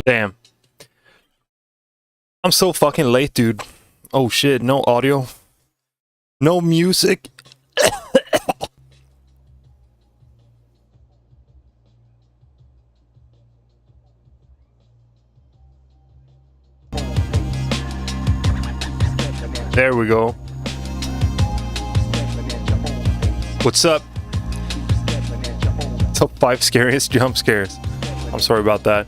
Damn. I'm so fucking late, dude. Oh shit, no audio. No music. There we go. What's up? Top 5 scariest jump scares. I'm sorry about that.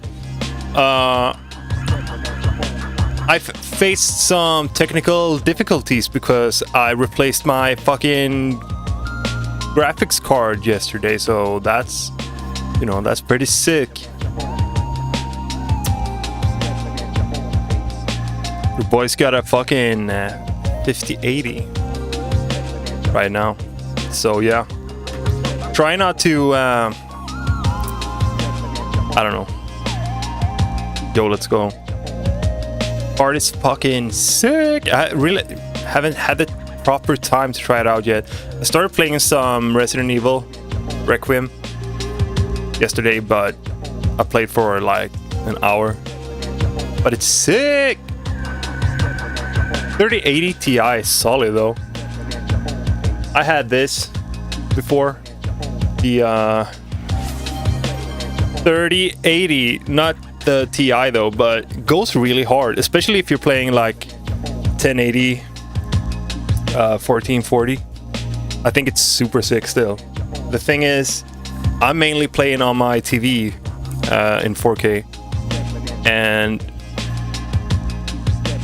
I've faced some technical difficulties because I replaced my fucking graphics card yesterday, so that's, you know, that's pretty sick. Your boy's got a fucking 5080 right now, so yeah. Try not to, I don't know. Yo, let's go. Art is fucking sick. I really haven't had the proper time to try it out yet. I started playing some Resident Evil Requiem yesterday, but I played for like an hour. But it's sick. 3080 Ti is solid though. I had this before. The 3080, not the Ti though, but it goes really hard, especially if you're playing like 1080 1440. I think it's super sick still. The thing is, I'm mainly playing on my TV in 4K, and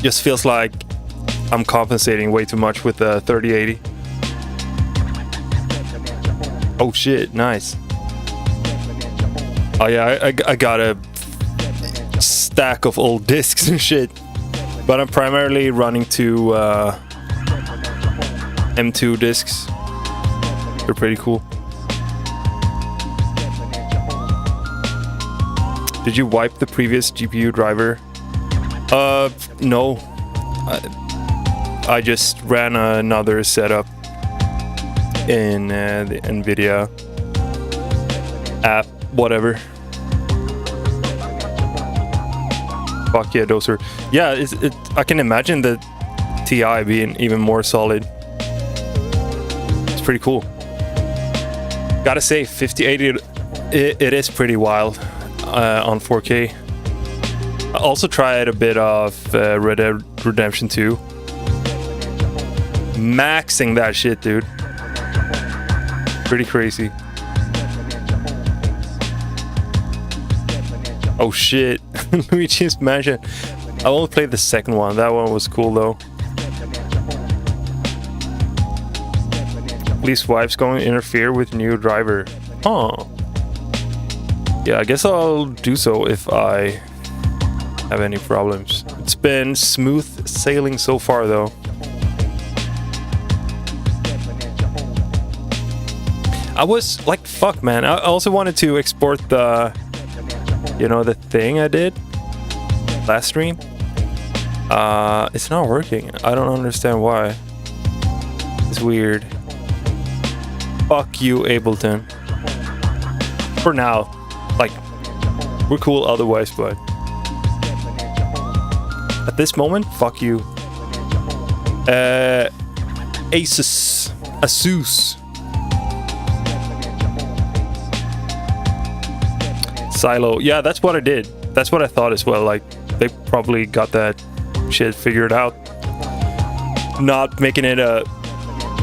just feels like I'm compensating way too much with the 3080. Oh shit, nice. Oh yeah, I got a stack of old discs and shit, but I'm primarily running to M2 discs. They're pretty cool. Did you wipe the previous GPU driver? No. I just ran another setup in the NVIDIA app, whatever. Fuck yeah, Doser. Yeah, I can imagine the Ti being even more solid. It's pretty cool. Gotta say, 5080, it is pretty wild on 4K. I also tried a bit of Red Dead Redemption 2. Maxing that shit, dude. Pretty crazy. Oh shit. Luigi's Mansion. I only played the second one. That one was cool though. Police wife's going to interfere with new driver. Huh. Yeah, I guess I'll do so if I have any problems. It's been smooth sailing so far though. I was like, fuck man, I also wanted to export the, you know, the thing I did last stream. It's not working. I don't understand why. It's weird. Fuck you, Ableton. For now. Like, we're cool otherwise, but at this moment, fuck you. Asus. Silo. Yeah, that's what I did. That's what I thought as well. Like, they probably got that shit figured out. Not making it a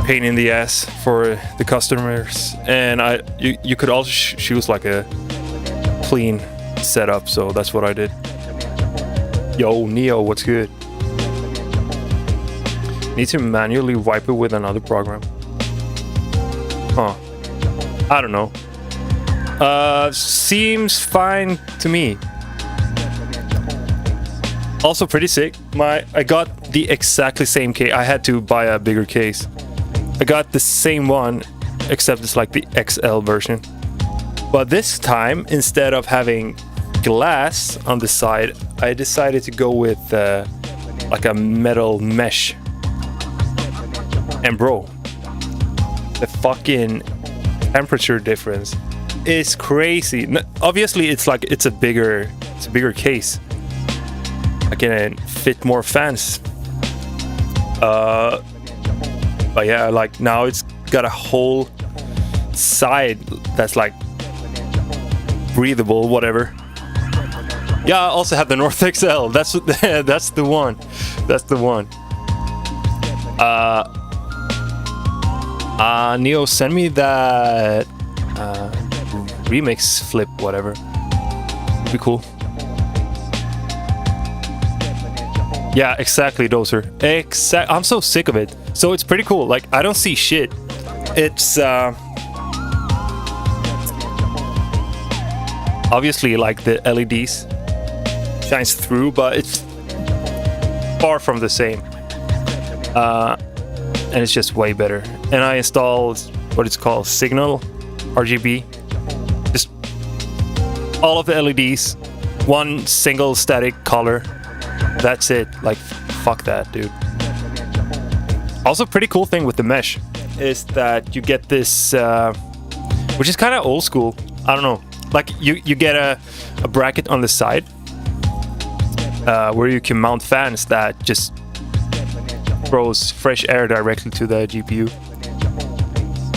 pain in the ass for the customers. And you could also choose like a clean setup, so that's what I did. Yo, Neo, what's good? Need to manually wipe it with another program. Huh. I don't know. Seems fine to me. Also pretty sick. I got the exactly same case. I had to buy a bigger case. I got the same one, except it's like the XL version. But this time, instead of having glass on the side, I decided to go with like a metal mesh. And bro, the fucking temperature difference is crazy. Obviously, it's like it's a bigger It's a bigger case. I can fit more fans. But yeah, like now it's got a whole side that's like breathable, whatever. Yeah, I also have the North XL. That's that's the one. That's the one. Neo, send me that remix flip, whatever. It'd be cool. Yeah, exactly, Dozer. I'm so sick of it. So it's pretty cool. Like, I don't see shit. It's obviously like the LEDs shines through, but it's far from the same. And it's just way better. And I installed what it's called Signal RGB. Just all of the LEDs, one single static color. That's it. Like, fuck that, dude. Also, pretty cool thing with the mesh is that you get this, which is kind of old school. I don't know. Like, you get a bracket on the side where you can mount fans that just throws fresh air directly to the GPU,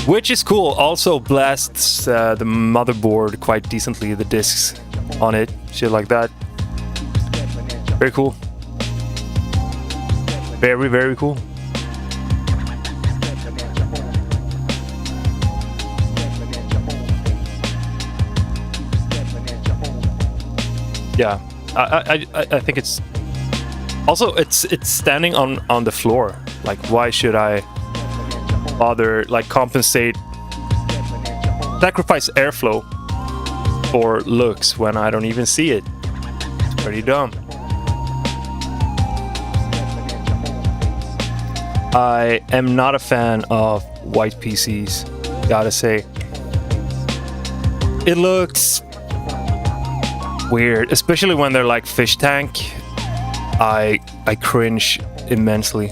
which is cool. Also blasts the motherboard quite decently, the discs on it, shit like that. Very cool. Very, very cool. Yeah, I think it's also it's standing on the floor. Like, why should I bother like sacrifice airflow for looks when I don't even see it? It's pretty dumb. I am not a fan of white PCs, gotta say. It looks weird, especially when they're like fish tank. I cringe immensely.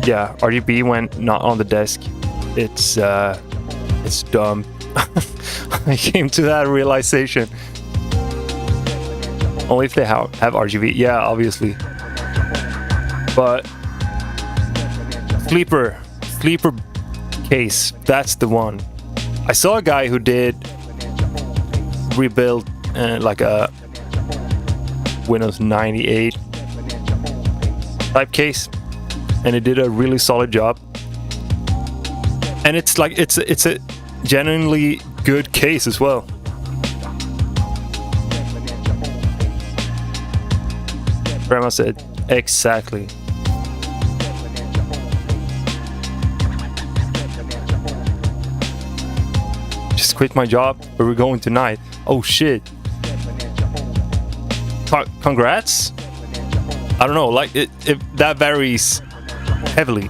Yeah, RGB when not on the desk, it's dumb. I came to that realization. Only if they have RGB, yeah, obviously. But sleeper case, that's the one. I saw a guy who did rebuild like a Windows 98 type case, and it did a really solid job. And it's like it's a genuinely good case as well. Grandma said exactly. Just quit my job. Where we're going tonight? Oh shit! Congrats. I don't know. Like it that varies heavily.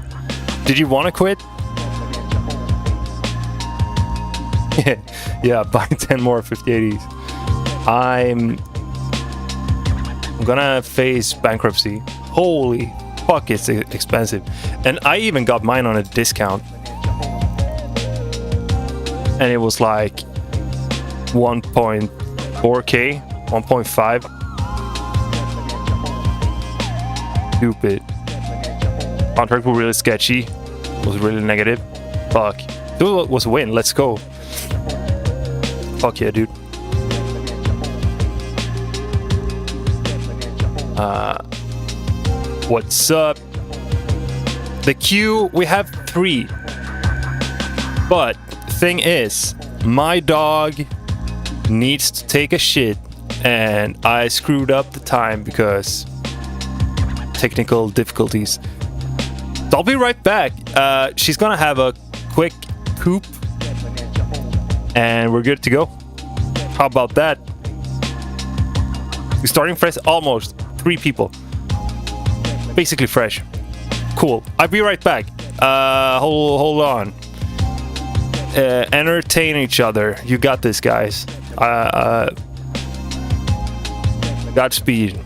Did you want to quit? Yeah, buy 10 more 5080s. I'm gonna face bankruptcy. Holy fuck, it's expensive. And I even got mine on a discount. And it was like 1.4K, 1.5. Stupid. Contract was really sketchy. Was really negative. Fuck. It was a win. Let's go. Fuck yeah, dude. What's up? The queue, we have 3. But thing is, my dog needs to take a shit, and I screwed up the time because technical difficulties. So I'll be right back. She's gonna have a quick poop, and we're good to go. How about that? We're starting fresh, almost 3 people. Basically fresh. Cool. I'll be right back. Hold on. Entertain each other. You got this, guys. Godspeed.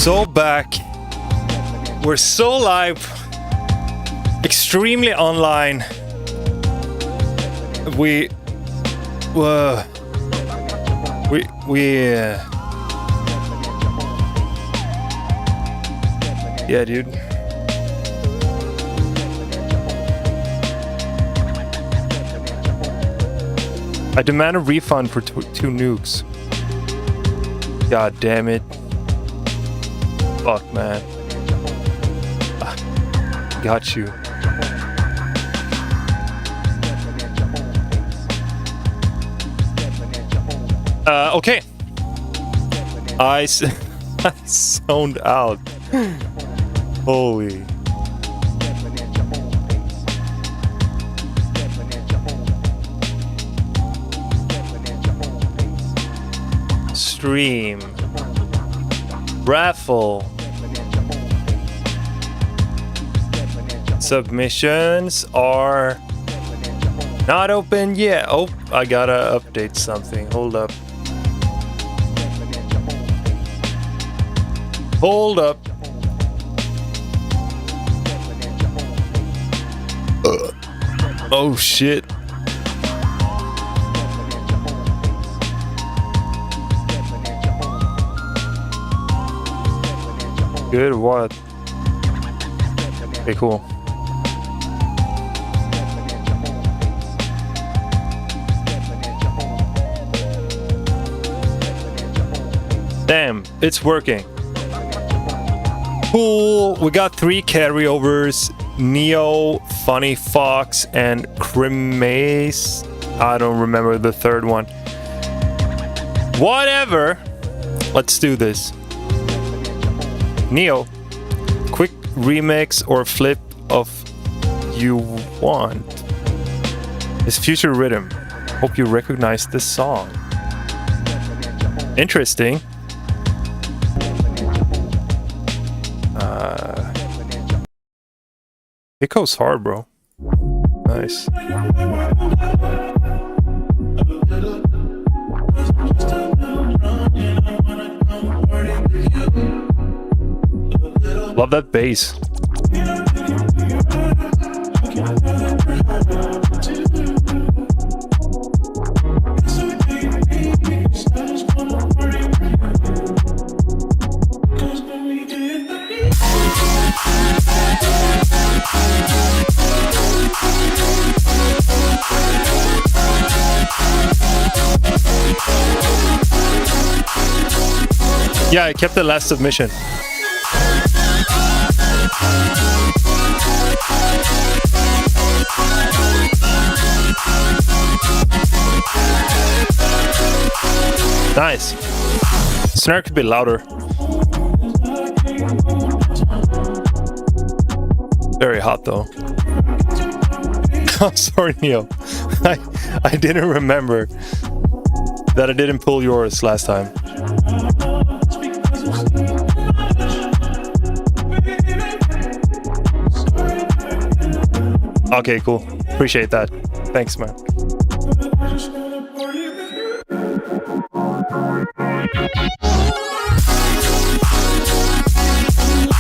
so back. We're so live. Extremely online. Yeah, dude. I demand a refund for 2 nukes. God damn it. Fuck, man. Got you. Okay. I zoned out. Holy. Stream. Raffle. Submissions are not open yet. Oh, I gotta update something. Hold up. Hold up. Oh shit. Good what? Okay, cool. Damn, it's working. Cool. We got 3 carryovers. Neo, Funny Fox, and Crimace. I don't remember the third one. Whatever. Let's do this. Neo, quick remix or flip of You Want. It's Future Rhythm. Hope you recognize this song. Interesting. It goes hard, bro. Nice. Love that bass. Yeah, I kept the last submission. Nice. Snare could be louder. Very hot though. I'm sorry, Neo. I didn't remember that I didn't pull yours last time. Okay, cool. Appreciate that. Thanks, man.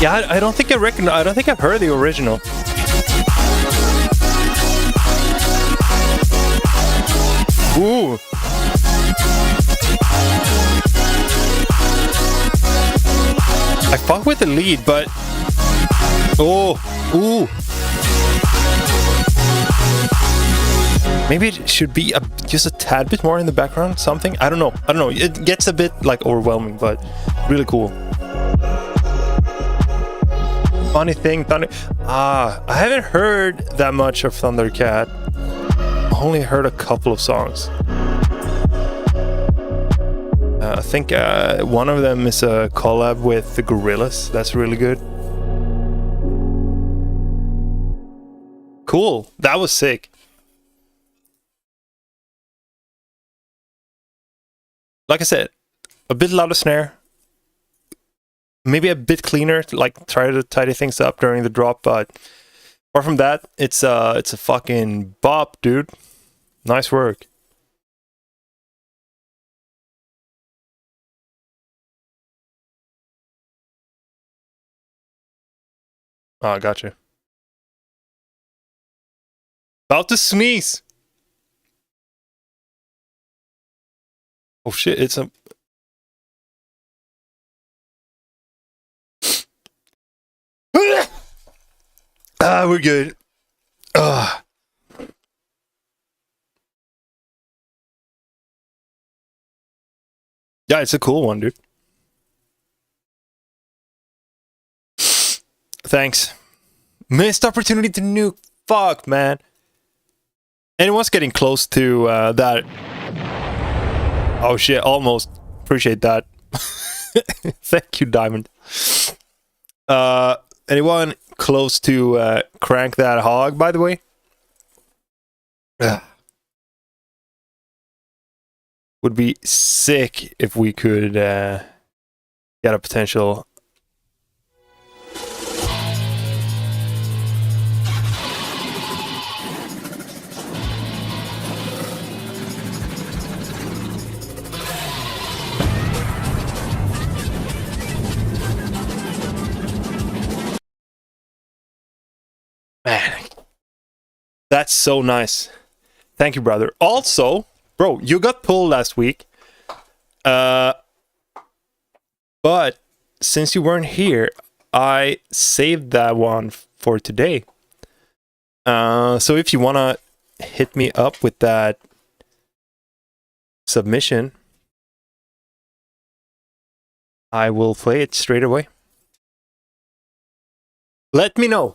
Yeah, I don't think I recognize. I don't think I've heard the original. Ooh. I fuck with the lead, but ooh. Maybe it should be just a tad bit more in the background. Something. I don't know. It gets a bit like overwhelming, but really cool. Funny thing, I haven't heard that much of Thundercat. I only heard a couple of songs. I think one of them is a collab with the Gorillaz. That's really good. Cool. That was sick. Like I said, a bit louder snare. Maybe a bit cleaner, like try to tidy things up during the drop, but apart from that, it's a fucking bop, dude. Nice work. Oh, gotcha. About to sneeze. Oh shit, it's a... we're good. Yeah, it's a cool one, dude. Thanks. Missed opportunity to nuke. Fuck, man. Anyone's getting close to that. Oh shit, almost. Appreciate that. Thank you, Diamond. Anyone close to crank that hog, by the way? Would be sick if we could get a potential. Man, that's so nice. Thank you, brother. Also, bro, you got pulled last week. But since you weren't here, I saved that one for today. So if you want to hit me up with that submission, I will play it straight away. Let me know.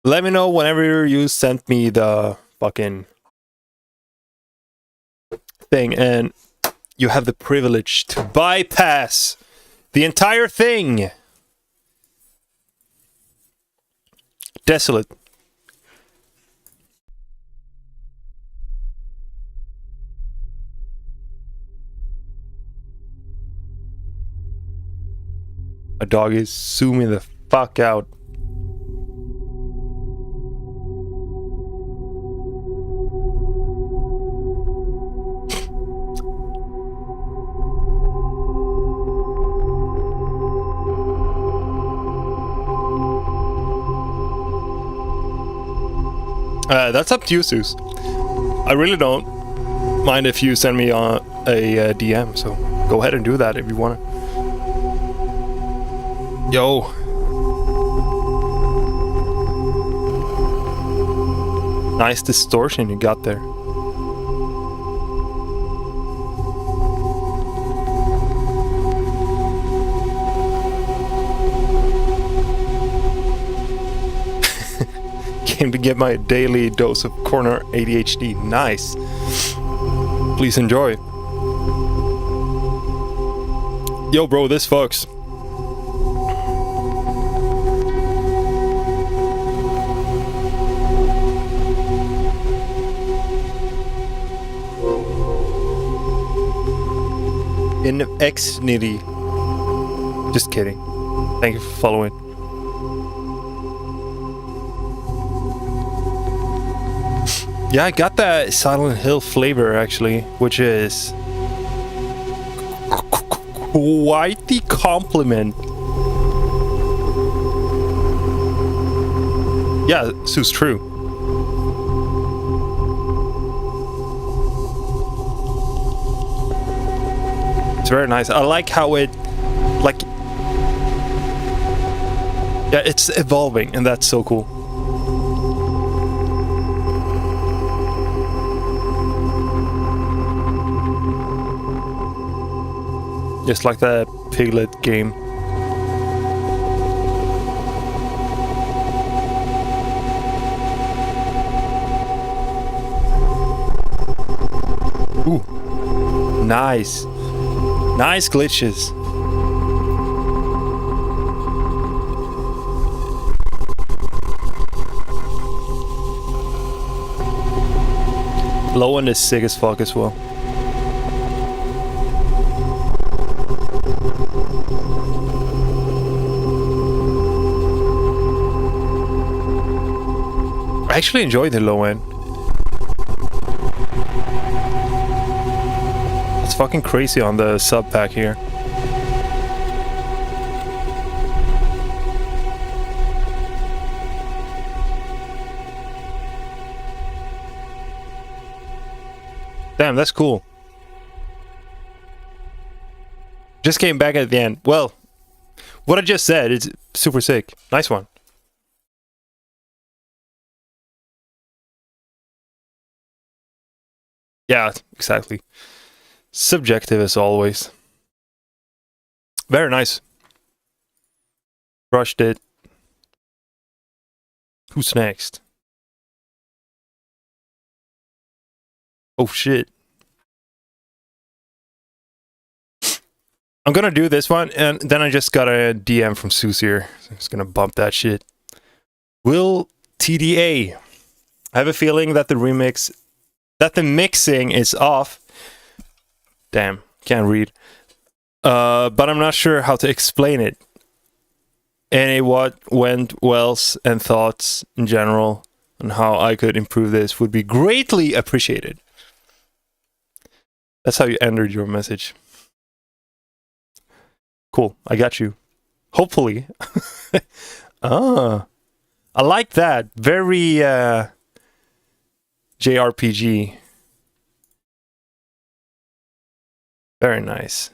Let me know whenever you sent me the fucking thing, and you have the privilege to bypass the entire thing. Desolate. My dog is zooming the fuck out. That's up to you, Zeus. I really don't mind if you send me a DM, so go ahead and do that if you want to. Yo. Nice distortion you got there. Came to get my daily dose of corner ADHD. Nice. Please enjoy. Yo, bro, this fucks. In X Nitty. Just kidding. Thank you for following. Yeah, I got that Silent Hill flavor actually, which is quite the compliment. Yeah, Sue's true. It's very nice. I like how it, like, yeah, it's evolving, and that's so cool. Just like the Piglet game. Ooh. Nice. Nice glitches. Low end is sick as fuck as well. I actually enjoy the low end. It's fucking crazy on the sub pack here. Damn, that's cool. Just came back at the end. Well, what I just said, it's super sick. Nice one. Yeah, exactly. Subjective as always. Very nice. Crushed it. Who's next? Oh shit. I'm gonna do this one, and then I just got a DM from Zeus here. So I'm just gonna bump that shit. Will TDA. I have a feeling that the mixing is off. Damn, can't read. But I'm not sure how to explain it. Any what went wells and thoughts in general on how I could improve this would be greatly appreciated. That's how you entered your message. Cool, I got you. Hopefully. I like that. Very JRPG. Very nice.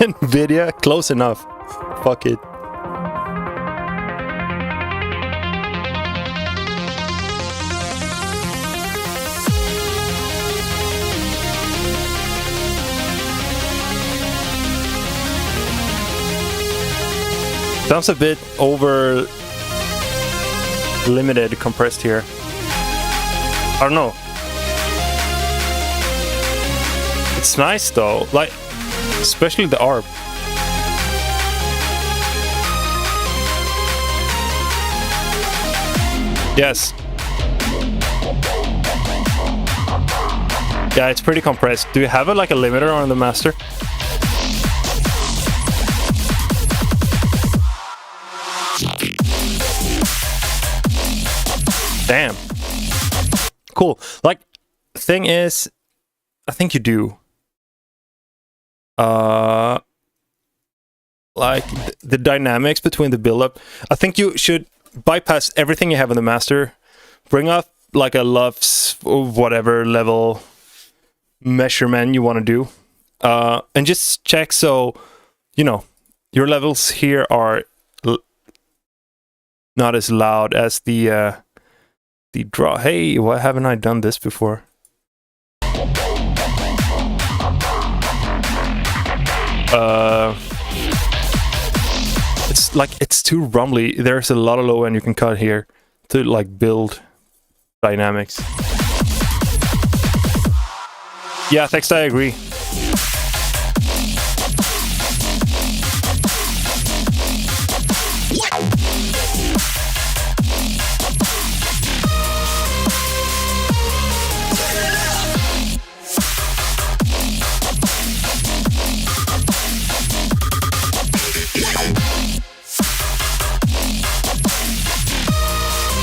Nvidia, close enough. Fuck it. Sounds a bit over limited compressed here. I don't know. It's nice though, like especially the ARP. Yes. Yeah, it's pretty compressed. Do you have like a limiter on the master? Damn. Cool. Like, thing is, I think you do. Like the dynamics between the build-up. I think you should bypass everything you have in the master. Bring up like a LUFS or whatever level measurement you want to do. And just check so, you know, your levels here are not as loud as the draw. Hey, why haven't I done this before? It's like, it's too rumbly. There's a lot of low end you can cut here to like build dynamics. Yeah, thanks, I agree.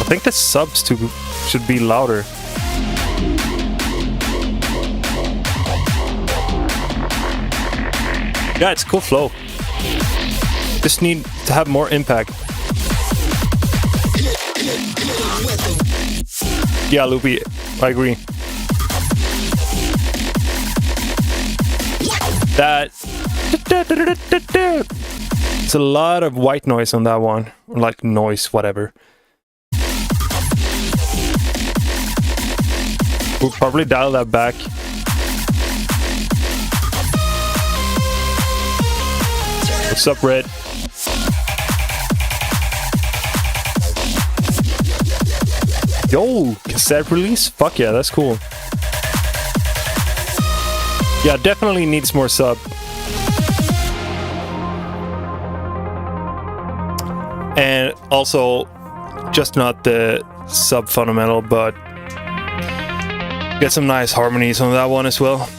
I think the subs too should be louder. Yeah, it's cool flow. Just need to have more impact. Yeah, Loopy, I agree. That it's a lot of white noise on that one, or like noise, whatever. We'll probably dial that back. What's up, Red? Yo, cassette release? Fuck yeah, that's cool. Yeah, definitely needs more sub. And also, just not the sub fundamental, but get some nice harmonies on that one as well.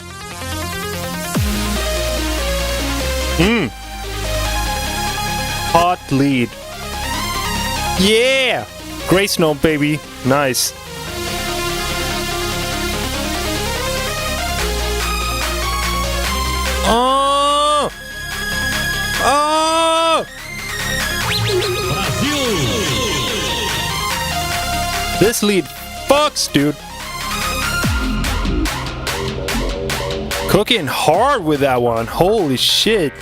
Hot lead. Yeah! Gray Snow, baby. Nice. Oh! Oh! This lead fucks, dude. Cooking hard with that one. Holy shit.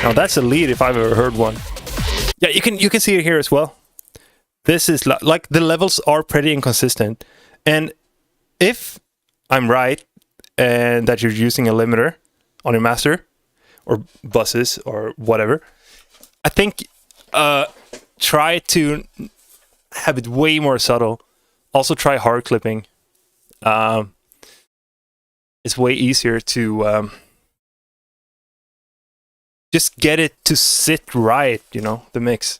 Now that's a lead if I've ever heard one. Yeah, you can see it here as well. This is like the levels are pretty inconsistent. And if I'm right and that you're using a limiter on your master or buses or whatever, I think try to have it way more subtle. Also try hard clipping. It's way easier to just get it to sit right, you know, the mix.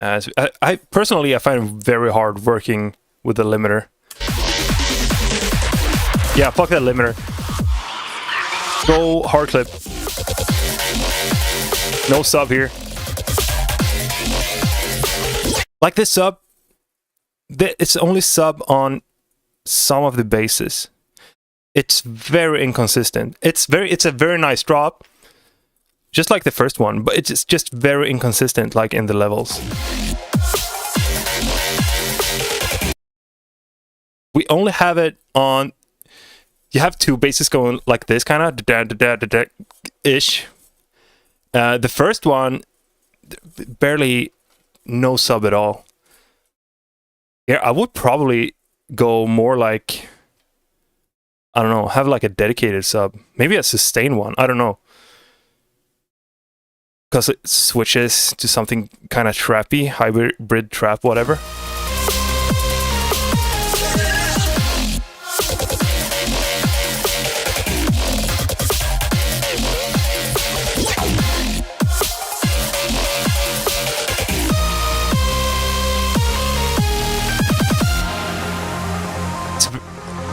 I personally, I find it very hard working with the limiter. Yeah, fuck that limiter. Go hard clip. No sub here. Like this sub, it's only sub on some of the bases. It's very inconsistent. It's a very nice drop, just like the first one, but it's just very inconsistent, like in the levels. We only have it on. You have two bases going like this, kind of ish. The first one, barely no sub at all. Yeah, I would probably go more like, I don't know, have like a dedicated sub, maybe a sustain one. I don't know, because it switches to something kind of trappy, hybrid trap, whatever.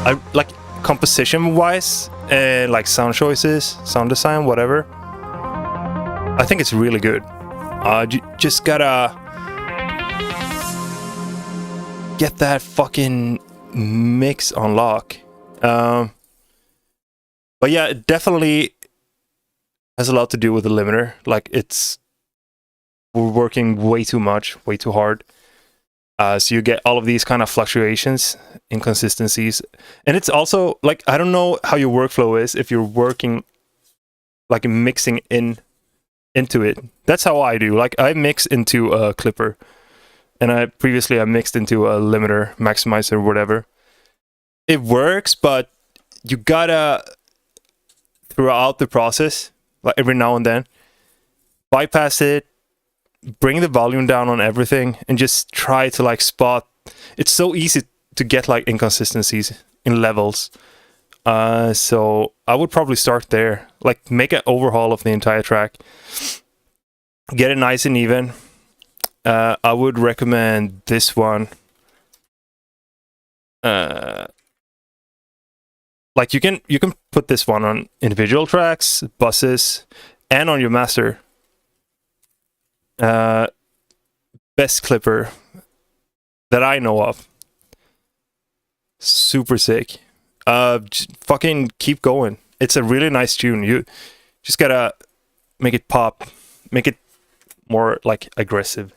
I like composition wise and like sound choices, sound design, whatever. I think it's really good. You just gotta get that fucking mix on lock. But yeah, it definitely has a lot to do with the limiter. Like we're working way too much, way too hard. So you get all of these kind of fluctuations, inconsistencies. And it's also like, I don't know how your workflow is if you're working like mixing into it. That's how I do. Like I mix into a clipper, and previously I mixed into a limiter, maximizer, whatever. It works, but you gotta, throughout the process, like every now and then, bypass it, bring the volume down on everything, and just try to like spot. It's so easy to get like inconsistencies in levels. So I would probably start there, like make an overhaul of the entire track, get it nice and even. I would recommend this one. Like you can put this one on individual tracks, buses, and on your master. Best clipper that I know of. Super sick. Fucking keep going. It's a really nice tune. You just gotta make it pop, make it more like aggressive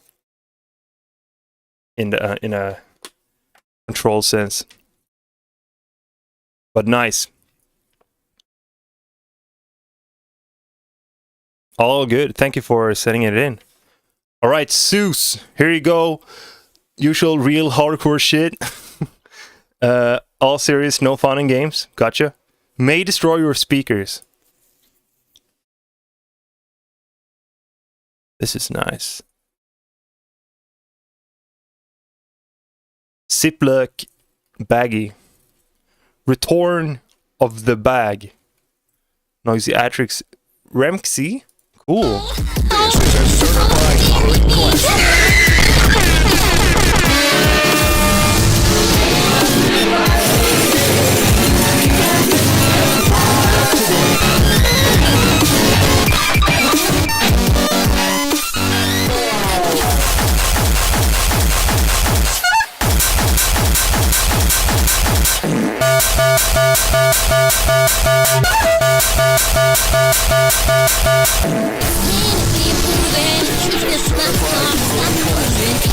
in a control sense. But nice. All good. Thank you for sending it in. All right, Zeus, here you go. Usual real hardcore shit. All serious, no fun and games. Gotcha. May destroy your speakers. This is nice. Ziploc baggy. Return of the bag. Noisy Atrix Remxy. Cool. This is a certified hood classic.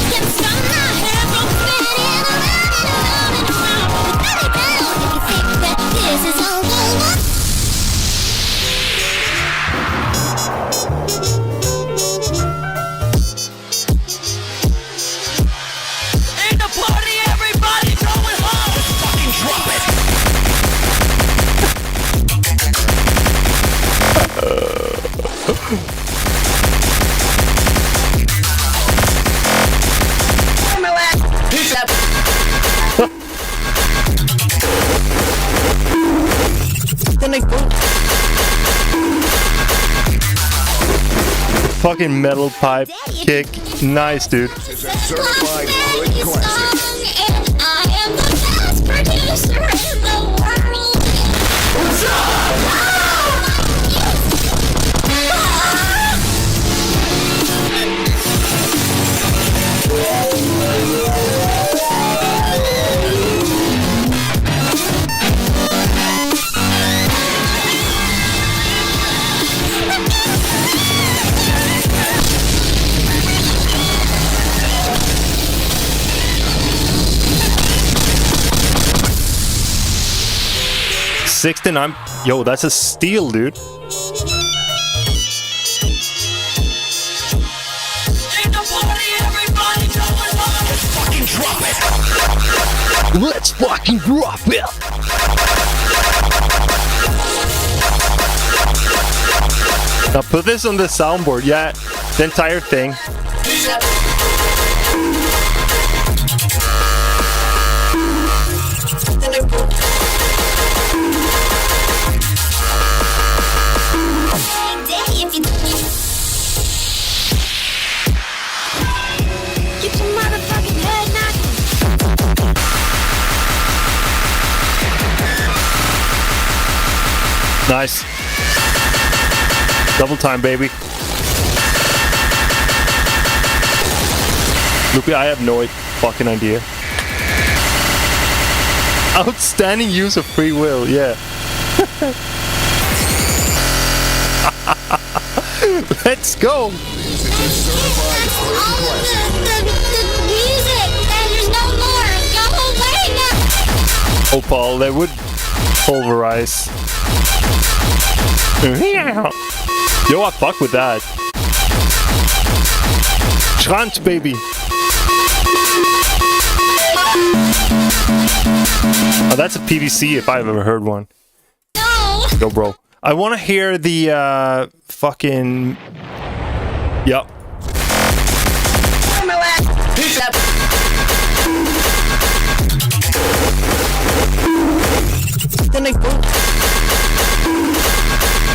Get some Fucking metal pipe kick. Nice, dude. This is a certified hood classic. And I am the best producer in the world. What's up? $69. Yo, that's a steal, dude. Let's fucking drop it! Now put this on the soundboard. Yeah, the entire thing. Nice. Double time, baby. Loopy, I have no fucking idea. Outstanding use of free will, yeah. Let's go. Oh, Paul, they would pulverize. Yo, I fuck with that. Schrant, baby. Oh, that's a PVC if I've ever heard one. No. Go, bro. I want to hear the fucking. Yup.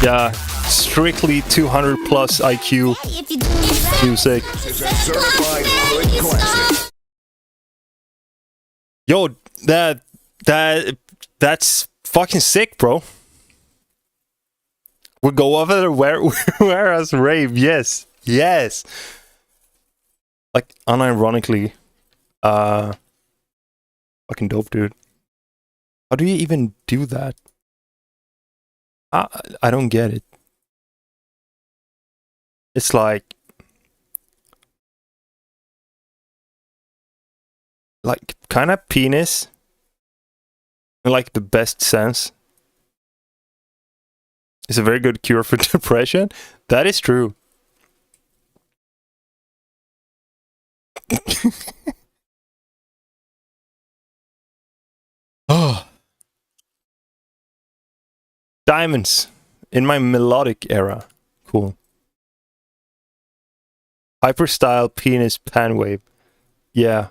Yeah, strictly 200 plus IQ music. This is a certified hood classic. Yo, that's fucking sick, bro. We go over there where us rave, yes. Yes. Like unironically. Fucking dope, dude. How do you even do that? I don't get it. It's like kind of penis in like the best sense. It's a very good cure for depression. That is true. Oh. Diamonds in my melodic era. Cool. Hyperstyle penis pan wave. Yeah.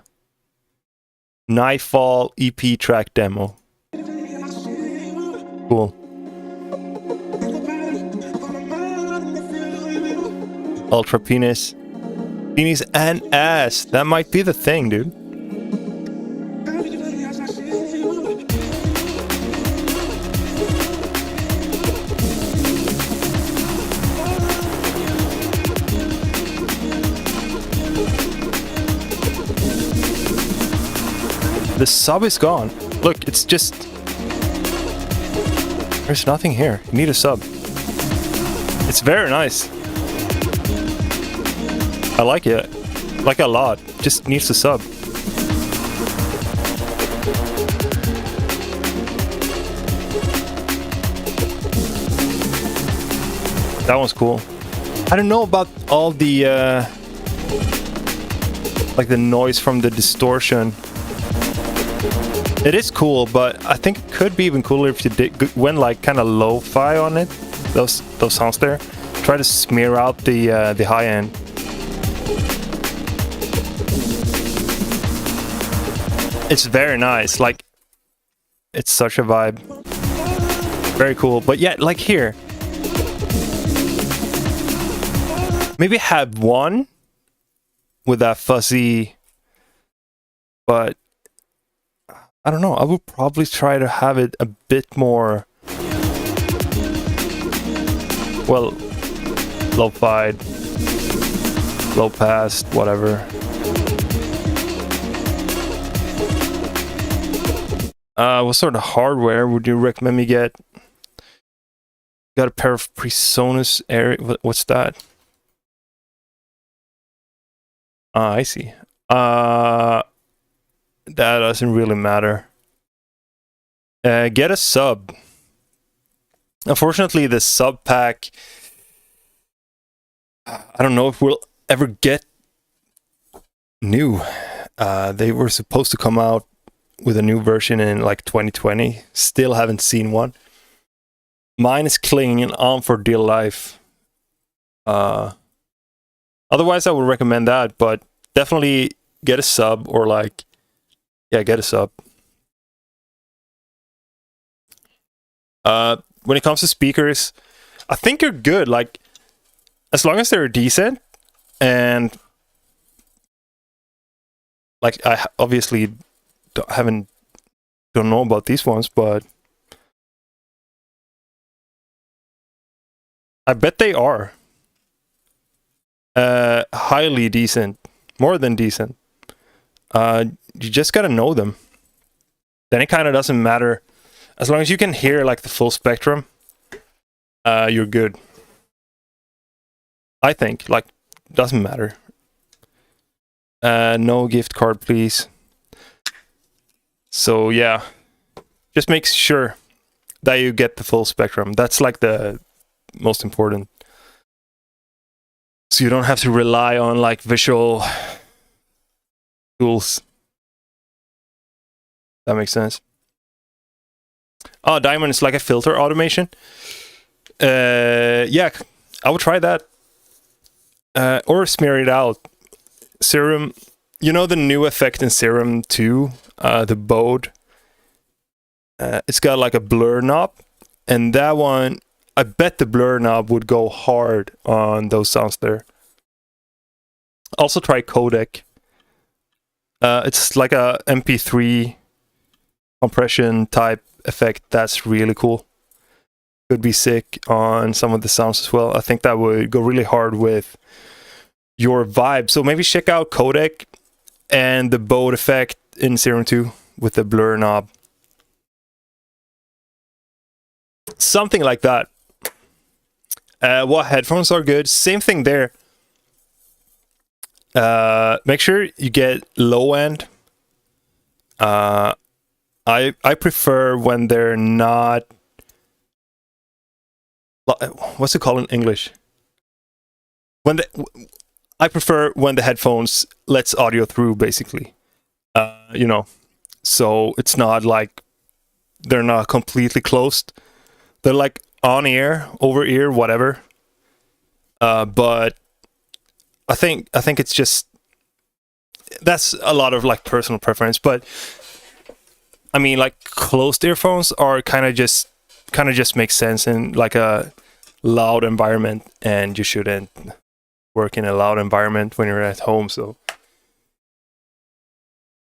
Nightfall EP track demo. Cool. Ultra penis. Penis and ass. That might be the thing, dude. The sub is gone. Look, it's just... There's nothing here. You need a sub. It's very nice. I like it. Like a lot. Just needs a sub. That one's cool. I don't know about all the... like the noise from the distortion. It is cool, but I think it could be even cooler if you went like kind of lo-fi on it. Those sounds there. try to smear out the high end. It's very nice. Like, it's such a vibe. Very cool. But yeah, like here, maybe have one with that fuzzy, but I don't know. I would probably try to have it a bit more, well, low-fied, low-passed, whatever. What sort of hardware would you recommend me get? Got a pair of PreSonus Air. What's that? I see. That doesn't really matter. Get a sub. Unfortunately, the sub pack, I don't know if we'll ever get new. They were supposed to come out with a new version in like 2020. Still haven't seen one. Mine is clinging on for dear life. Otherwise, I would recommend that, but definitely get a sub, or like, yeah, get a sub. When it comes to speakers, I think you're good. Like, as long as they're decent, and like, I obviously don't know about these ones, but I bet they are highly decent, more than decent. You just gotta know them. Then it kind of doesn't matter, as long as you can hear like the full spectrum. You're good. I think, like, doesn't matter. No gift card, please. So yeah, just make sure that you get the full spectrum. That's like the most important. So you don't have to rely on like visual tools. That makes sense. Oh, DEMᛝ is like a filter automation. Yeah, I would try that. Or smear it out. Serum, you know the new effect in Serum 2, the Bode. It's got like a blur knob, and that one, I bet the blur knob would go hard on those sounds there. Also try codec. It's like a MP3 compression type effect that's really cool. Could be sick on some of the sounds as well. I think that would go really hard with your vibe. So maybe check out codec and the Bode effect in Serum 2 with the blur knob. Something like that. What headphones are good? Same thing there. Make sure you get low end. I prefer when they're not. What's it called in English? I prefer when the headphones lets audio through, basically. You know, so it's not like they're not completely closed. They're like on ear, over ear, whatever. But I think it's just, that's a lot of like personal preference. But I mean, like closed earphones are kind of just makes sense in like a loud environment, and you shouldn't work in a loud environment when you're at home. So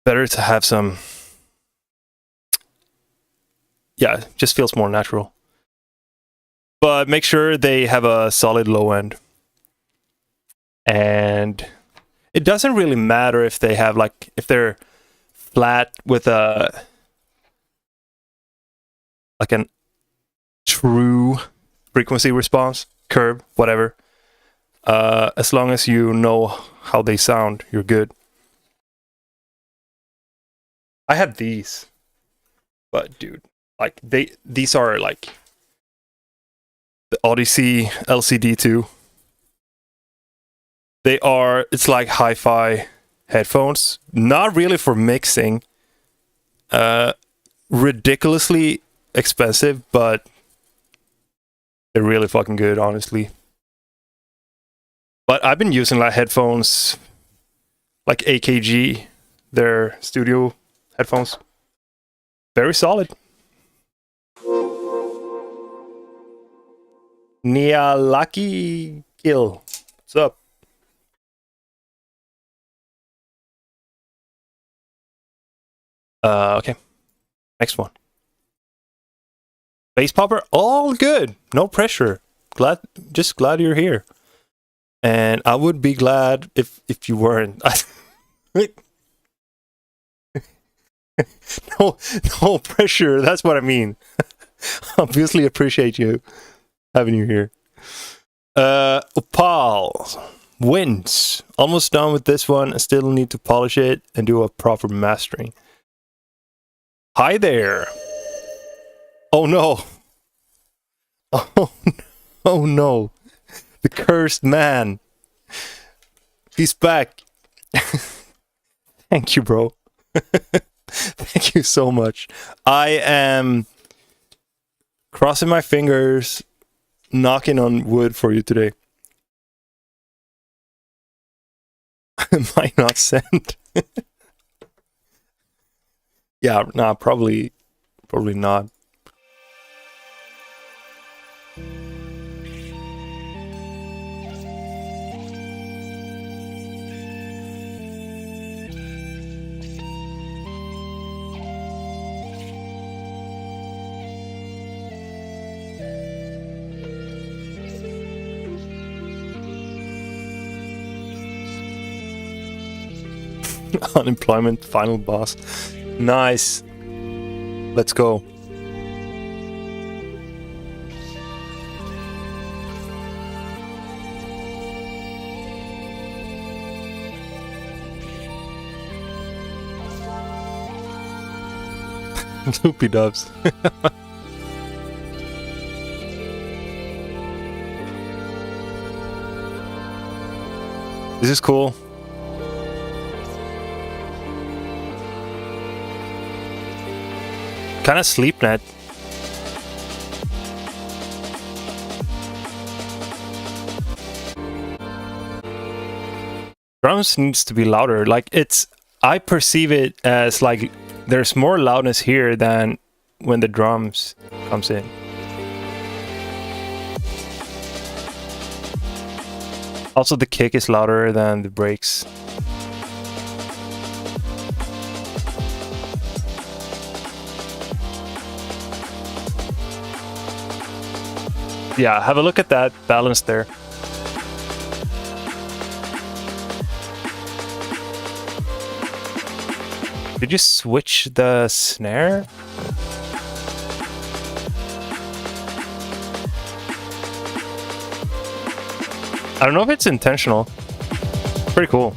better to have some, yeah, just feels more natural. But make sure they have a solid low end. And it doesn't really matter if they have like, if they're flat with a, like an true frequency response, curve, whatever. As long as you know how they sound, you're good. I have these, but dude, like these are like the Odyssey LCD2. They are, it's like hi-fi headphones, not really for mixing. Ridiculously expensive, but they're really fucking good, honestly. But I've been using like headphones, like AKG, their studio headphones. Very solid. Nialaki Kill. What's up? Okay. Next one. Base popper, all good. No pressure. Just glad you're here. And I would be glad if you weren't. No pressure. That's what I mean. Obviously appreciate you having you here. Opal wins. Almost done with this one. I still need to polish it and do a proper mastering. Hi there. Oh no. Oh no. The cursed man. He's back. Thank you, bro. Thank you so much. I am crossing my fingers, knocking on wood for you today. Might not send. Yeah, nah, probably not. Unemployment final boss. Nice. Let's go. Loopy dubs. This is cool. Kind of sleep net. Drums needs to be louder. Like I perceive it as like there's more loudness here than when the drums comes in. Also, the kick is louder than the breaks. Yeah, have a look at that balance there. Did you switch the snare? I don't know if it's intentional. Pretty cool.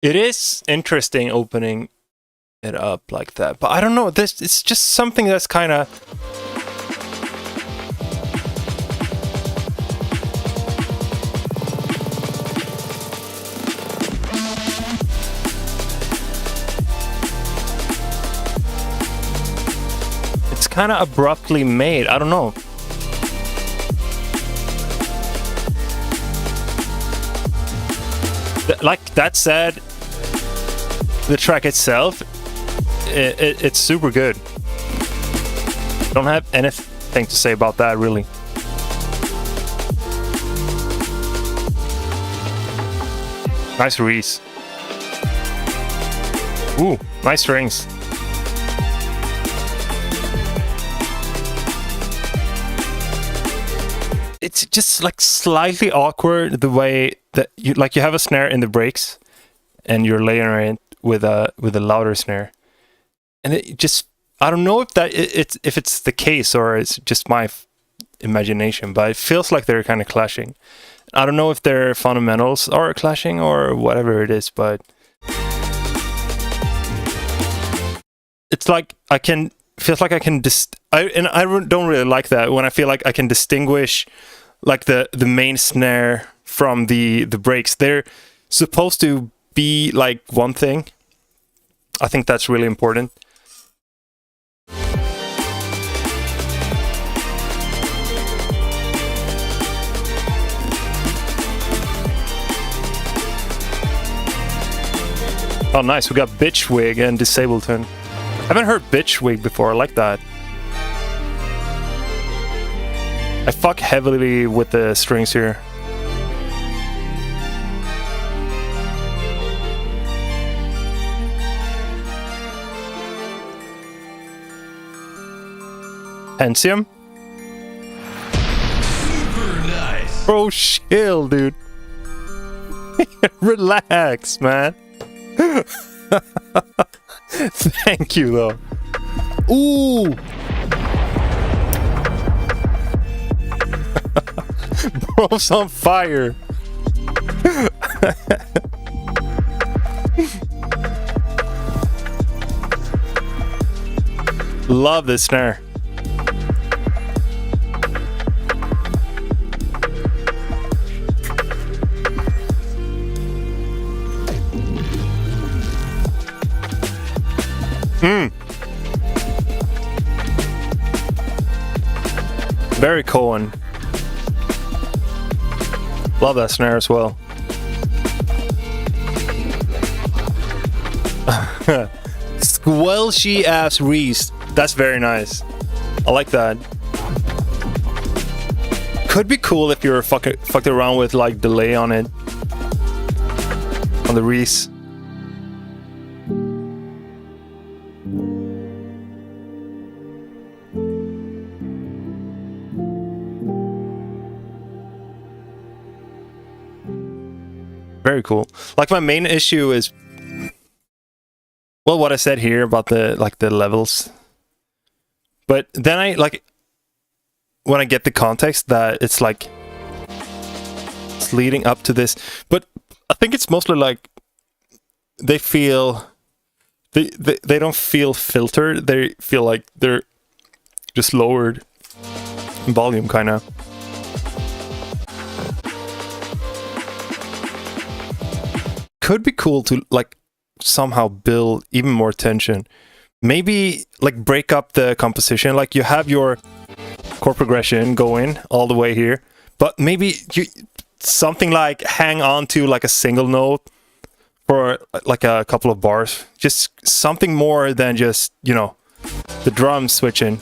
It is interesting opening it up like that, but I don't know. It's just something that's kind of abruptly made. I don't know. Like that said, the track itself, it's super good. Don't have anything to say about that, really. Nice Reese. Ooh, nice strings. It's just like slightly awkward the way that you have a snare in the breaks and you're layering it with a louder snare, and it just, I don't know if it's the case or it's just my imagination, but it feels like they're kind of clashing. I don't know if their fundamentals are clashing or whatever it is, but it's like I don't really like that when I feel like I can distinguish like the main snare from the breaks. They're supposed to be like one thing. I think that's really important. Oh, nice. We got bitch wig and disableton. I haven't heard bitch wig before. I like that. I fuck heavily with the strings here. Pensium? Super nice. Bro, chill, dude. Relax, man. Thank you, though. Ooh! Bro's on fire. Love this snare. Very Cohen. Love that snare as well. Squelchy ass Reese. That's very nice. I like that. Could be cool if you're fucked around with like delay on it. On the Reese. Very cool. Like my main issue is, well, what I said here about the levels. But then I like when I get the context that it's like it's leading up to this. But I think it's mostly like they feel they don't feel filtered. They feel like they're just lowered in volume, kind of. Could be cool to like somehow build even more tension. Maybe like break up the composition. Like you have your chord progression going all the way here, but maybe you something like hang on to like a single note for like a couple of bars. Just something more than just, you know, the drums switching.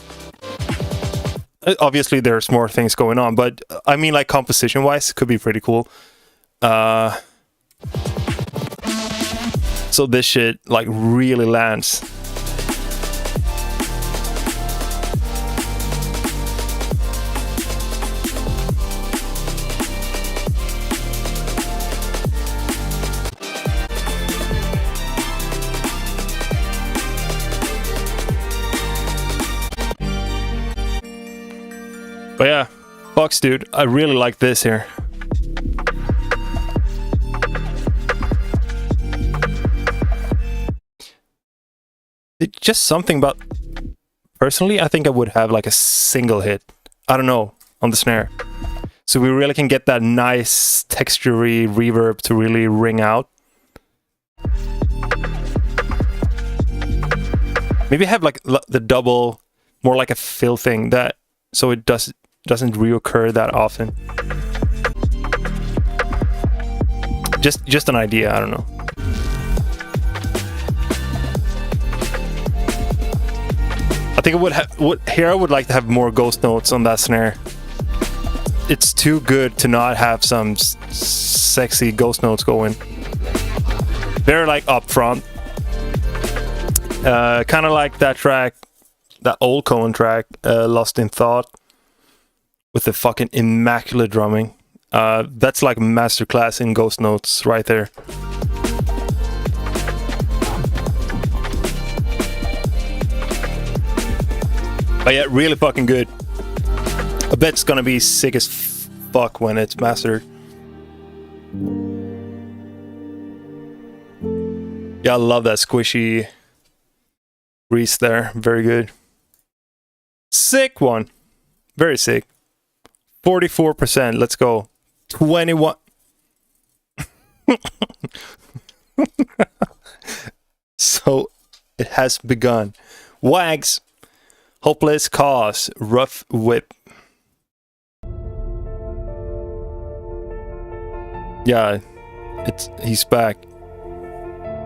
Obviously there's more things going on, but I mean like composition wise could be pretty cool. So this shit like really lands. But yeah, Fox dude, I really like this here. It's just something about, personally, I think I would have like a single hit. I don't know, on the snare. So we really can get that nice textury reverb to really ring out. Maybe have like the double, more like a fill thing, that so it doesn't reoccur that often. Just an idea, I don't know. I think it would have here. I would like to have more ghost notes on that snare. It's too good to not have some sexy ghost notes going. They're like up front, kind of like that track, that old Cohen track, "Lost in Thought," with the fucking immaculate drumming. That's like masterclass in ghost notes right there. But yeah, really fucking good. I bet it's gonna be sick as fuck when it's mastered. Yeah, I love that squishy Reese there. Very good. Sick one. Very sick. 44%. Let's go. 21. It has begun. Wags. Hopeless cause. Rough whip. Yeah, he's back.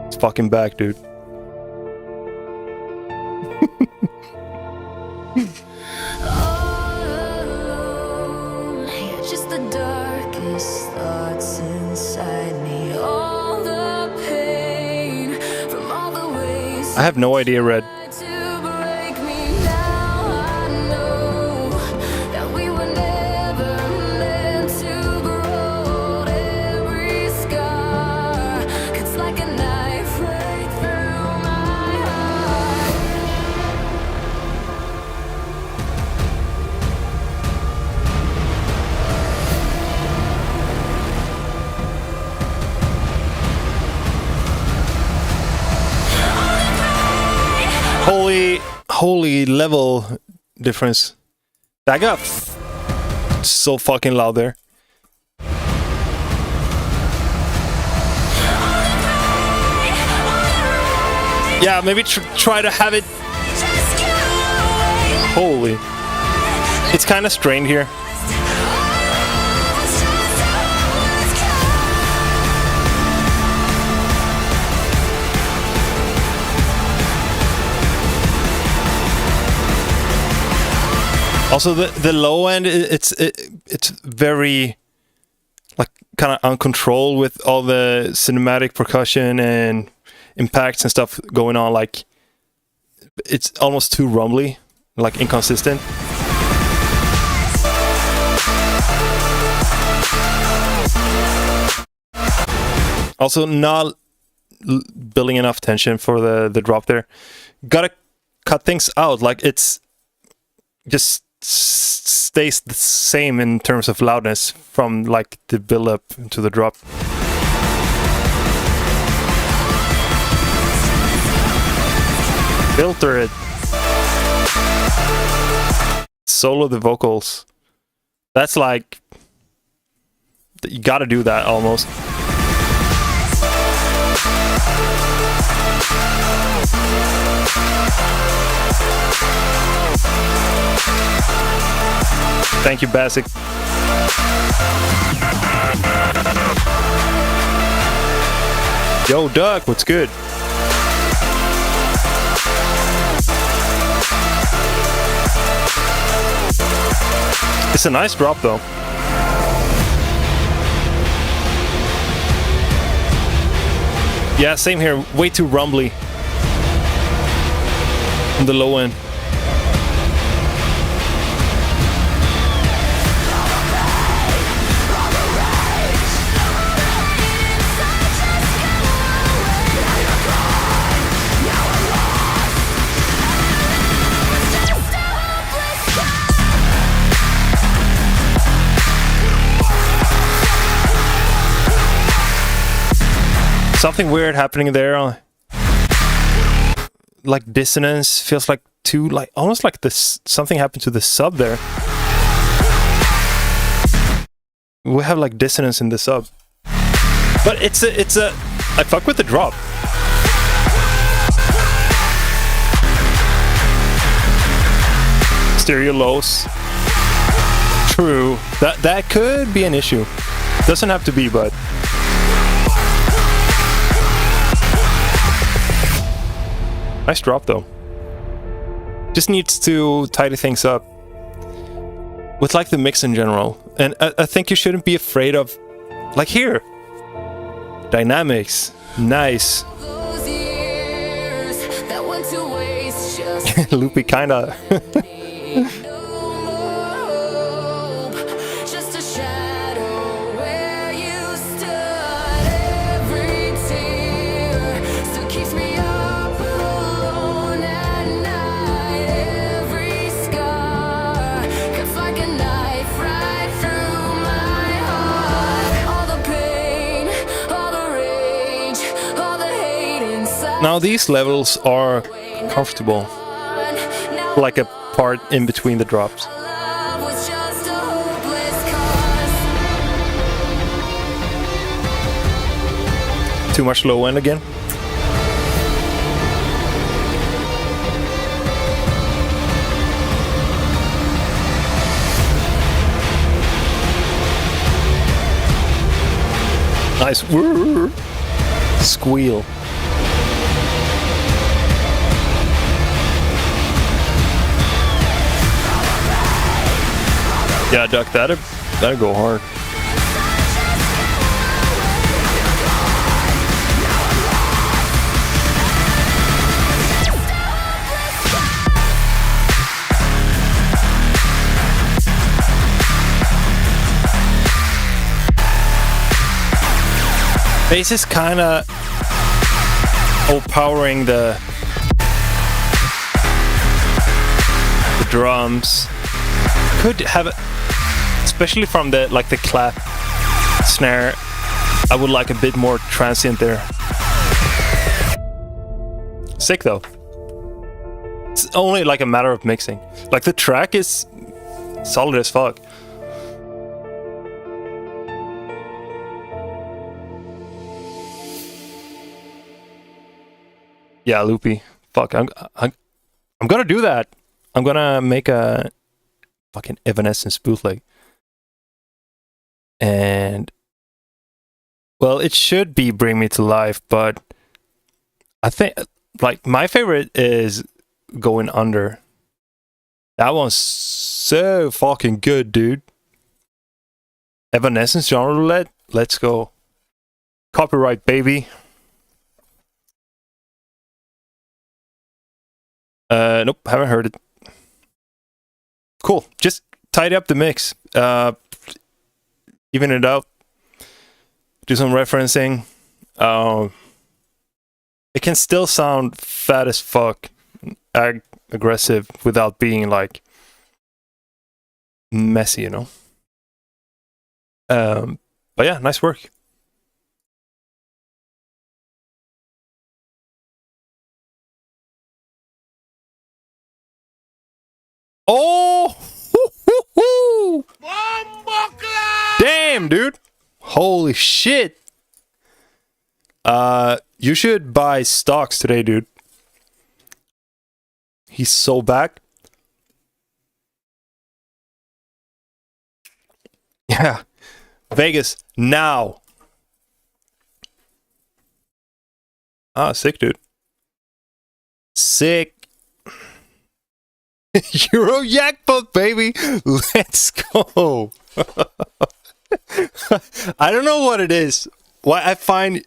He's fucking back, dude. Just the darkest thoughts inside me. All the pain from all the ways I have no idea, Red. to break me. Now I know that we were never meant to grow. Every scar cuts like a knife right through my heart. Holy level difference. That got so fucking loud there. Yeah, maybe try to have it. Holy. It's kind of strained here. Also, the low end, it's very like kind of uncontrolled with all the cinematic percussion and impacts and stuff going on. Like it's almost too rumbly, like inconsistent. Also, not building enough tension for the drop there. Gotta cut things out. Like it's just stays the same in terms of loudness from like the build up to the drop. Filter it. Solo the vocals. That's like, you gotta do that almost. Thank you, Basic. Yo, Duck, what's good? It's a nice drop, though. Yeah, same here. Way too rumbly on the low end. Something weird happening there. Like dissonance, feels like too, like almost like this. Something happened to the sub there. We have like dissonance in the sub, but it's a. I fuck with the drop. Stereo lows. True. That could be an issue. Doesn't have to be, but. Nice drop though. Just needs to tidy things up with like the mix in general. And I think you shouldn't be afraid of, like here, dynamics, nice. Loopy kinda. Now these levels are comfortable, like a part in between the drops. Too much low end again. Nice squeal. Yeah, Duck, that'd go hard. Bass is kind of overpowering the drums. Could have it, especially from the clap snare. I would like a bit more transient there. Sick though. It's only like a matter of mixing. Like the track is solid as fuck. Yeah, loopy. Fuck, I'm gonna do that. I'm gonna make a fucking Evanescence bootleg. And well, it should be Bring Me to Life, but I think like my favorite is Going Under. That one's so fucking good, dude. Evanescence genre roulette. Let's go. Copyright, baby. Nope, haven't heard it. Cool. Just tidy up the mix. Even it out. Do some referencing. It can still sound fat as fuck, aggressive, without being like messy, you know. But yeah, nice work. Oh! Damn, dude. Holy shit. You should buy stocks today, dude. He's so back. Yeah. Vegas now. Ah, sick, dude. Sick. Euro jackpot, baby. Let's go. I don't know what it is. Why I find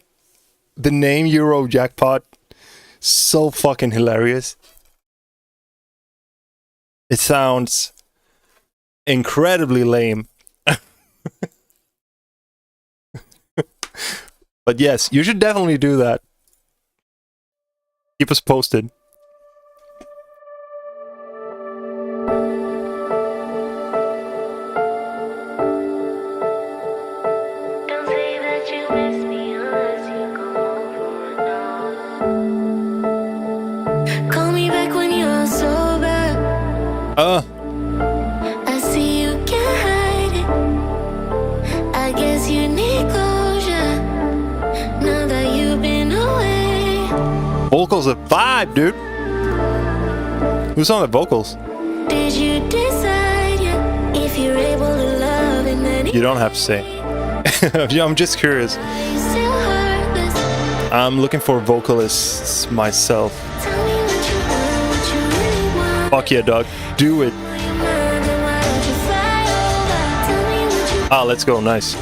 the name Euro jackpot so fucking hilarious. It sounds incredibly lame. But yes, you should definitely do that. Keep us posted. I see you can't hide it. I guess you need closure now that you've been away. Vocals a vibe, dude. Who's on the vocals? Did you decide if you're able to love and then You don't have to say. I'm just curious. still heartless? I'm looking for vocalists myself. Tell me what you want, what you really want. Fuck yeah, dog. Do it. Ah, let's go. Nice.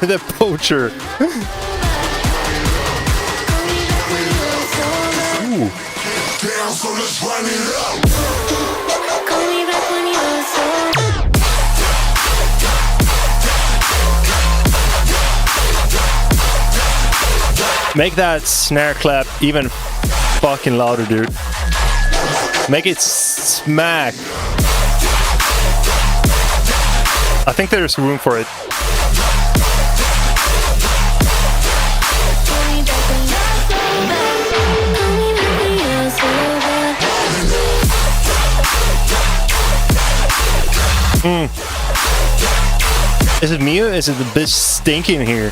The poacher. Ooh. Make that snare clap even fucking louder, dude. Make it smack. I think there's room for it. Is it me or is it the bitch stinky in here?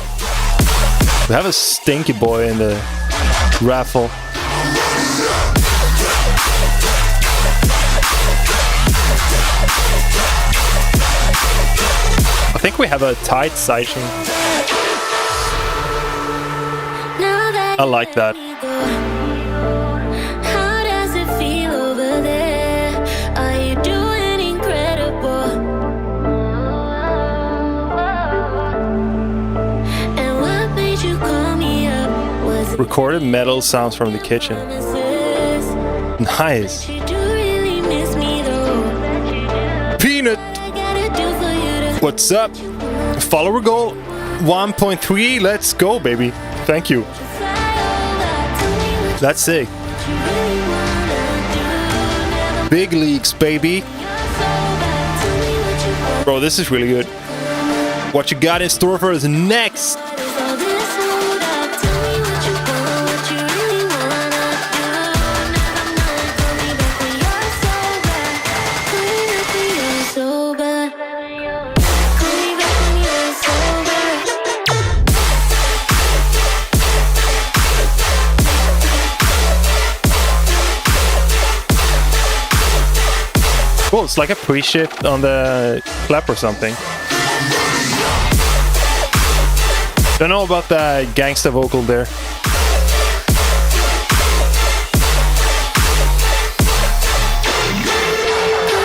We have a stinky boy in the I think we have a tight sighting. I like that. How does it feel over there? Are you doing incredible? And what made you call me up? Was it Recorded metal sounds from the kitchen. promises? Nice. You do really miss me though. Peanut, I gotta do for you to what's up? Follower goal 1.3. Let's go, baby. Thank you. fly over. Tell me what That's sick. you really wanna do. Never Big leagues, baby. you're so bad. Tell me what you want. Bro, this is really good. What you got in store for us next? Is all this hold up? Tell me what you want, what you really wanna do. Never mind, call me back when you're sober. Call me back when you're sober. Call me back when you're sober. Cool, it's like a pre-shift on the clap or something. Don't know about the gangsta vocal there. Call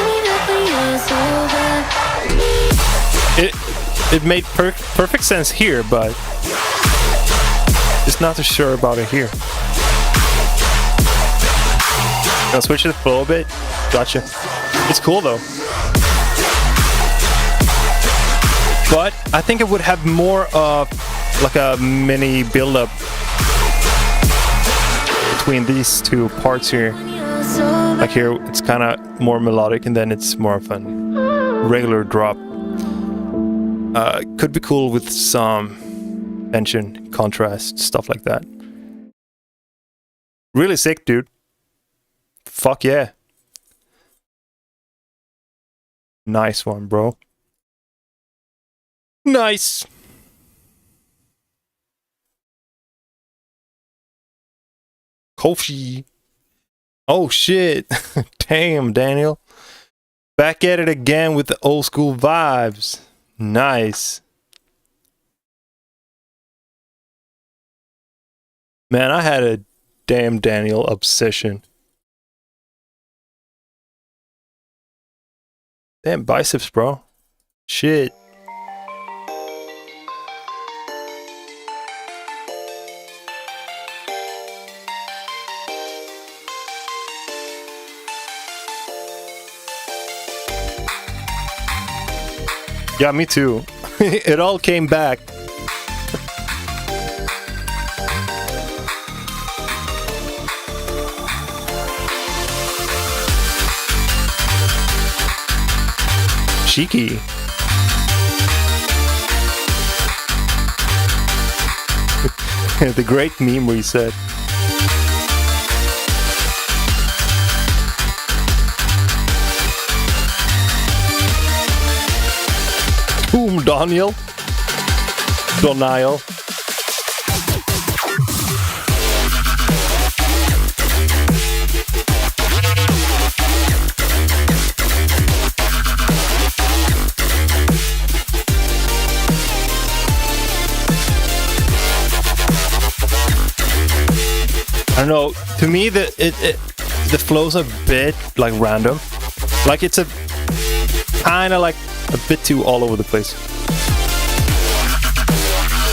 me back when you're sober. It made perfect sense here, but just not too sure about it here. I'll switch the flow a bit. Gotcha. It's cool though. But I think it would have more of like a mini build-up between these two parts here. You're sober. Like here, it's kind of more melodic, and then it's more of a regular drop. Could be cool with some tension, contrast, stuff like that. Really sick, dude. Fuck yeah. Nice one, bro. Nice. Kofi. Oh shit. Damn, Daniel. Back at it again with the old school vibes. Nice. Man, I had a damn Daniel obsession. Damn biceps, bro. Shit. Yeah, me too. It all came back. Cheeky. The great meme reset. Boom, Daniel. Denial. I don't know. To me, the flow's a bit like random. Like it's a kind of like a bit too all over the place.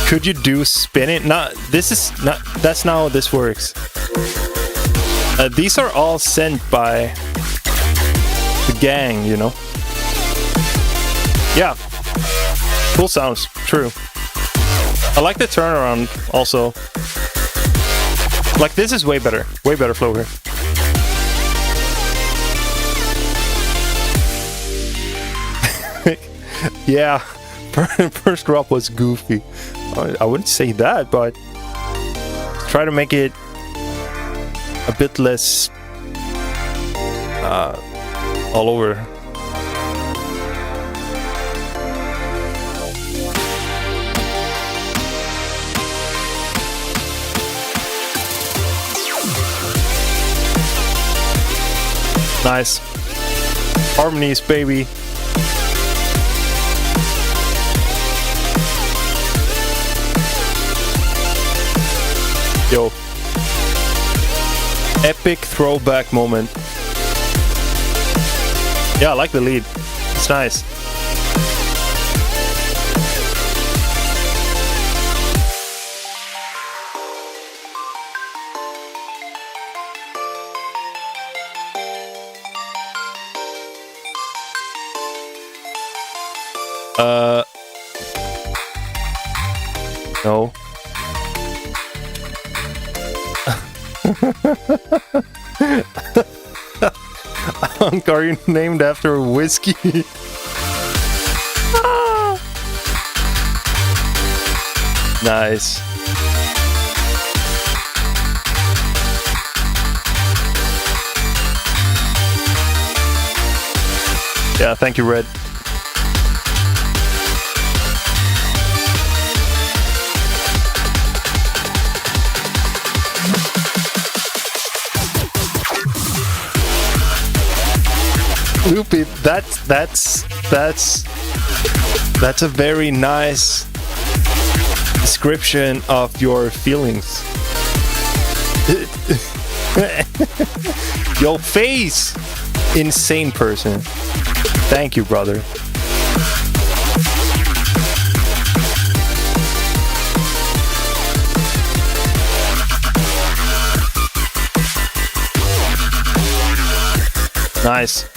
Could you do spin it? Not. This is not. That's not how this works. These are all sent by the gang, you know. Yeah. Cool sounds. True. I like the turnaround also. Like this is way better flow here. Yeah, first drop was goofy. I wouldn't say that, but try to make it a bit less all over. Nice. Harmonies, baby. Yo. Epic throwback moment. Yeah, I like the lead. It's nice. No. Are you named after a whiskey? Ah. Nice. Yeah, thank you, Red. Loopy, that's a very nice description of your feelings. Your face, insane person. Thank you, brother. Nice.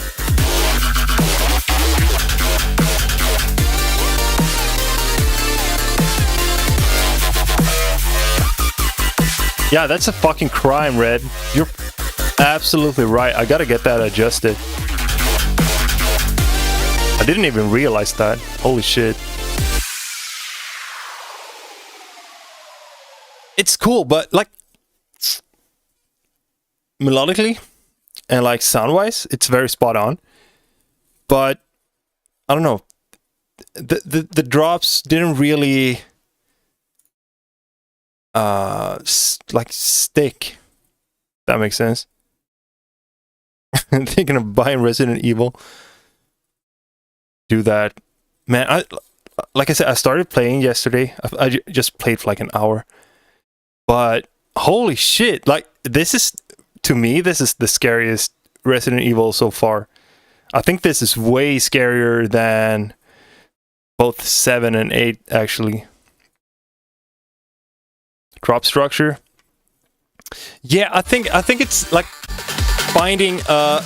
Yeah, that's a fucking crime, Red. You're absolutely right. I gotta get that adjusted. I didn't even realize that. Holy shit. It's cool, but like melodically and like sound-wise, it's very spot on. But I don't know. The drops didn't really like stick. That makes sense. I'm thinking of buying Resident Evil. Do that, man. Like I said, I started playing yesterday. I just played for like an hour, but holy shit! Like this is, to me, this is the scariest Resident Evil so far. I think this is way scarier than both 7 and 8 actually. Drop structure. Yeah, I think it's like finding a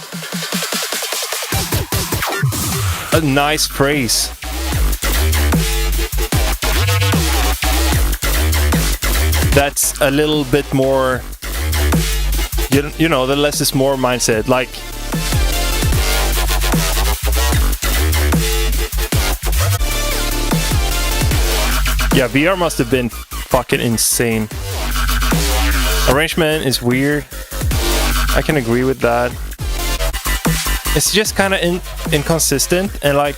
nice phrase. That's a little bit more, you know, the less is more mindset. Like, yeah, VR must have been fucking insane. Arrangement is weird. I can agree with that. It's just kind of inconsistent and like,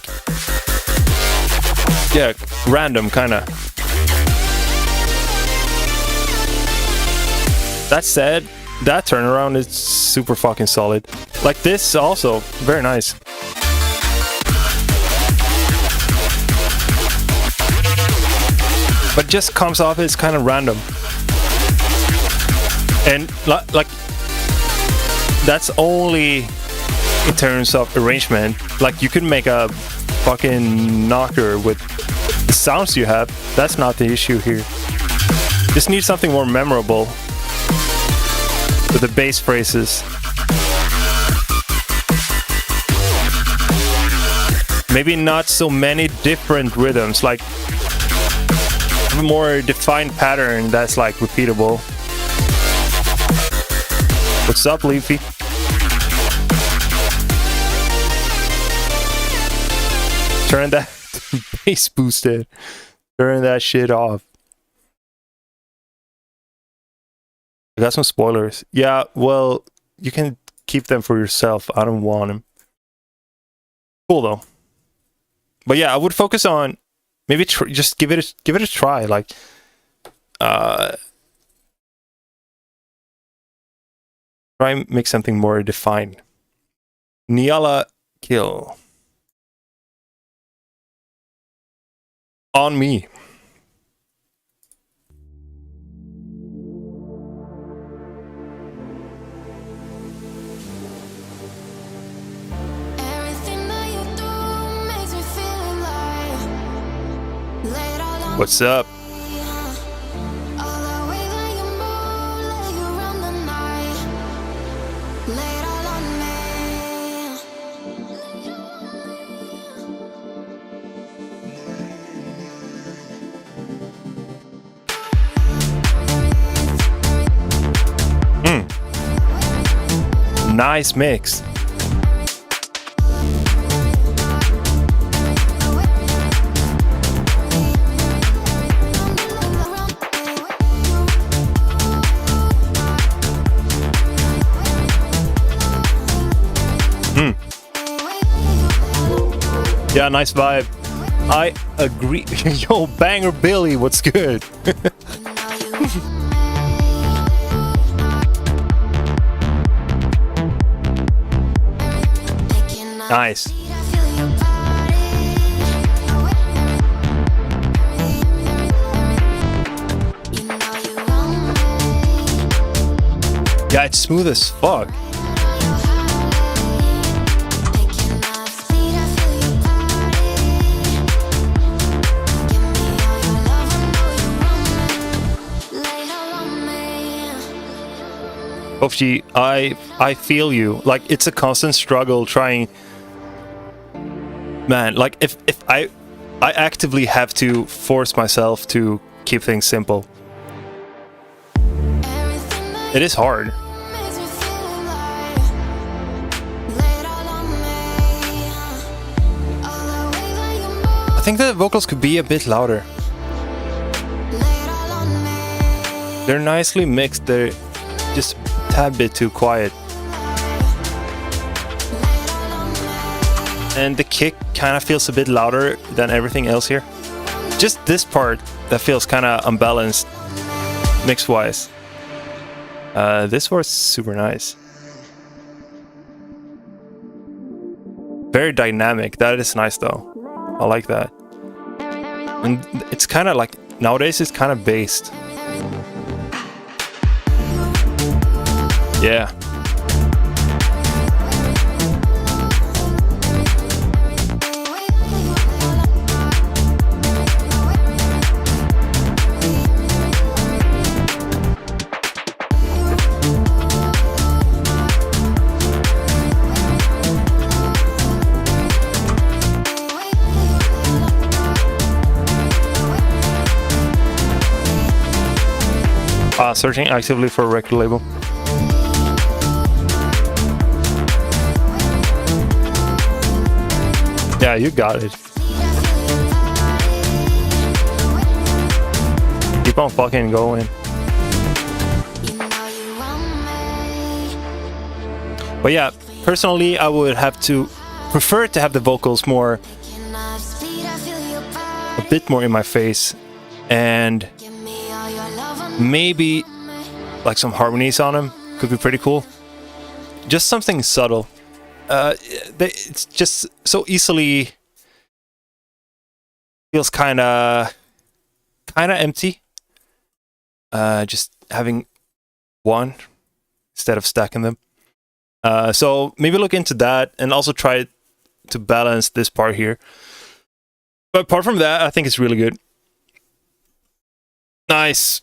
yeah, random kind of. That said, that turnaround is super fucking solid. Like this also, very nice. But just comes off as kind of random. And like, that's only in terms of arrangement. Like you can make a fucking knocker with the sounds you have. That's not the issue here. Just need something more memorable with the bass phrases. Maybe not so many different rhythms, like a more defined pattern that's like repeatable. What's up, Leafy? Turn that bass boosted. Turn that shit off. I got some spoilers. Yeah, well, you can keep them for yourself. I don't want them. Cool though. But yeah, I would focus on maybe just give it a try. Like, try and make something more defined. Niala kill. On me. What's up? Nice mix. Yeah, nice vibe. I agree. Yo, Banger Billy, what's good? Nice. Yeah, it's smooth as fuck. Boffy, I feel you. Like, it's a constant struggle trying. Man, like if I actively have to force myself to keep things simple. It is hard. I think the vocals could be a bit louder. They're nicely mixed. They're just a tad bit too quiet. And the kick kind of feels a bit louder than everything else here. Just this part that feels kind of unbalanced mix-wise. This was super nice. Very dynamic. That is nice though. I like that. And it's kind of like, nowadays it's kind of based. Yeah. Searching actively for a record label. Yeah, you got it. Keep on fucking going. But yeah, personally, I would have to prefer to have the vocals more, a bit more in my face, and maybe like some harmonies on them could be pretty cool. Just something subtle. It's just so easily feels kind of empty. Just having one instead of stacking them. So maybe look into that and also try to balance this part here. But apart from that, I think it's really good. Nice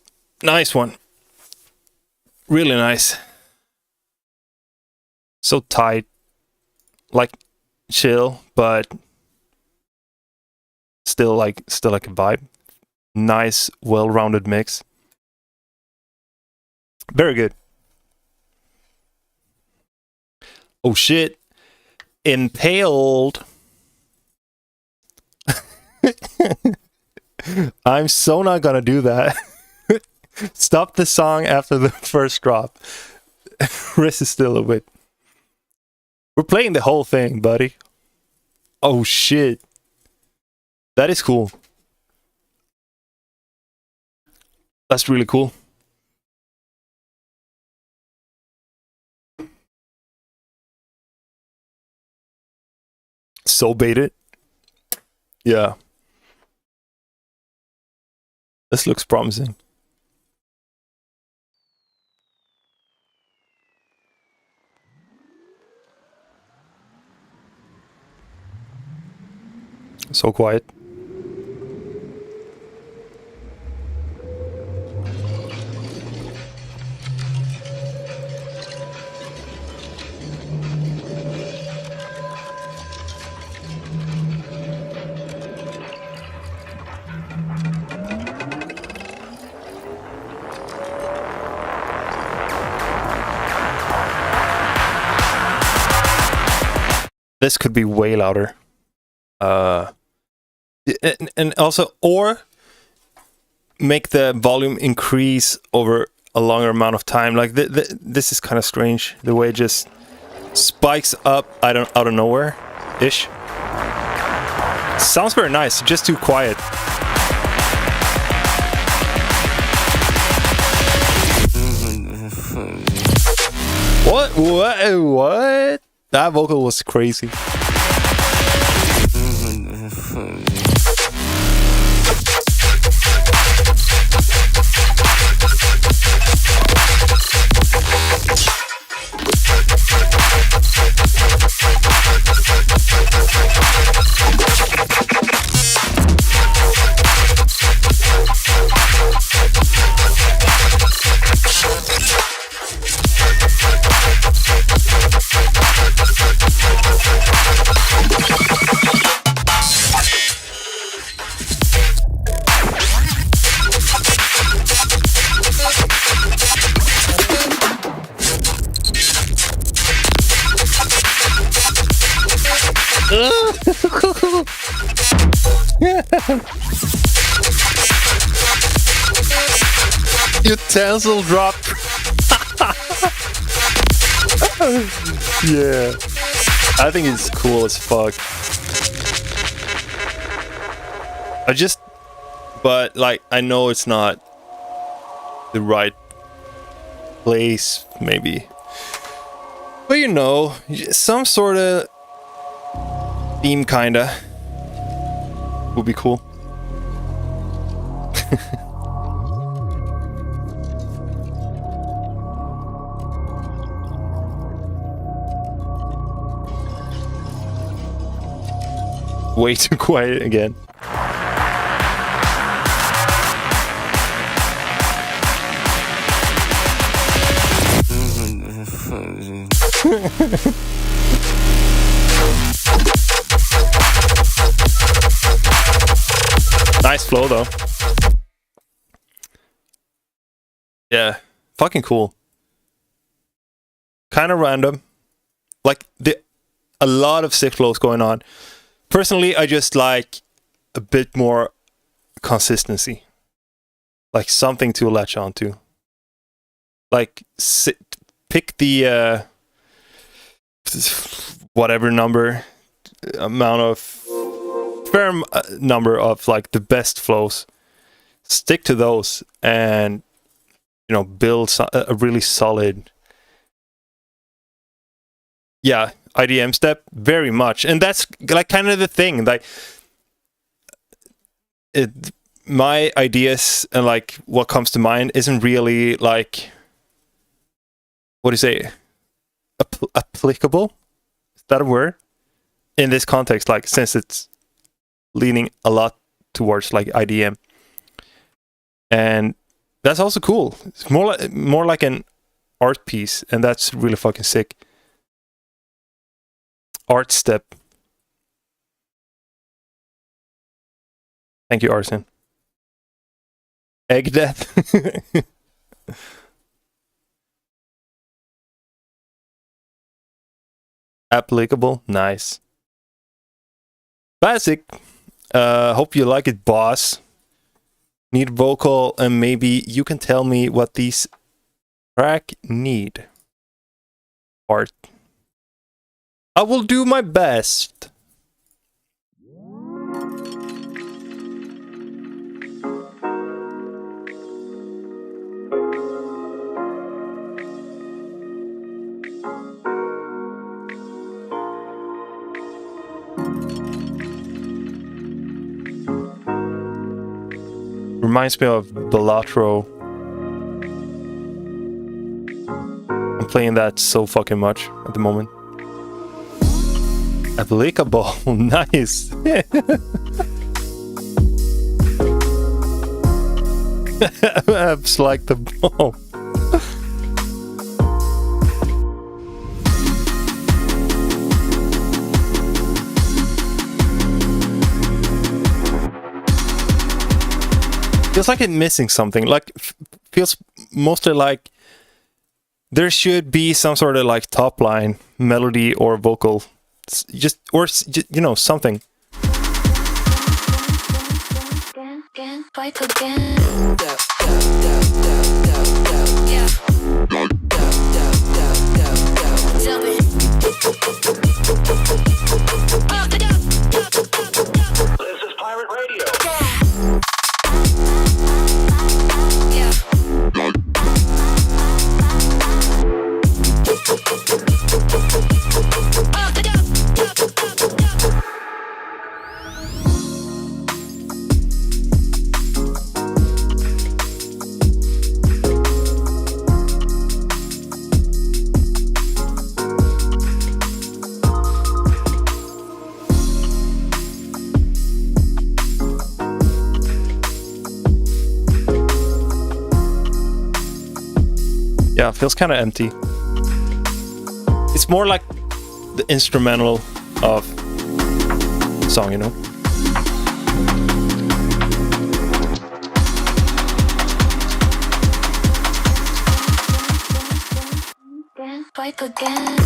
one. Really nice. So tight. Like chill, but still like a vibe. Nice, well-rounded mix. Very good. Oh shit. Impaled. I'm so not gonna do that. Stop the song after the first drop. Rest is still a bit. We're playing the whole thing, buddy. Oh shit. That is cool. That's really cool. So baited. Yeah. This looks promising. So quiet. This could be way louder. And also, or make the volume increase over a longer amount of time. Like this is kind of strange. The way it just spikes up out of nowhere ish. Sounds very nice, just too quiet. What? That vocal was crazy. Utensil drop. Yeah, I think it's cool as fuck. But like, I know it's not the right place, maybe. But you know, some sort of theme kinda would be cool. Way too quiet again. Nice flow though. Yeah, fucking cool. Kind of random. Like a lot of sick flows going on. Personally, I just like a bit more consistency. Like something to latch onto. Like pick the whatever fair number of like the best flows. Stick to those and, you know, build a really solid, yeah, IDM step very much. And that's like kind of the thing, like my ideas and like what comes to mind isn't really like, what do you say, applicable? Is that a word? In this context, like, since it's leaning a lot towards like IDM. And that's also cool. It's more like an art piece, and that's really fucking sick. Art step. Thank you, Arsen. Egg death. Applicable. Nice. Classic. Hope you like it, boss. Need vocal, and maybe you can tell me what these track need. Art. I will do my best. Reminds me of Bellatro. I'm playing that so fucking much at the moment. Applicable, nice. Apps like the ball. Feels like it's missing something. Like, feels mostly like there should be some sort of like top line melody or vocal just you know, something. Again, fight again. Yeah. Tell me. This is Pirate Radio. Yeah. Yeah, it feels kind of empty. It's more like the instrumental of the song, you know? Again, fight again.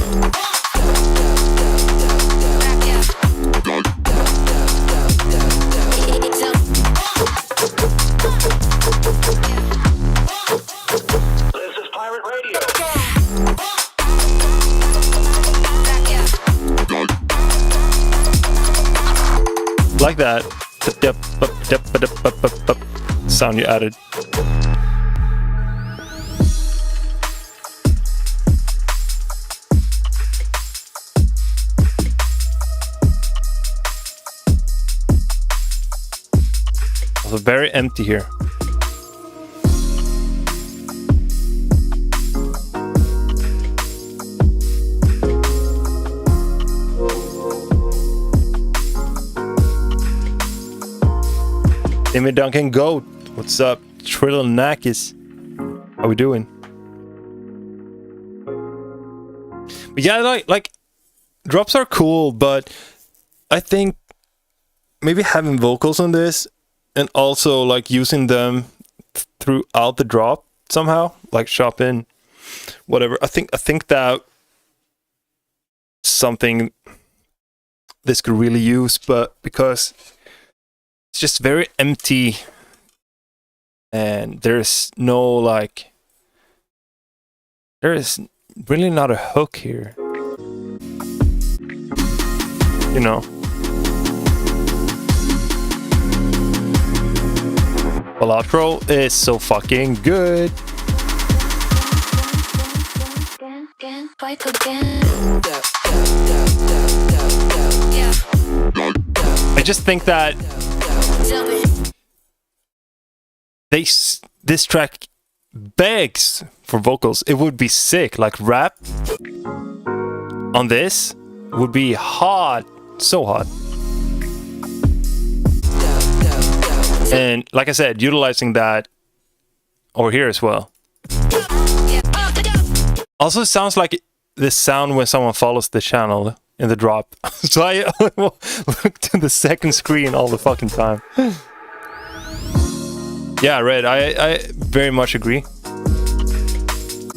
This is Pirate Radio. Like that. Sound you added. Also very empty here. Timmy Duncan Goat, what's up? Trilonakis, how we doing? But yeah, like drops are cool, but I think maybe having vocals on this and also like using them throughout the drop somehow, like shop in, whatever. I think that something this could really use, but because it's just very empty and there's no like, there is really not a hook here, you know. Well, outro is so fucking good. Again, fight again. Yeah. I just think that Tell me. this track begs for vocals. It would be sick, like rap on this would be hot, so hot. And like I said, utilizing that over here as well. Also, it sounds like the sound when someone follows the channel in the drop. So I look to the second screen all the fucking time. Yeah, Red, I very much agree.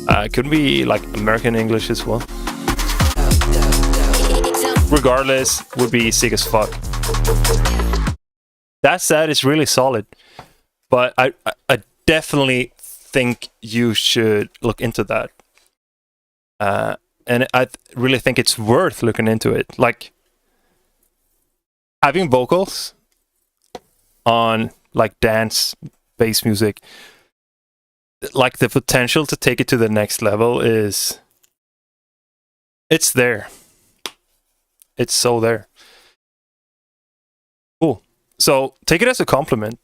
It could be like American English as well. Regardless, would be sick as fuck. That said, it's really solid. But I definitely think you should look into that. And I really think it's worth looking into it. Like, having vocals on, like, dance, bass music, like, the potential to take it to the next level is... It's there. It's so there. Cool. So, take it as a compliment.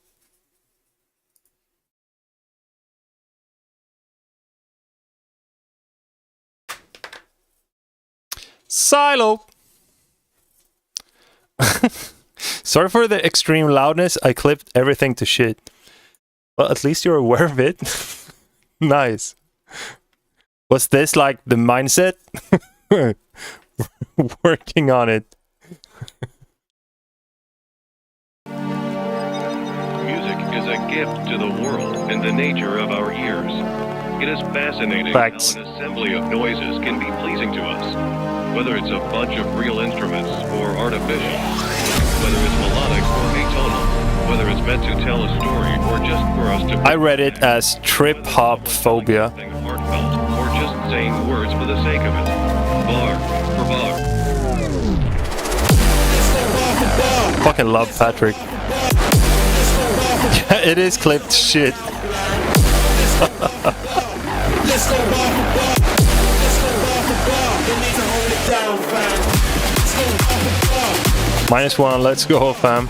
Silo! Sorry for the extreme loudness. I clipped everything to shit. Well, at least you're aware of it. Nice. Was this like the mindset? Working on it. Music is a gift to the world and the nature of our ears. It is fascinating Facts. how an assembly of noises can be pleasing to us. whether it's a bunch of real instruments or artificial, whether it's melodic or atonal, whether it's meant to tell a story or just for us to... I read it as trip hop phobia. ...heartfelt, or just saying words for the sake of it. Bar for bar. Fucking love Patrick. Yeah, it is clipped shit. -1, let's go, fam.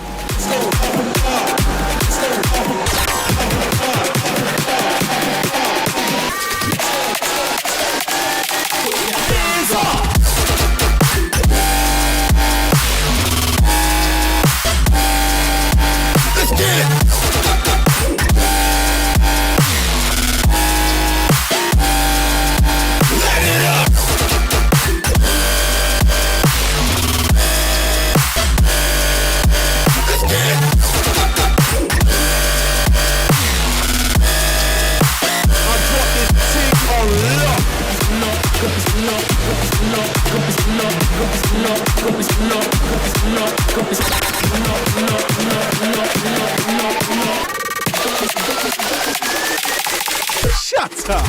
Shut up.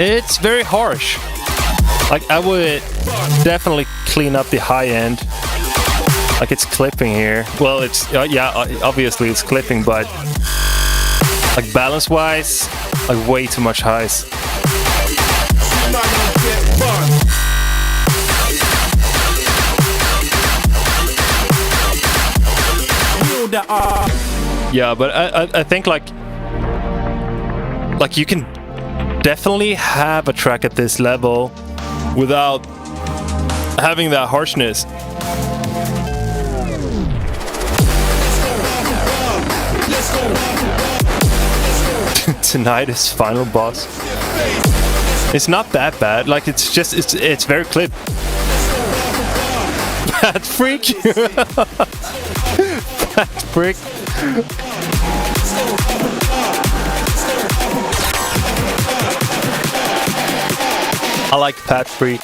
It's very harsh. Like, I would definitely clean up the high end. Like, it's clipping here. Well, it's yeah, obviously it's clipping, but like balance wise, like way too much highs. Yeah, but I think like you can definitely have a track at this level without having that harshness. Tonight is final boss. It's not that bad. Like, it's just it's very clipped. Bad freak. Bad freak. I like Pat Freak.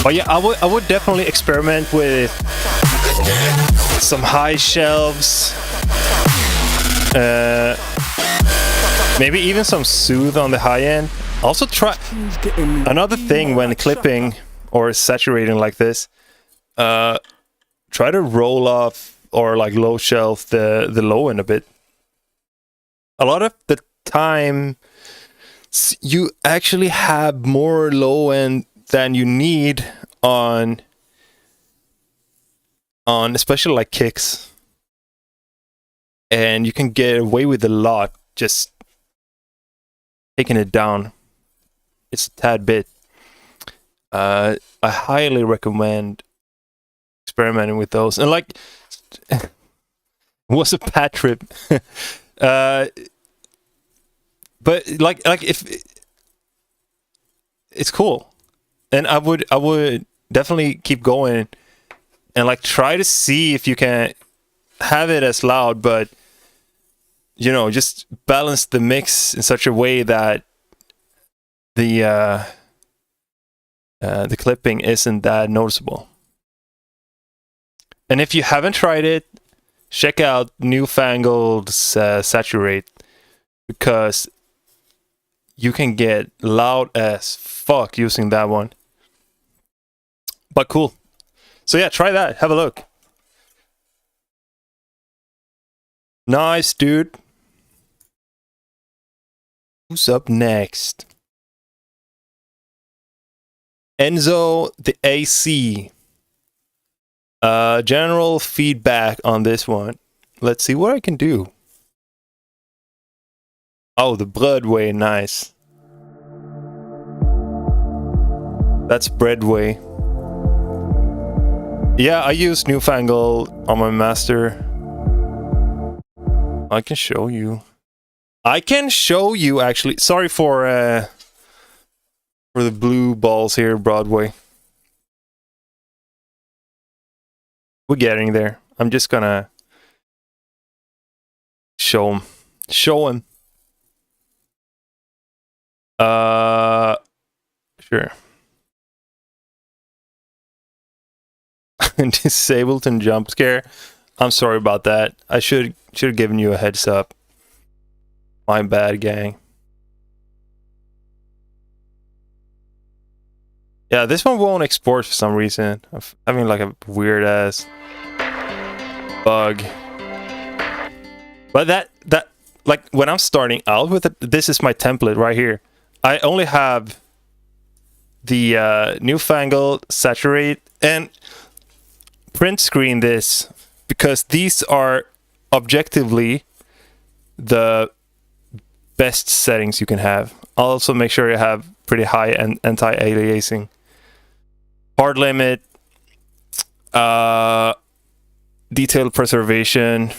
But yeah, I would definitely experiment with some high shelves. Maybe even some soothe on the high end. Also try another thing when clipping or saturating like this. Try to roll off or like low shelf the low end a bit. A lot of the time you actually have more low end than you need on especially like kicks, and you can get away with a lot just taking it down. It's a tad bit. I highly recommend experimenting with those. And like, it was a bad trip. But like if it's cool, and I would definitely keep going and like try to see if you can have it as loud, but you know, just balance the mix in such a way that the clipping isn't that noticeable. And if you haven't tried it, check out Newfangled's Saturate, because you can get loud as fuck using that one. But cool. So yeah, try that. Have a look. Nice, dude. Who's up next? Enzo the AC. General feedback on this one. Let's see what I can do. Oh, the Broadway, nice. That's Broadway. Yeah, I use Newfangled on my master. I can show you. I can show you actually. Sorry for the blue balls here, Broadway. We're getting there. I'm just gonna show him. Show him. Sure. Disabled and jump scare. I'm sorry about that. I should have given you a heads up. My bad, gang. Yeah, this one won't export for some reason. I'm having like a weird ass bug. But that like when I'm starting out with it, this is my template right here. I only have the Newfangled, Saturate, and print screen this because these are objectively the best settings you can have. I'll also make sure you have pretty high anti-aliasing. Hard limit, detail preservation.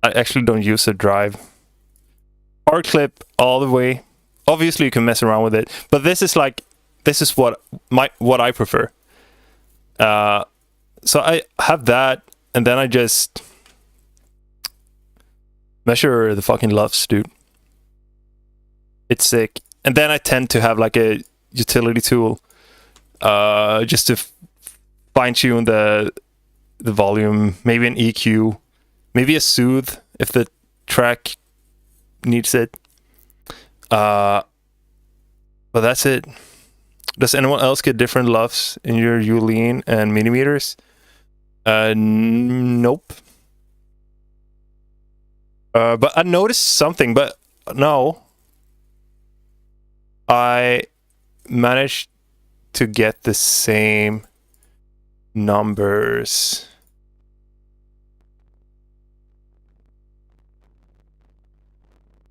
I actually don't use the drive. Hard clip all the way. Obviously you can mess around with it, but this is what I prefer. So I have that, and then I just measure the fucking LUFS, dude. It's sick. And then I tend to have like a utility tool, just to fine tune the volume, maybe an EQ, maybe a soothe if the track needs it. But that's it. Does anyone else get different LUFS in your Uline and millimeters? Nope. But I noticed something, but no. I managed to get the same numbers.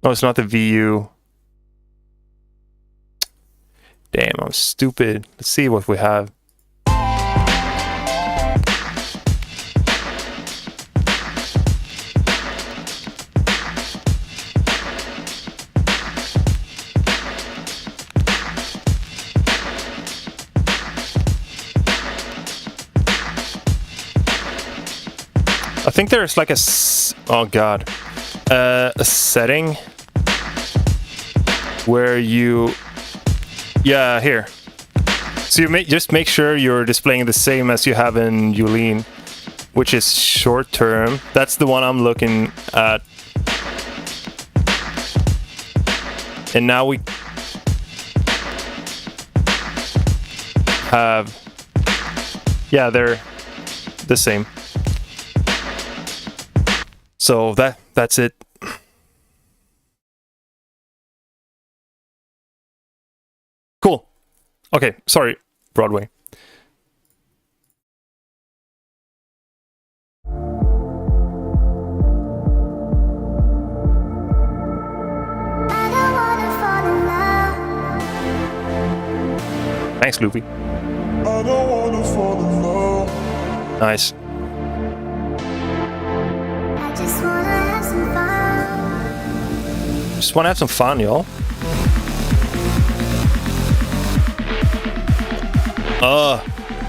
No, it's not the VU. Damn, I'm stupid. Let's see what we have. I think there's like a setting where you, yeah, here. So you just make sure you're displaying the same as you have in Uline, which is short term. That's the one I'm looking at. And now we have, yeah, they're the same. So that's it. Cool. Okay, sorry, Broadway. Thanks, Loopy. Nice. Just want to have some fun, y'all.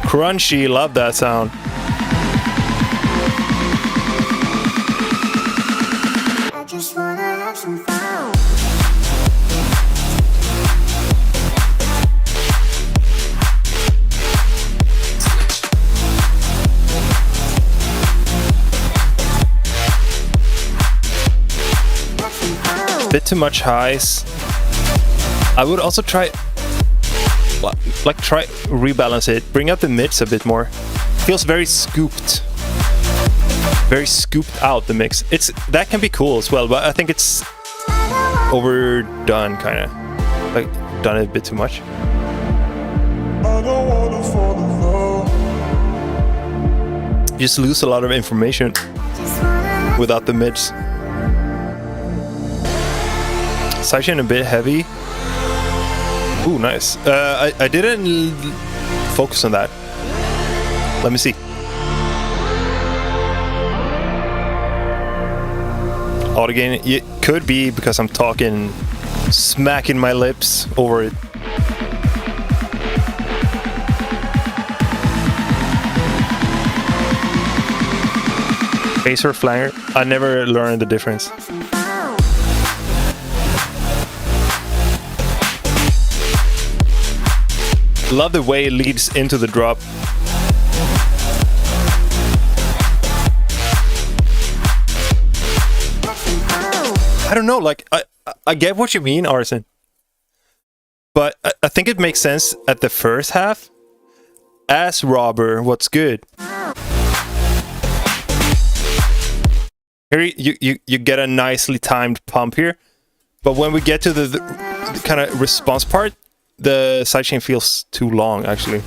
Crunchy, love that sound. I just wanna have some fun. Bit too much highs. I would also try rebalance it, bring up the mids a bit more. Feels very scooped out, the mix. That can be cool as well, but I think it's overdone, kind of like done it a bit too much. You just lose a lot of information without the mids. Sidechain a bit heavy. Ooh, nice. I didn't focus on that. Let me see. Auto gain, it could be because I'm talking, smacking my lips over it. Bass or flanger? I never learned the difference. Love the way it leads into the drop. I don't know, like, I get what you mean, Arson. But I think it makes sense at the first half. As Robber, what's good? Here you get a nicely timed pump here. But when we get to the kind of response part, the sidechain feels too long, actually.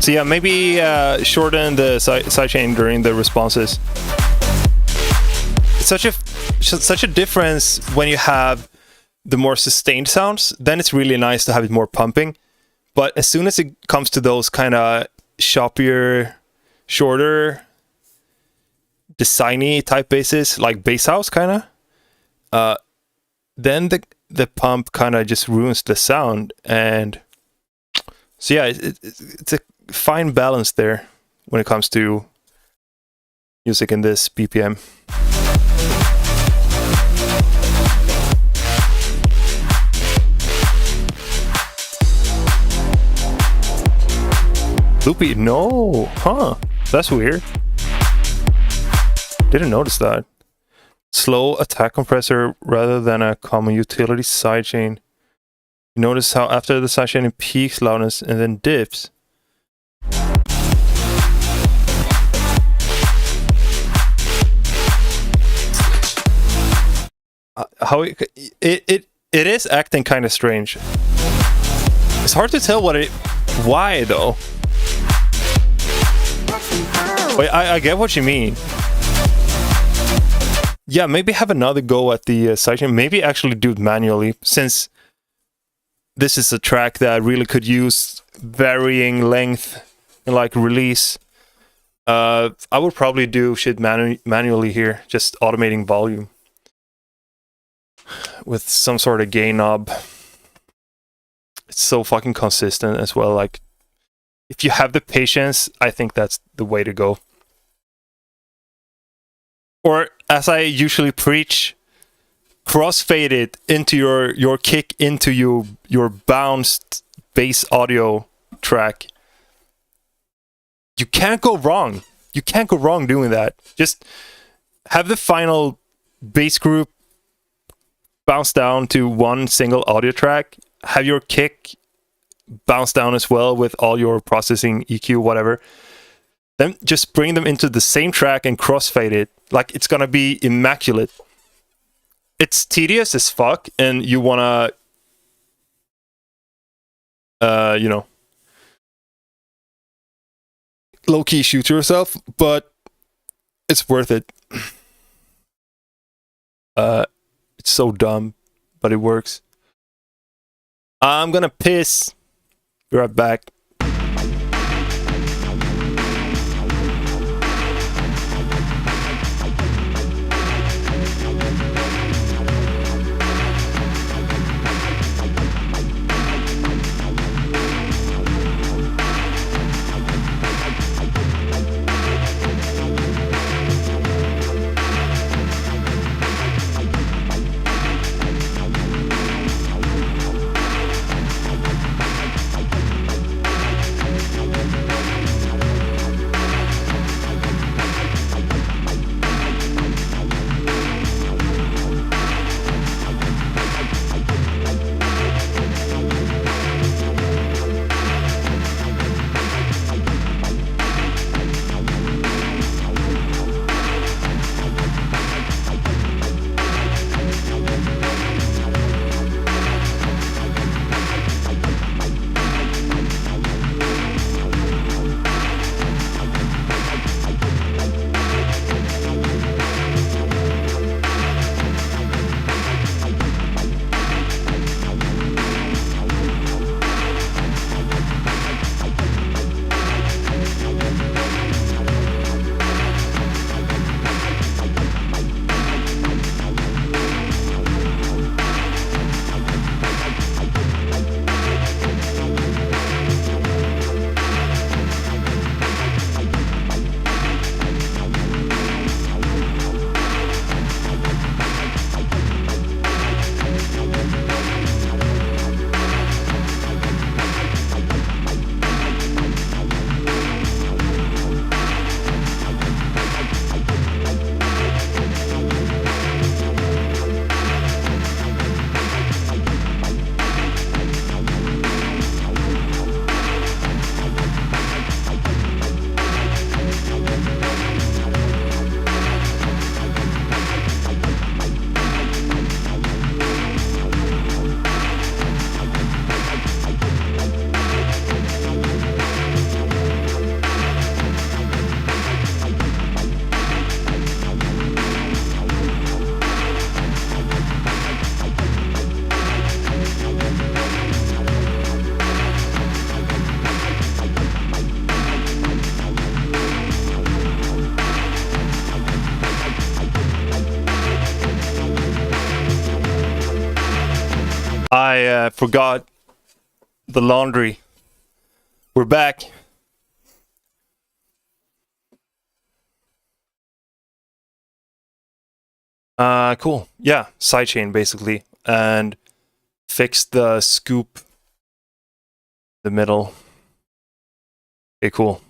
So yeah, maybe shorten the sidechain during the responses. It's such a difference when you have the more sustained sounds. Then it's really nice to have it more pumping. But as soon as it comes to those kind of shoppier, shorter, designy type basses, like bass house kind of, then the pump kind of just ruins the sound. And so yeah, it's a fine balance there when it comes to music in this BPM. Loopy, no, huh? That's weird. Didn't notice that. Slow attack compressor rather than a common utility sidechain. You notice how after the sidechain it peaks loudness and then dips. How it is acting kind of strange. It's hard to tell why though. Wait, I get what you mean. Yeah, maybe have another go at the sidechain. Maybe actually do it manually, since this is a track that really could use varying length and like release. I would probably do shit manually here, just automating volume with some sort of gain knob. It's so fucking consistent as well. Like, if you have the patience, I think that's the way to go. Or, as I usually preach, crossfade it into your kick into your bounced bass audio track. You can't go wrong. You can't go wrong doing that. Just have the final bass group bounce down to one single audio track. Have your kick bounce down as well with all your processing, EQ, whatever. Then just bring them into the same track and crossfade it. Like, it's gonna be immaculate. It's tedious as fuck, and you wanna, you know, low-key shoot yourself, but it's worth it. It's so dumb, but it works. I'm gonna piss. Be right back. I forgot the laundry. We're back. Cool. Yeah, sidechain basically, and fix the scoop, the middle. Okay, cool.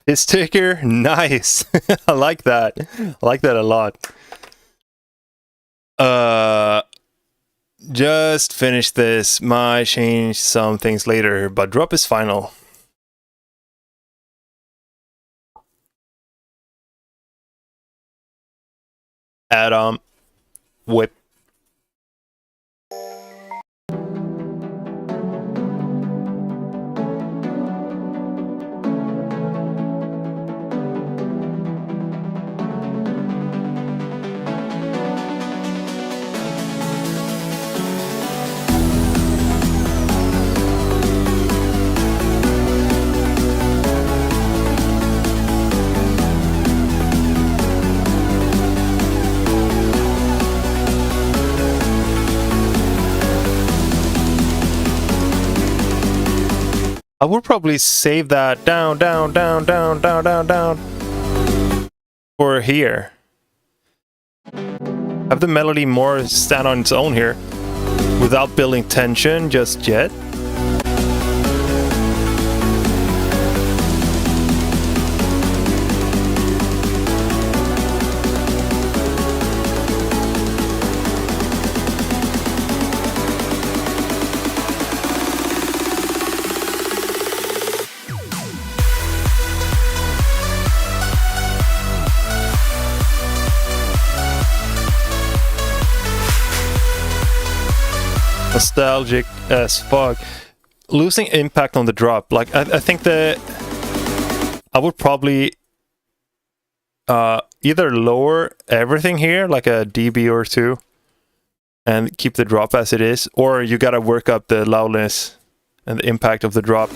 His ticker, nice. I like that. I like that a lot. Just finish this. Might change some things later, but drop is final. Adam, whip. I would probably save that down for here. Have the melody more stand on its own here without building tension just yet. Nostalgic as fuck. Losing impact on the drop. Like I think I would probably either lower everything here, like a dB or two, and keep the drop as it is, or you gotta work up the loudness and the impact of the drop.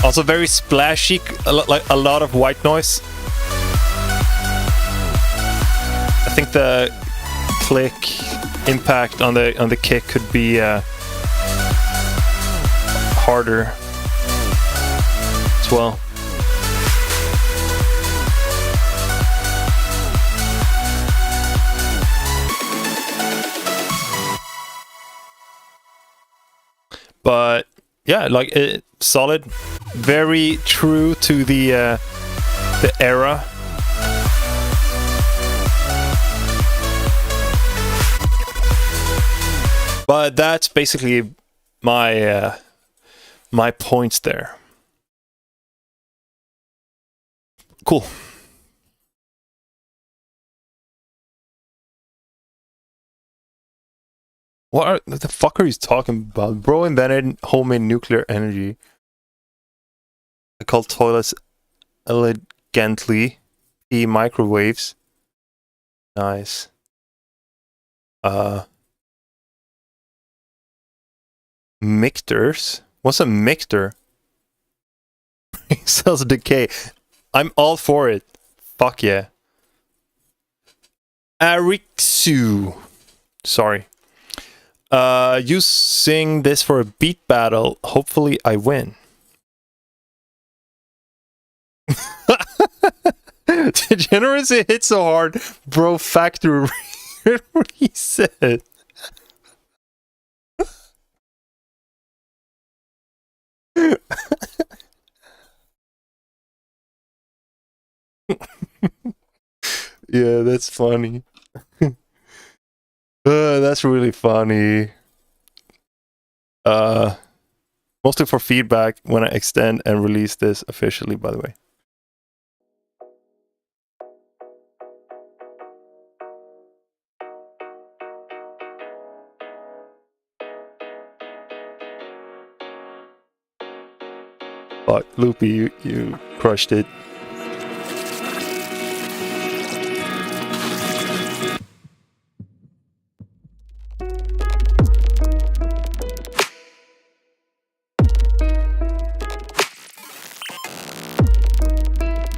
Also very splashy, like a lot of white noise. I think the click impact on the kick could be harder as well. But yeah, like solid, very true to the era. But that's basically my my points there. Cool. What the fuck are you talking about? Bro invented homemade nuclear energy. I call toilets elegantly microwaves. Nice. Mictors? What's a mictor? Cells decay. I'm all for it. Fuck yeah. Arixu. Sorry. You sing this for a beat battle. Hopefully I win. Degeneracy hit so hard, bro. Factory reset. Yeah, that's funny. That's really funny. Mostly for feedback when I extend and release this officially, by the way. But Loopy, you crushed it.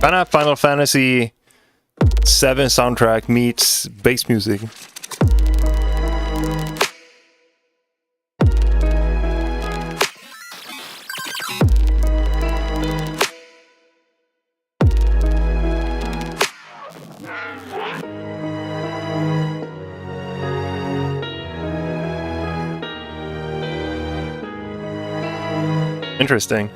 Kind of Final Fantasy 7 soundtrack meets bass music. Interesting.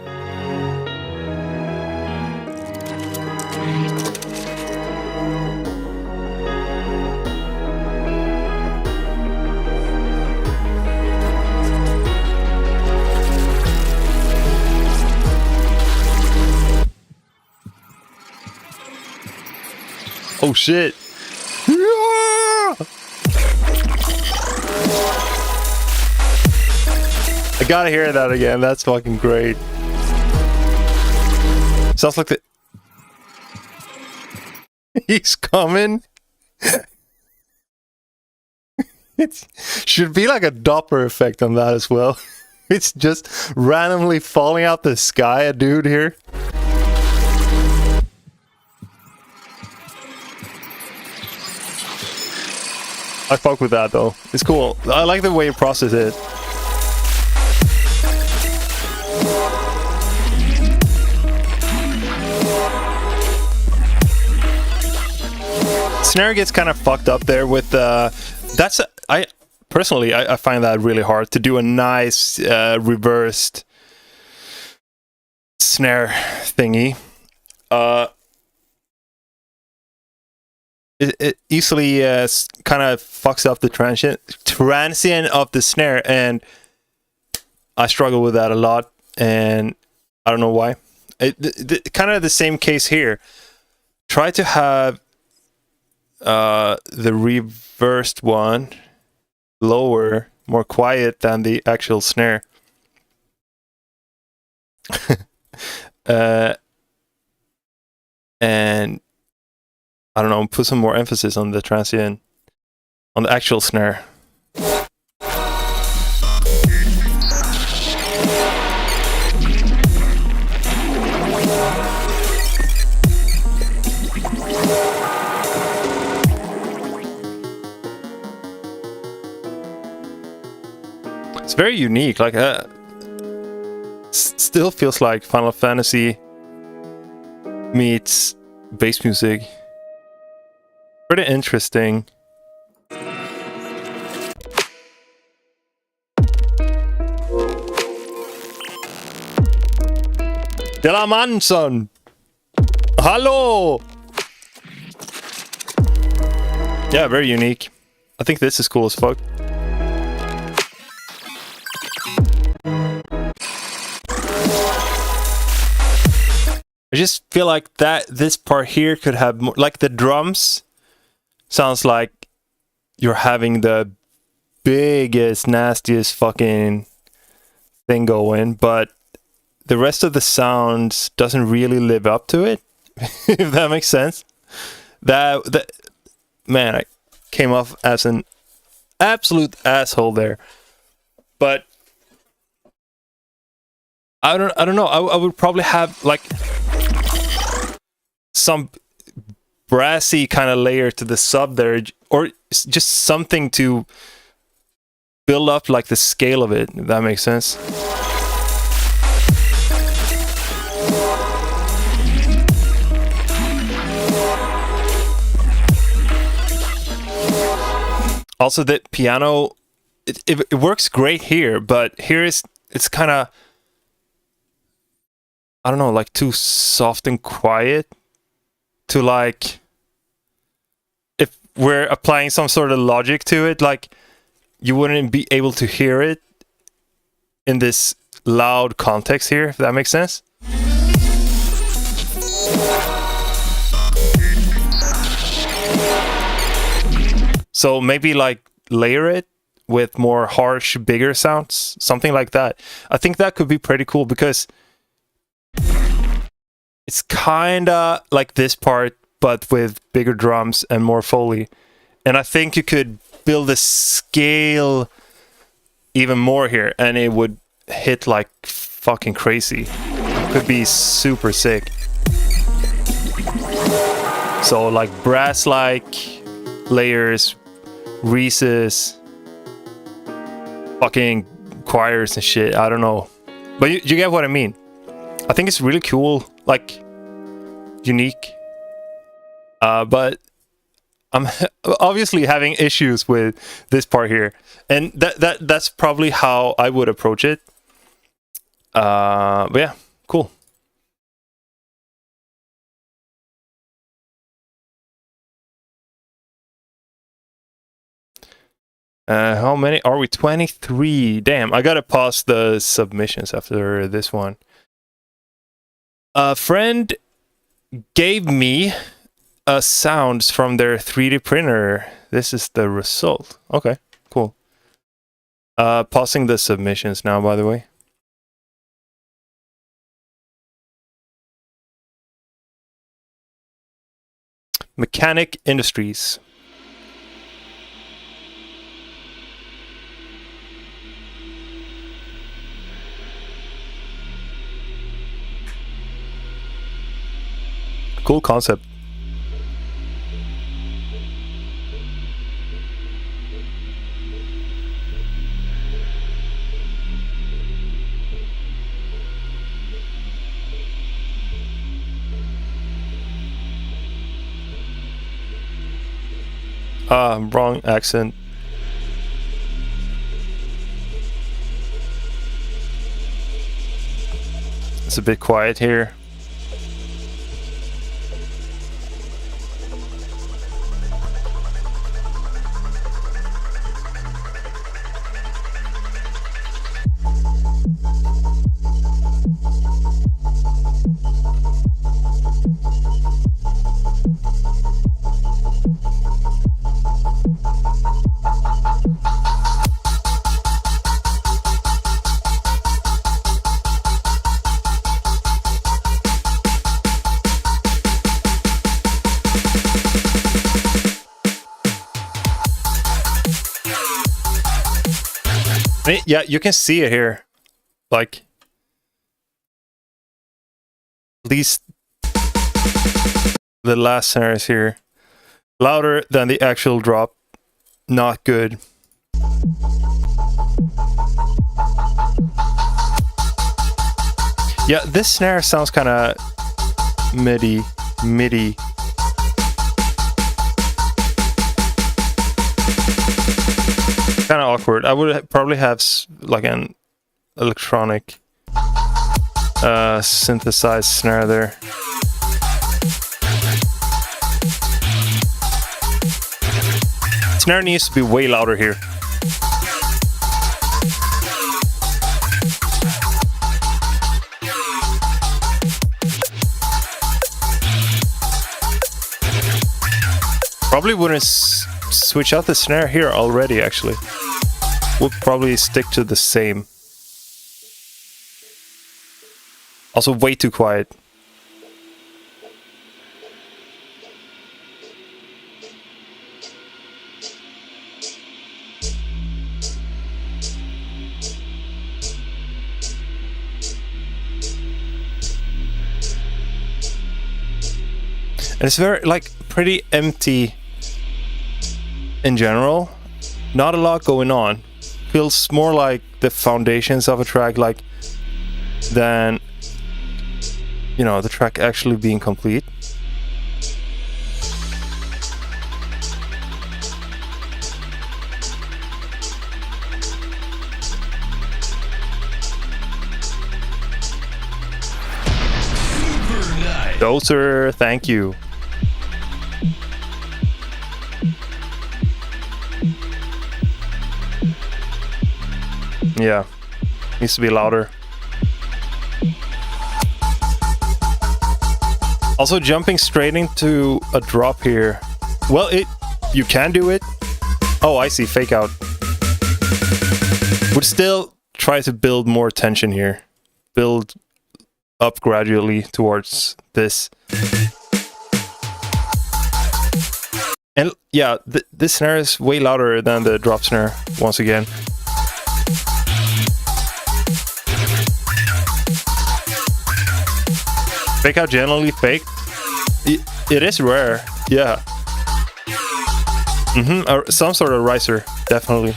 Oh shit. I gotta hear that again. That's fucking great. Sounds like the... He's coming. It should be like a Doppler effect on that as well. It's just randomly falling out the sky, a dude here. I fuck with that though. It's cool. I like the way you process it. Snare gets kind of fucked up there with I personally find that really hard to do a nice reversed snare thingy. It easily kind of fucks up the transient of the snare, and I struggle with that a lot, and I don't know why. Kind of the same case here. Try to have the reversed one lower, more quiet than the actual snare. And I don't know, put some more emphasis on the transient, on the actual snare. It's very unique, like still feels like Final Fantasy meets bass music. Pretty interesting. DEMᛝ. Hello. Yeah, very unique. I think this is cool as fuck. I just feel like this part here could have more, like the drums sounds like you're having the biggest, nastiest fucking thing going, but the rest of the sounds doesn't really live up to it. If that makes sense. That man, I came off as an absolute asshole there. But I don't know. I would probably have like some brassy kind of layer to the sub there, or just something to build up like the scale of it, if that makes sense. Also, the piano, it works great here, but here it's kind of, I don't know, like too soft and quiet to like, if we're applying some sort of logic to it, like you wouldn't be able to hear it in this loud context here, if that makes sense. So maybe like layer it with more harsh, bigger sounds, something like that. I think that could be pretty cool because It's kinda like this part, but with bigger drums and more Foley. And I think you could build the scale even more here, and it would hit like fucking crazy. Could be super sick. So like brass-like layers, Reese's, fucking choirs and shit. I don't know, but you get what I mean. I think it's really cool, like unique. But I'm obviously having issues with this part here, and that's probably how I would approach it. But yeah, cool. How many are we? 23. Damn, I gotta pause the submissions after this one. A friend gave me sounds from their 3D printer. This is the result. Okay, cool. Pausing the submissions now, by the way. Mechanic Industries. Cool concept. Wrong accent. It's a bit quiet here. Yeah, you can see it here. Like, at least the last snare is here. Louder than the actual drop. Not good. Yeah, this snare sounds kind of MIDI. Kind of awkward. I would probably have like an electronic synthesized snare there. Snare needs to be way louder here. Probably wouldn't switch out the snare here already, actually. We'll probably stick to the same. Also way too quiet. And it's very, like, pretty empty in general. Not a lot going on. Feels more like the foundations of a track, like, than, you know, the track actually being complete. Dozer, thank you. Yeah, needs to be louder. Also, jumping straight into a drop here. Well, you can do it. Oh, I see, fake out. Would still try to build more tension here. Build up gradually towards this. And yeah, this snare is way louder than the drop snare once again. Fake out generally fake. It is rare, yeah. Some sort of riser, definitely.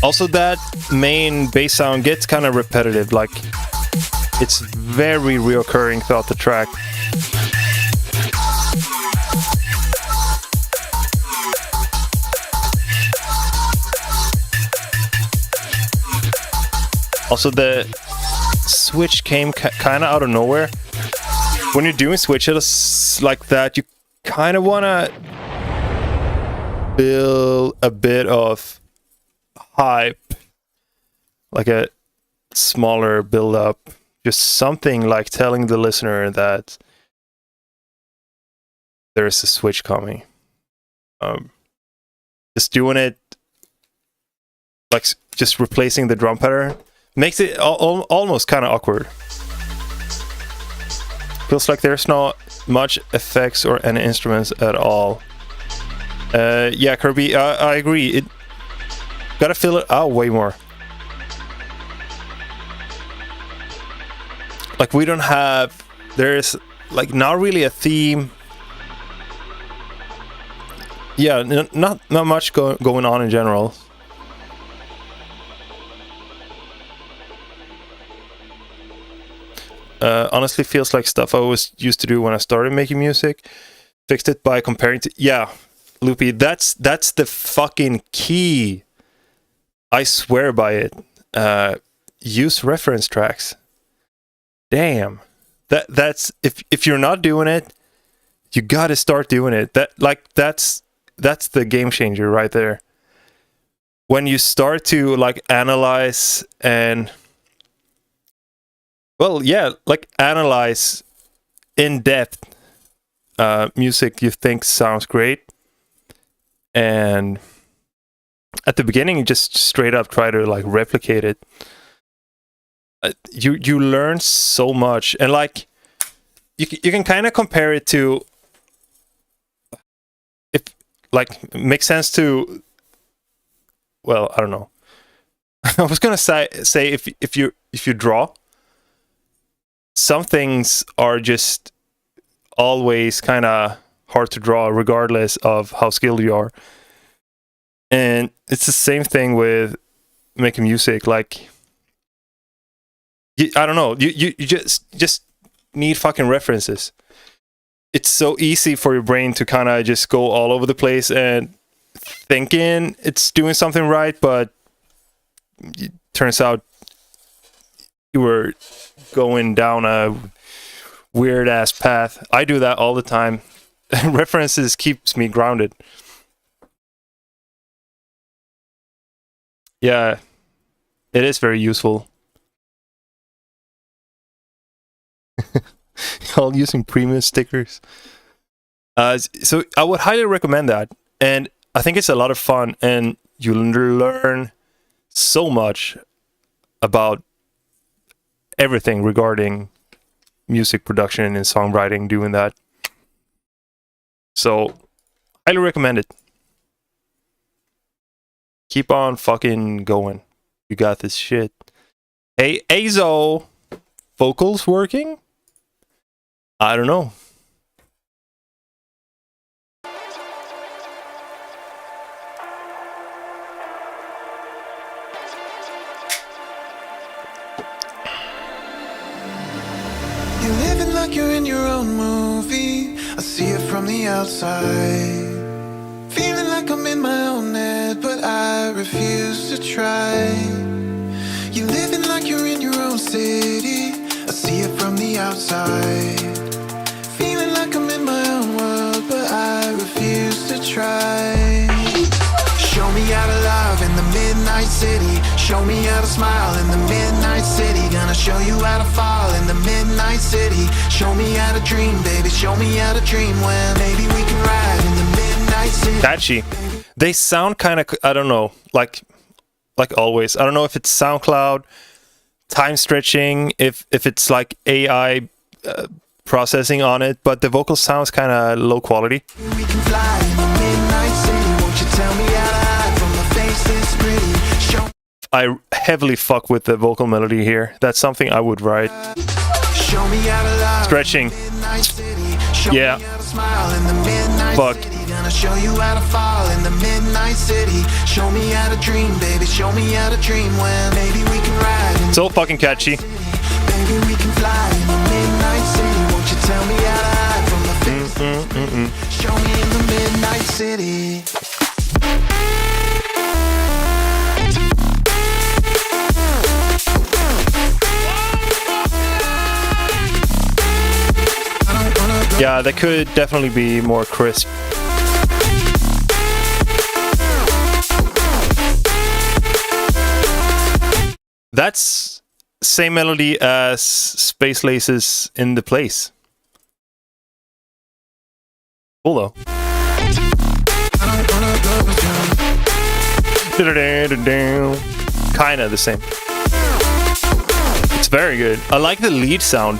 Also, that main bass sound gets kind of repetitive, like it's very reoccurring throughout the track. Also, the switch came kind of out of nowhere. When you're doing switches like that, you kind of want to build a bit of hype, like a smaller build up, just something like telling the listener that there's a switch coming. Just doing it, like just replacing the drum pattern, makes it almost kind of awkward. Feels like there's not much effects or any instruments at all. Yeah, Kirby, I agree. It gotta fill it out way more. Like we don't have, there's like not really a theme. Yeah, not much going on in general. Honestly feels like stuff I was used to do when I started making music. Fixed it by comparing to, yeah, Loopy, that's the fucking key. I swear by it. Use reference tracks. Damn. That's if you're not doing it, you gotta start doing it. That's the game changer right there. When you start to like analyze and, well, yeah, like analyze in depth music you think sounds great, and at the beginning you just straight up try to like replicate it. You learn so much, and like you can kind of compare it to, if like makes sense to, well, I don't know. I was gonna say if you draw, some things are just always kind of hard to draw regardless of how skilled you are. And it's the same thing with making music. Like, I don't know, you just need fucking references. It's so easy for your brain to kind of just go all over the place and thinking it's doing something right, but it turns out you were going down a weird ass path. I do that all the time. References keeps me grounded. Yeah, it is very useful. All using premium stickers. So I would highly recommend that, and I think it's a lot of fun, and you learn so much about everything regarding music production and songwriting doing that. So highly recommend it. Keep on fucking going. You got this shit. Hey, Azo, vocals working? I don't know. You're living like you're in your own movie. I see it from the outside. Feeling like I'm in my own head, but I refuse to try. You're living like you're in your own city. I see it from the outside. Feeling like I'm in my own world, but I refuse to try. Show me how to love in the midnight city. Show me how to smile in the midnight city. Gonna show you how to fall in the midnight city. Show me how to dream, baby. Show me how to dream. Well, maybe we can ride in the midnight city. Catchy. They sound kind of, I don't know, like always. I don't know if it's SoundCloud, time stretching, if it's like AI processing on it, but the vocal sounds kind of low quality. We can fly in the midnight city. Won't you tell me how to hide from the face that's pretty? Show I heavily fuck with the vocal melody here. That's something I would write. Show me how to love Stretching. midnight city. Show Yeah. me how to smile in the midnight Fuck. city. Gonna show you how to fall in the midnight city. Show me how to dream, baby. Show me how to dream. Well, maybe we can ride in So fucking catchy. the city. Baby, we can fly in the midnight city. Won't you tell me how to hide from the face? Show me in the midnight city. Yeah, that could definitely be more crisp. That's same melody as Space Laces in the Place. Cool though. Kinda the same. It's very good. I like the lead sound.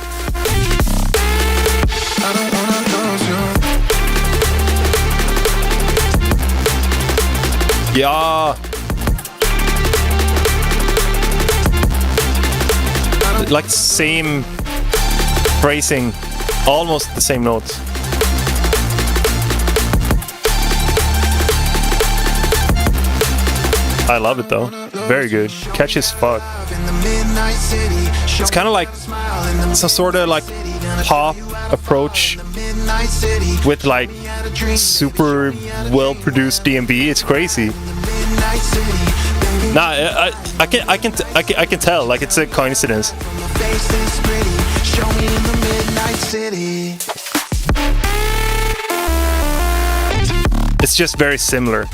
Yeah. Like same phrasing, almost the same notes. I love it though. Very good. Catchy as fuck. It's kind of like some sort of like pop approach with like super well produced DMB. It's crazy. Nah, I can tell. Like it's a coincidence. It's just very similar.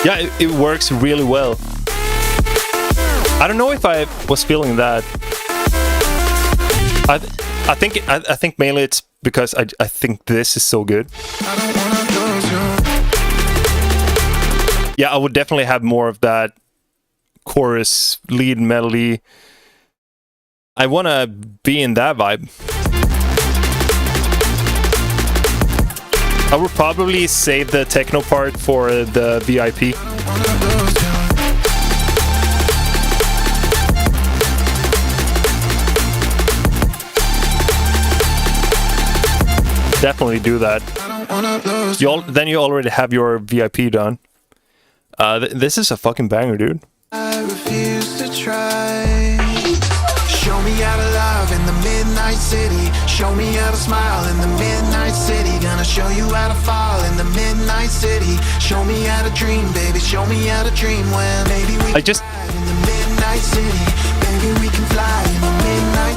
Yeah, it works really well. I don't know if I was feeling that. I think mainly it's because I think this is so good. Yeah, I would definitely have more of that chorus lead melody. I want to be in that vibe. I would probably save the techno part for the VIP. Definitely do that. Then you already have your VIP done. This is a fucking banger, dude. I refuse to try. Show me how to love in the midnight city. Show me how to smile in the midnight city. Gonna show you how to fall in the midnight city. Show me how to dream, baby. Show me how to dream. Well, maybe we I just can ride in the midnight city. Baby, we can fly in the midnight.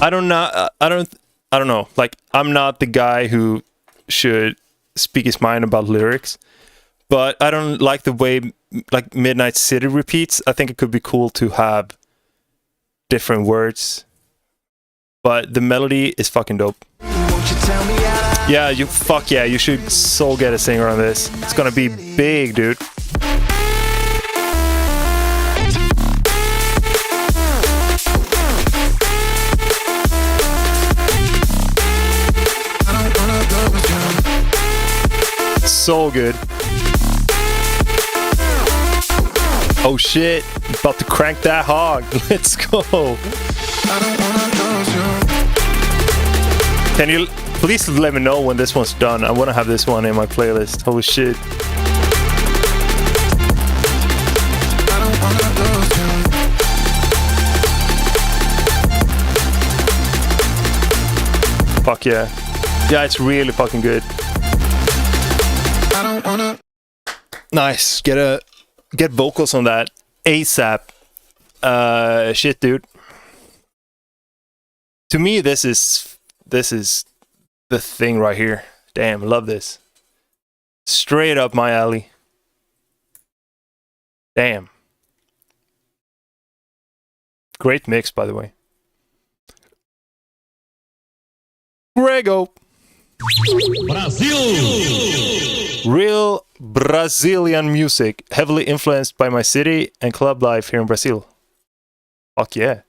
I don't know. Like I'm not the guy who should speak his mind about lyrics, but I don't like the way like Midnight City repeats. I think it could be cool to have different words, but the melody is fucking dope. Won't you tell me how to Yeah, you should so get a singer on this. It's gonna be big, dude. So good. Oh shit, about to crank that hog. Let's go. Can you please let me know when this one's done? I want to have this one in my playlist. Holy shit. Fuck yeah. Yeah, it's really fucking good. Nice. Get vocals on that ASAP. Shit, dude. To me, this is the thing right here. Damn, love this. Straight up my alley. Damn. Great mix, by the way. Grego. Brasil! Real Brazilian music, heavily influenced by my city and club life here in Brazil. Fuck yeah.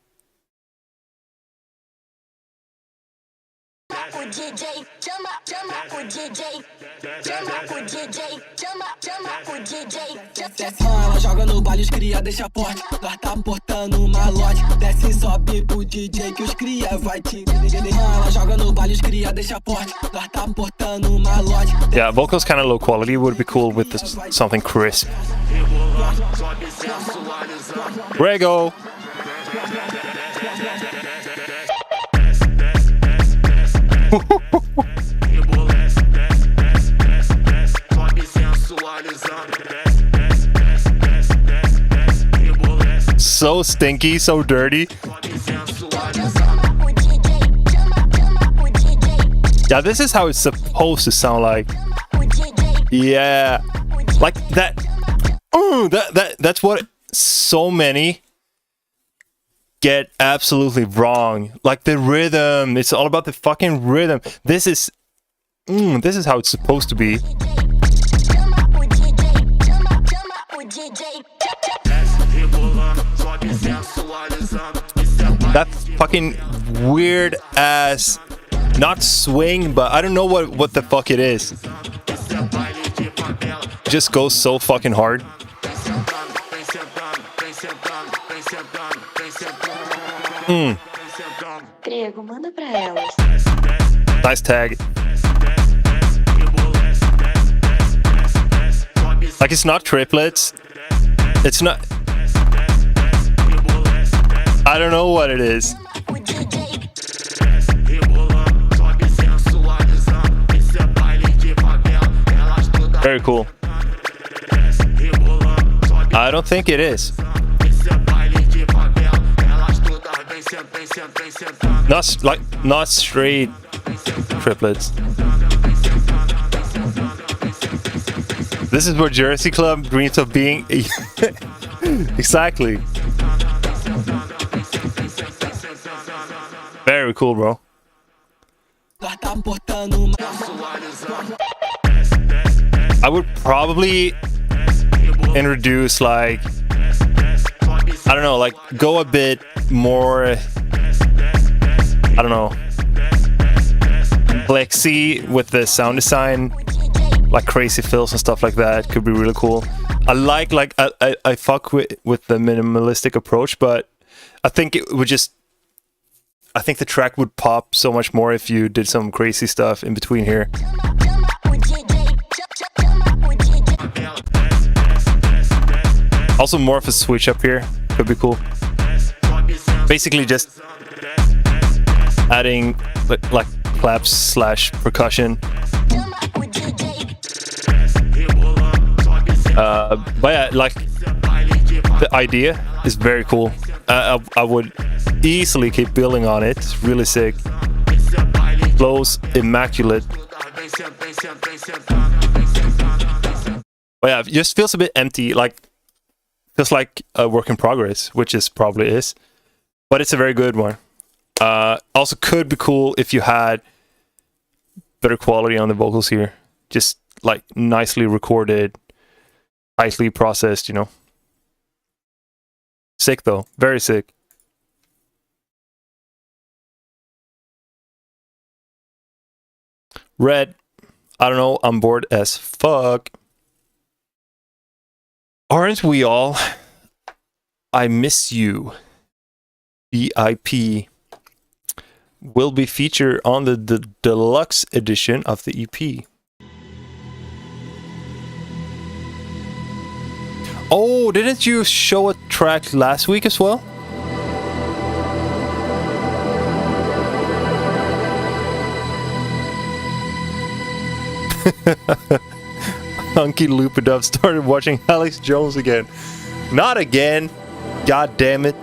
Ela joga no baile, os cria deixa porte. Nós tá portando uma lote. Desce e sobe pro DJ que os cria vai te entender. Ela joga no baile, os cria deixa porte. Nós tá portando uma lote. Yeah, vocals kind of low quality would be cool with this, something crisp. Grego. So stinky, so dirty. Yeah, this is how it's supposed to sound like. Yeah, like that. That's what so many get absolutely wrong. Like the rhythm, it's all about the fucking rhythm. This is how it's supposed to be. That fucking weird ass, not swing, but I don't know what the fuck it is. Just goes so fucking hard. Grego, manda pra elas. Nice tag. Like, it's not triplets. It's not. I don't know what it is. Very cool. I don't think it is. Not straight triplets. This is what Jersey Club dreams of being. Exactly. Very cool, bro. I would probably introduce, like, I don't know, like, go a bit more, I don't know, flexy with the sound design, like crazy fills and stuff like that. Could be really cool. I fuck with the minimalistic approach, but I think it would just, I think the track would pop so much more if you did some crazy stuff in between here. Also more of a switch up here could be cool. Basically just adding like claps slash percussion. But yeah, like the idea is very cool. I would easily keep building on it. It's really sick. Flows immaculate. But yeah, it just feels a bit empty. Like, feels like a work in progress, which is probably is. But it's a very good one. Also could be cool if you had better quality on the vocals here. Just like nicely recorded, tightly processed, you know. Sick though, very sick. Red, I don't know, I'm bored as fuck. Aren't we all? I miss you. BIP will be featured on the deluxe edition of the EP. Oh, didn't you show a track last week as well? Hunky Lupadub started watching Alex Jones again. Not again. God damn it.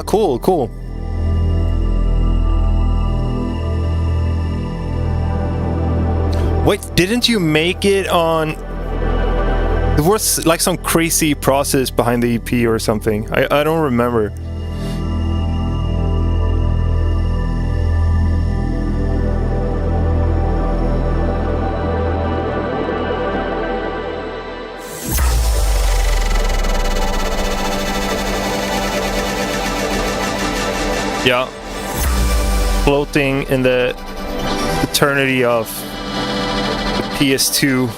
cool, cool. Wait, didn't you make it on... There was like some crazy process behind the EP or something. I don't remember. Yeah. Floating in the eternity of the PS2.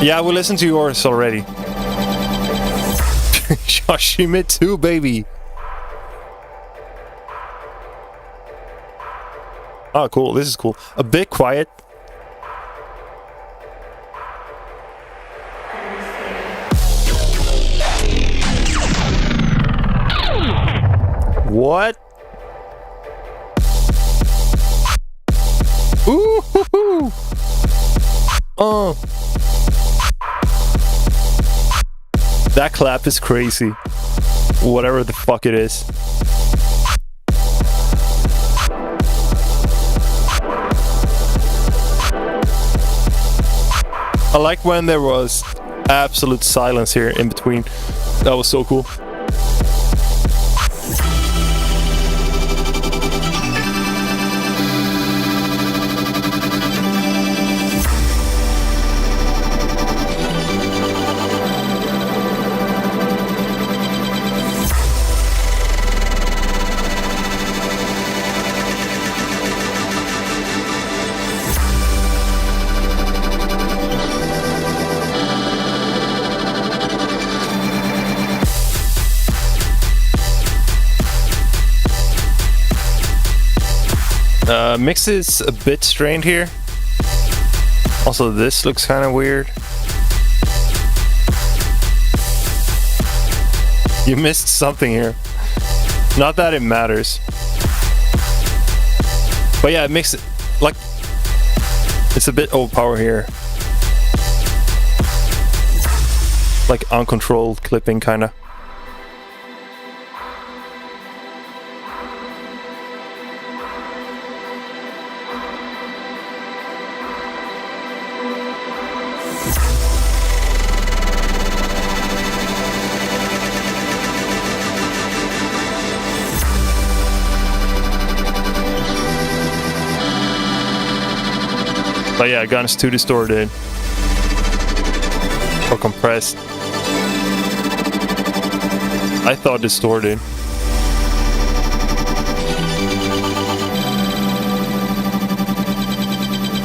Yeah, we listened to yours already. Yoshimi 2, baby. Oh, cool. This is cool. A bit quiet. What? Ooh, hoo, hoo. Oh. That clap is crazy. Whatever the fuck it is. I like when there was absolute silence here in between. That was so cool. Mix is a bit strained here. Also, this looks kind of weird. You missed something here. Not that it matters. But yeah, it makes it like it's a bit overpowered here. Like uncontrolled clipping kind of. But yeah, guns too distorted or compressed. I thought distorted.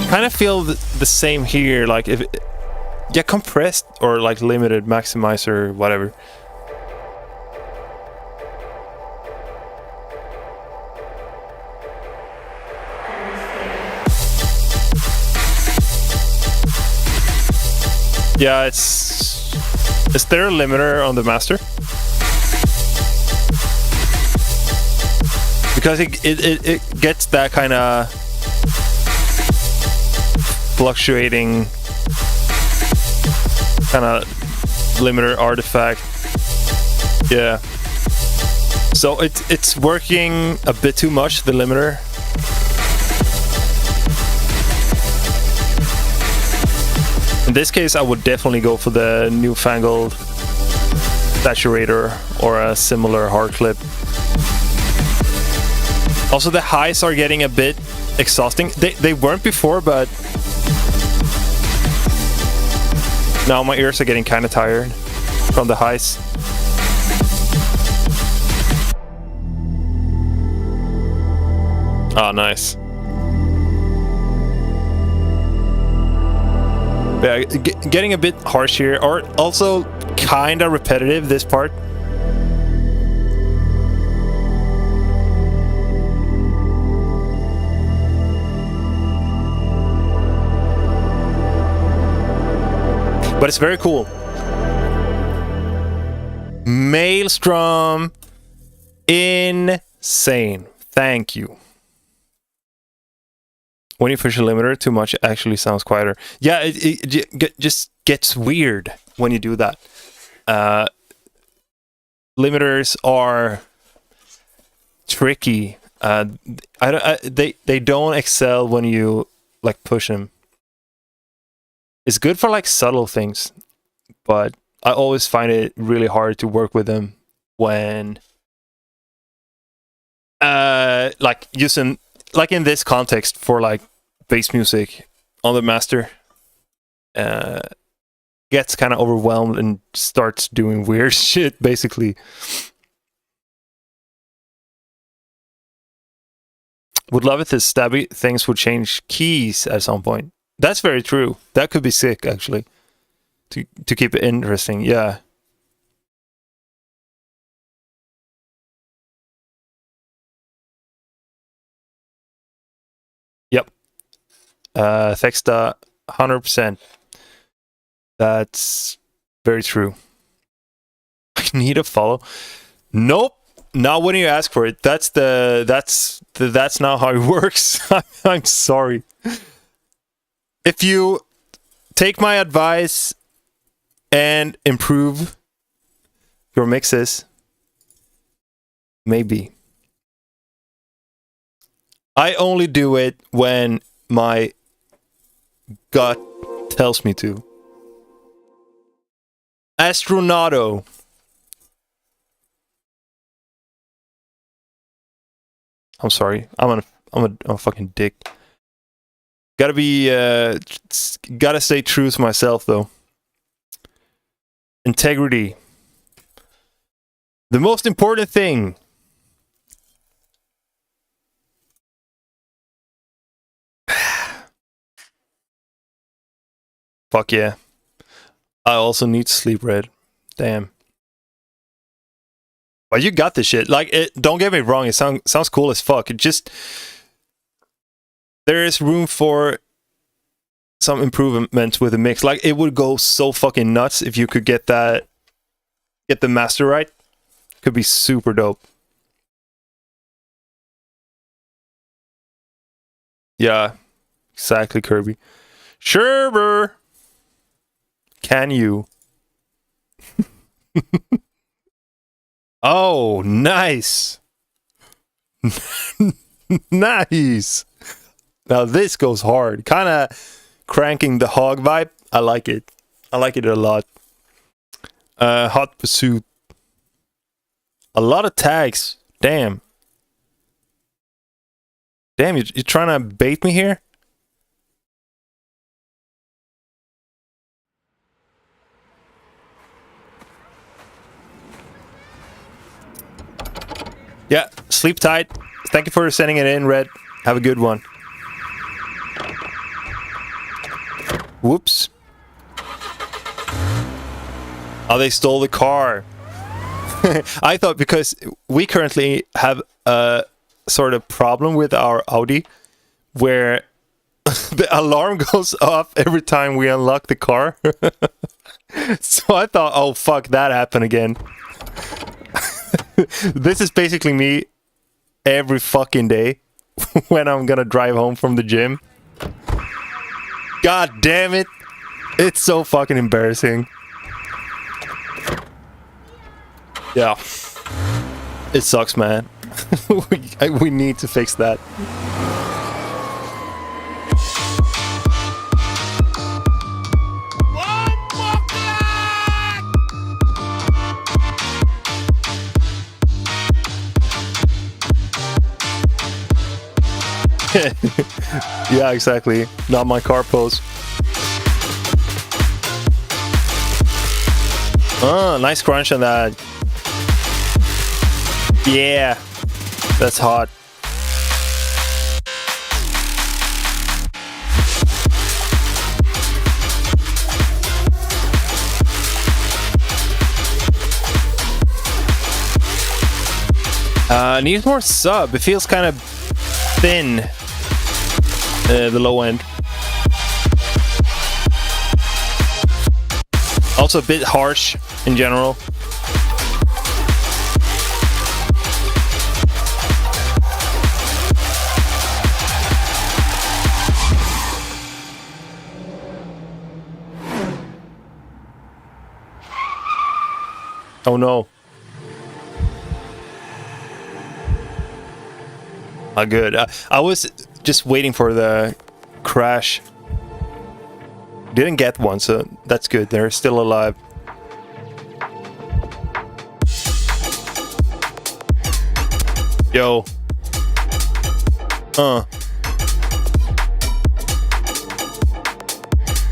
Kind of feel the same here, like if it, yeah, compressed or like limited maximizer, whatever. Yeah, is there a limiter on the master? Because it gets that kind of fluctuating kind of limiter artifact. Yeah. So it's working a bit too much, the limiter. In this case, I would definitely go for the newfangled saturator or a similar hard clip. Also, the highs are getting a bit exhausting. They weren't before, but now my ears are getting kind of tired from the highs. Oh, nice. Yeah, getting a bit harsh here, or also kind of repetitive, this part. But it's very cool. Maelstrom. Insane. Thank you. When you push a limiter too much, it actually sounds quieter. Yeah, it just gets weird when you do that. Limiters are tricky. They don't excel when you like push them. It's good for like subtle things, but I always find it really hard to work with them when like using, like in this context for like bass music on the master, gets kind of overwhelmed and starts doing weird shit basically. Would love if the stabby things would change keys at some point. That's very true. That could be sick actually. To keep it interesting, yeah. Yep. Thexta, 100%. That's very true. I need a follow. Nope. Not when you ask for it. That's not how it works. I'm sorry. If you take my advice and improve your mixes, maybe. I only do it when my gut tells me to. Astronauto. I'm sorry. I'm a fucking dick. Gotta stay true to myself though. Integrity. The most important thing. Fuck yeah. I also need to sleep, Red. Damn. Well, you got this shit. Like, don't get me wrong, it sounds cool as fuck. It just, there is room for some improvements with the mix. Like, it would go so fucking nuts if you could get the master right. Could be super dope. Yeah, exactly, Kirby. Sure, can you? Oh, nice. Nice. Now this goes hard. Kind of cranking the hog vibe. I like it. I like it a lot. Hot Pursuit. A lot of tags. Damn. Damn, you're trying to bait me here? Yeah, sleep tight. Thank you for sending it in, Red. Have a good one. Whoops. Oh, they stole the car. I thought because we currently have a sort of problem with our Audi where the alarm goes off every time we unlock the car. So I thought, oh fuck, that happened again. This is basically me every fucking day when I'm gonna drive home from the gym. God damn it. It's so fucking embarrassing. Yeah. It sucks, man. We need to fix that. Yeah, exactly. Not my car pose. Oh, nice crunch on that. Yeah, that's hot. Needs more sub. It feels kind of thin. The low end. Also a bit harsh in general. Oh no. Oh, good. I was just waiting for the crash. Didn't get one, so that's good. They're still alive. Yo.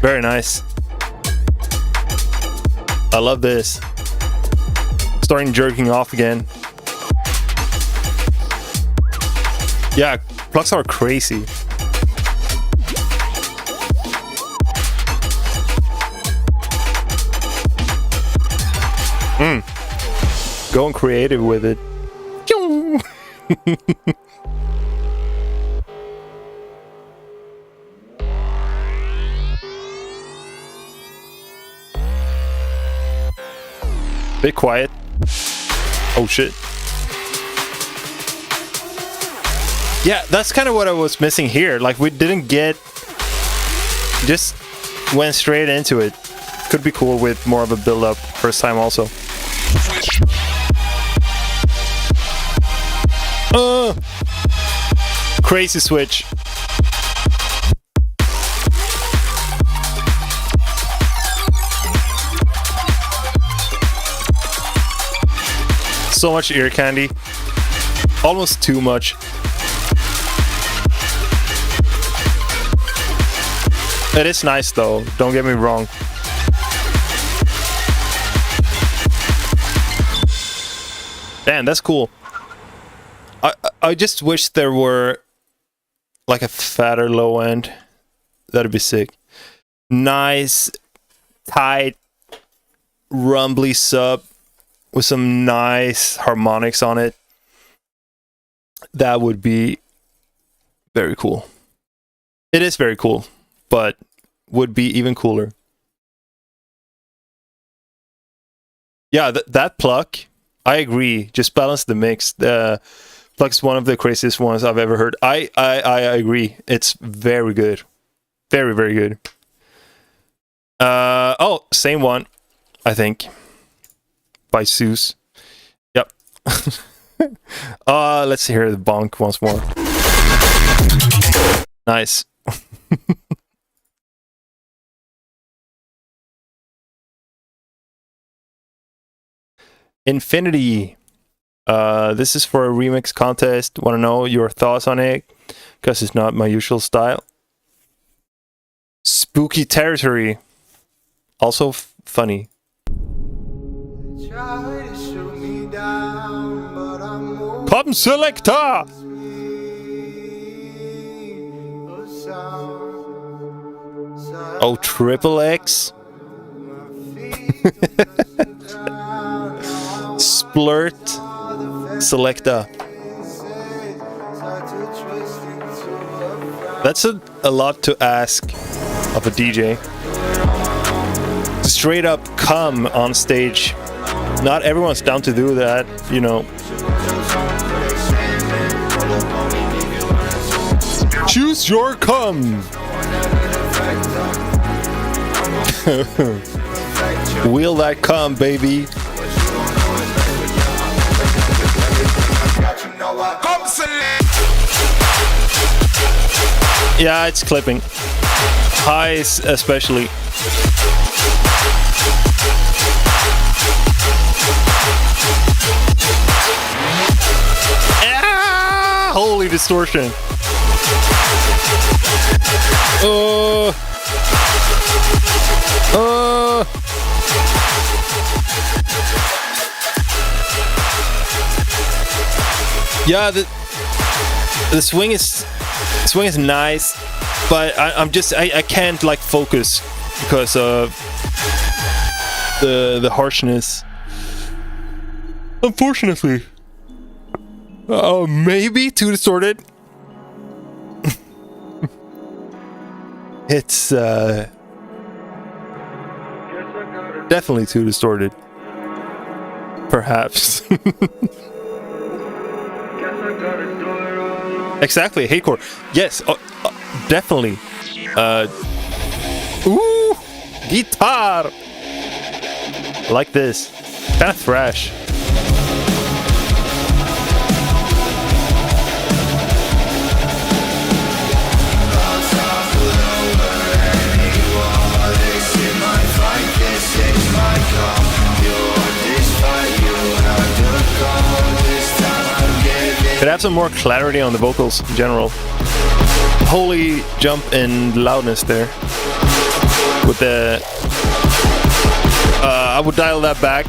Very nice. I love this. Starting jerking off again. Yeah, plugs are crazy. Going creative with it. Bit quiet. Oh shit. Yeah, that's kind of what I was missing here. Like, we didn't get... Just went straight into it. Could be cool with more of a build-up first time also. Crazy switch. So much ear candy. Almost too much. It is nice though, don't get me wrong. Damn, that's cool. I just wish there were like a fatter low end. That'd be sick. Nice, tight, rumbly sub with some nice harmonics on it. That would be very cool. It is very cool, but would be even cooler. Yeah, that pluck, I agree. Just balance the mix. The pluck's one of the craziest ones I've ever heard. I agree. It's very good. Very, very good. Oh, same one, I think. By Zeus. Yep. Let's hear the bonk once more. Nice. Infinity. This is for a remix contest. Want to know your thoughts on it? Because it's not my usual style. Spooky territory. Also funny. Come selector. Oh, triple X. Splurt selector. That's a lot to ask of a DJ. Straight up come on stage. Not everyone's down to do that, you know. Choose your come. Wheel that come, baby. Yeah, it's clipping. Highs especially. Ah, holy distortion. Yeah, the swing is nice, but I can't like focus because of the harshness. Unfortunately. Oh, maybe too distorted. It's definitely too distorted. Perhaps. Exactly, hatecore. Yes, definitely. Ooh, guitar. Like this. Kind of thrash. Could have some more clarity on the vocals in general. Holy jump in loudness there. With the... I would dial that back.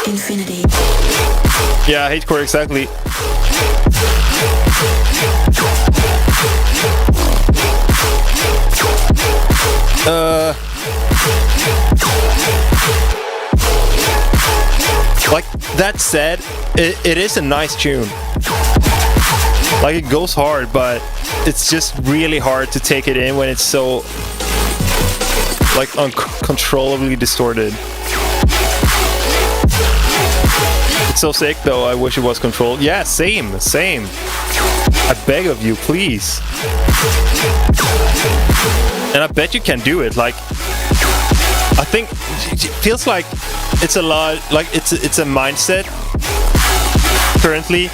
Infinity. Yeah, Hatecore, exactly. Like, that said, it is a nice tune. Like, it goes hard, but it's just really hard to take it in when it's so, like, uncontrollably distorted. It's so sick, though. I wish it was controlled. Yeah, same. I beg of you, please. And I bet you can do it. Like, I think it feels like it's a lot. Like, it's a mindset currently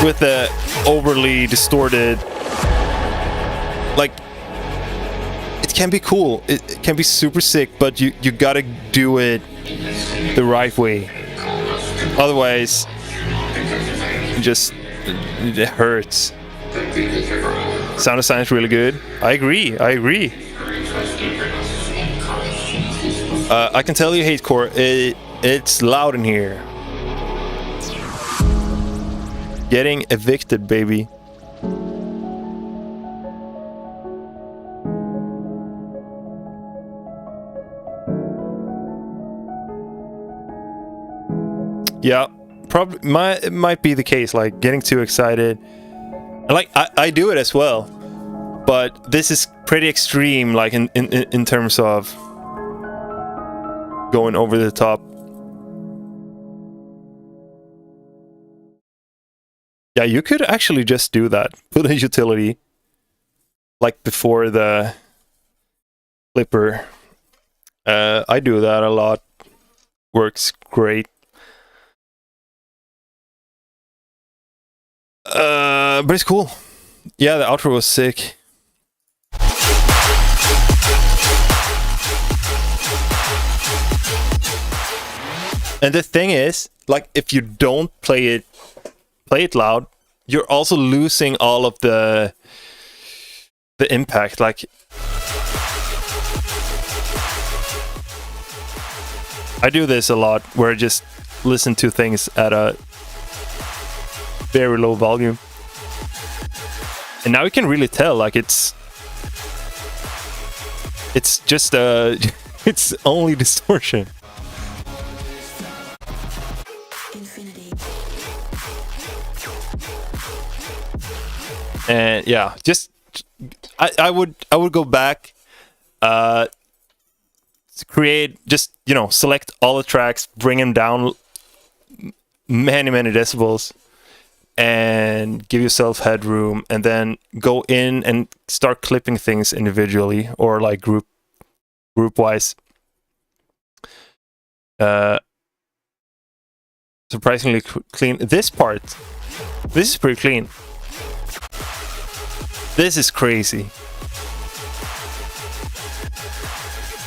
with the overly distorted. Like, it can be cool. It can be super sick, but you gotta do it the right way. Otherwise, it hurts. Sound design is really good. I agree. I can tell you, Hatecore, it's loud in here. Getting evicted, baby. Yeah, probably it might be the case, like getting too excited. Like I do it as well, but this is pretty extreme, like in terms of going over the top. Yeah, you could actually just do that. Put a utility like before the clipper. I do that a lot. Works great. But it's cool. Yeah, the outro was sick. And the thing is, like, if you don't play it loud, you're also losing all of the impact. Like, I do this a lot, where I just listen to things at a very low volume, and now you can really tell, like, it's just it's only distortion. Infinity. And yeah, just I would go back, create, just, select all the tracks, bring them down many decibels, and give yourself headroom, and then go in and start clipping things individually or like group wise. Surprisingly clean. This is pretty clean. This is crazy.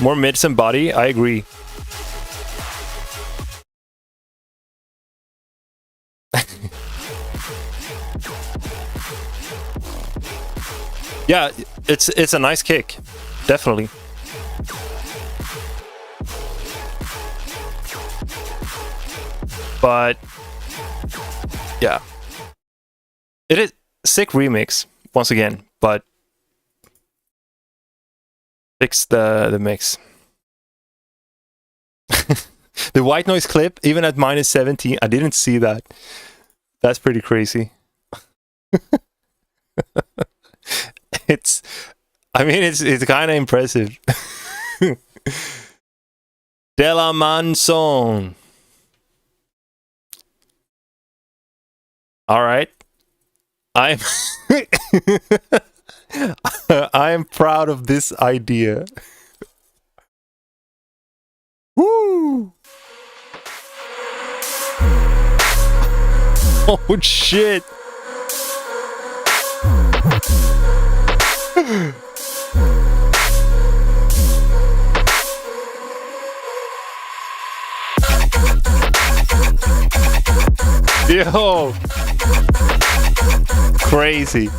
More mids and body, I agree. Yeah, it's a nice kick, definitely. But yeah, it is sick remix once again, but fix the mix. The white noise clip, even at -17, I didn't see that. That's pretty crazy. It's kind of impressive. Della Manson. All right. I am proud of this idea. Woo! Oh shit! Yo! Crazy.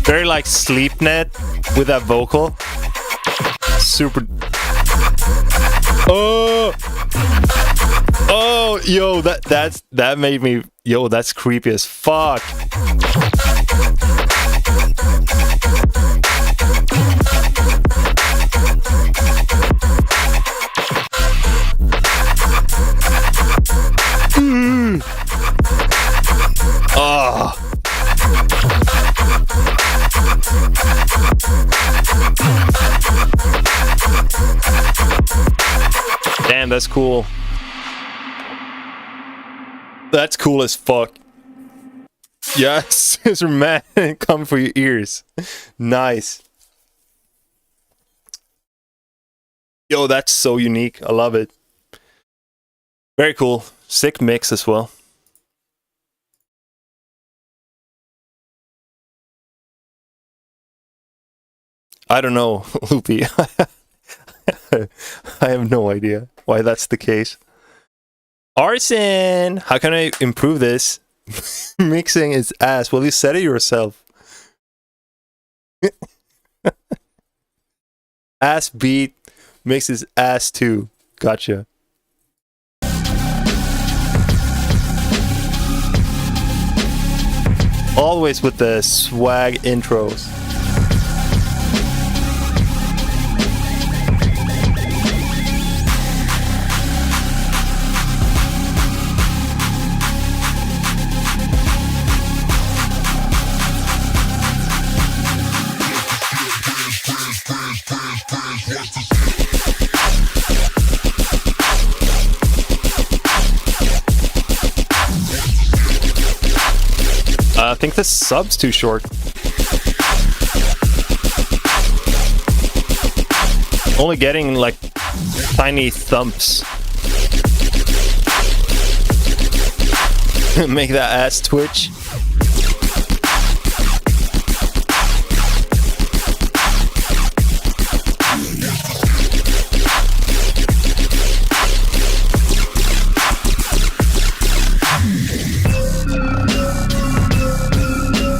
Very like Sleepnet with that vocal. Super. Oh! Oh, yo, that made me. Yo, that's creepy as fuck. Oh. Damn, that's cool. That's cool as fuck. Yes, it's man, come for your ears. Nice. Yo, that's so unique. I love it. Very cool. Sick mix as well. I don't know, Loopy. I have no idea why that's the case. Arson! How can I improve this? Mixing is ass. Well, you said it yourself. Ass beat mixes ass too. Gotcha. Always with the swag intros. I think the sub's too short. Only getting like tiny thumps. Make that ass twitch.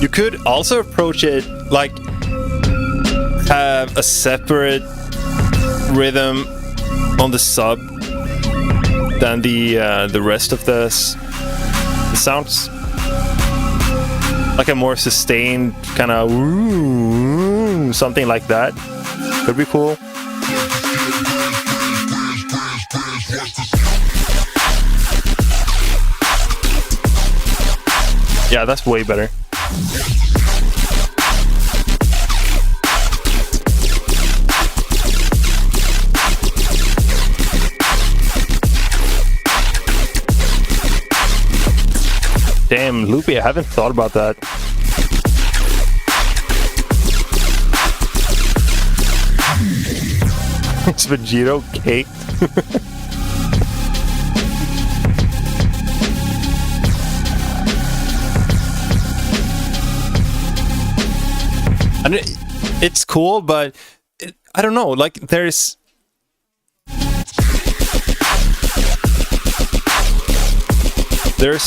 You could also approach it like have a separate rhythm on the sub than the rest of the sounds, like a more sustained kind of something like that. Could be cool. Yeah, that's way better. Damn, Loopy, I haven't thought about that. It's Vegito cake. And it's cool, but I don't know, like there's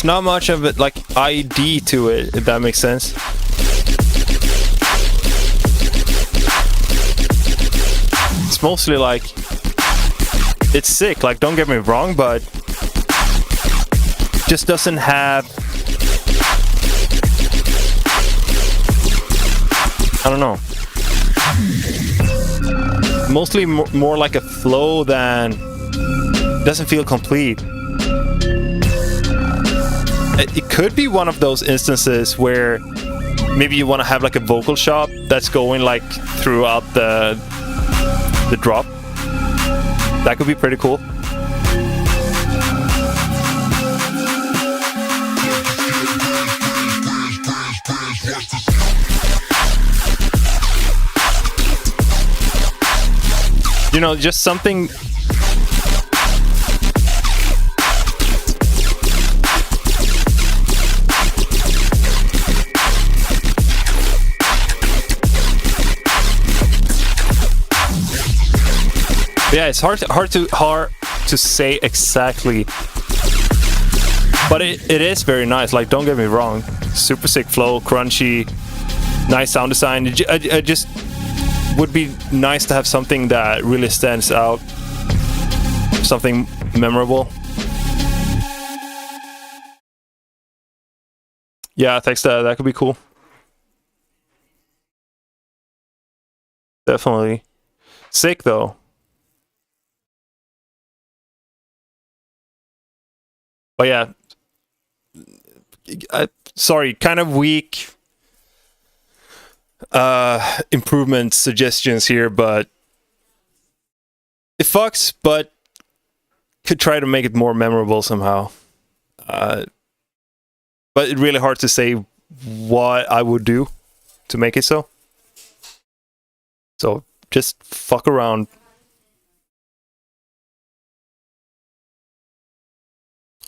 not much of it like ID to it, if that makes sense. It's mostly like it's sick, like don't get me wrong, but just doesn't have, I don't know, mostly more like a flow than, doesn't feel complete. It could be one of those instances where maybe you want to have like a vocal shop that's going like throughout the drop. That could be pretty cool. You know, just something. Yeah, it's hard to say exactly, but it is very nice. Like, don't get me wrong, super sick flow, crunchy, nice sound design. I just would be nice to have something that really stands out, something memorable. Yeah, thanks. That could be cool. Definitely sick though. But yeah, sorry, kind of weak improvement suggestions here, but it fucks, but could try to make it more memorable somehow. But it's really hard to say what I would do to make it so. So just fuck around.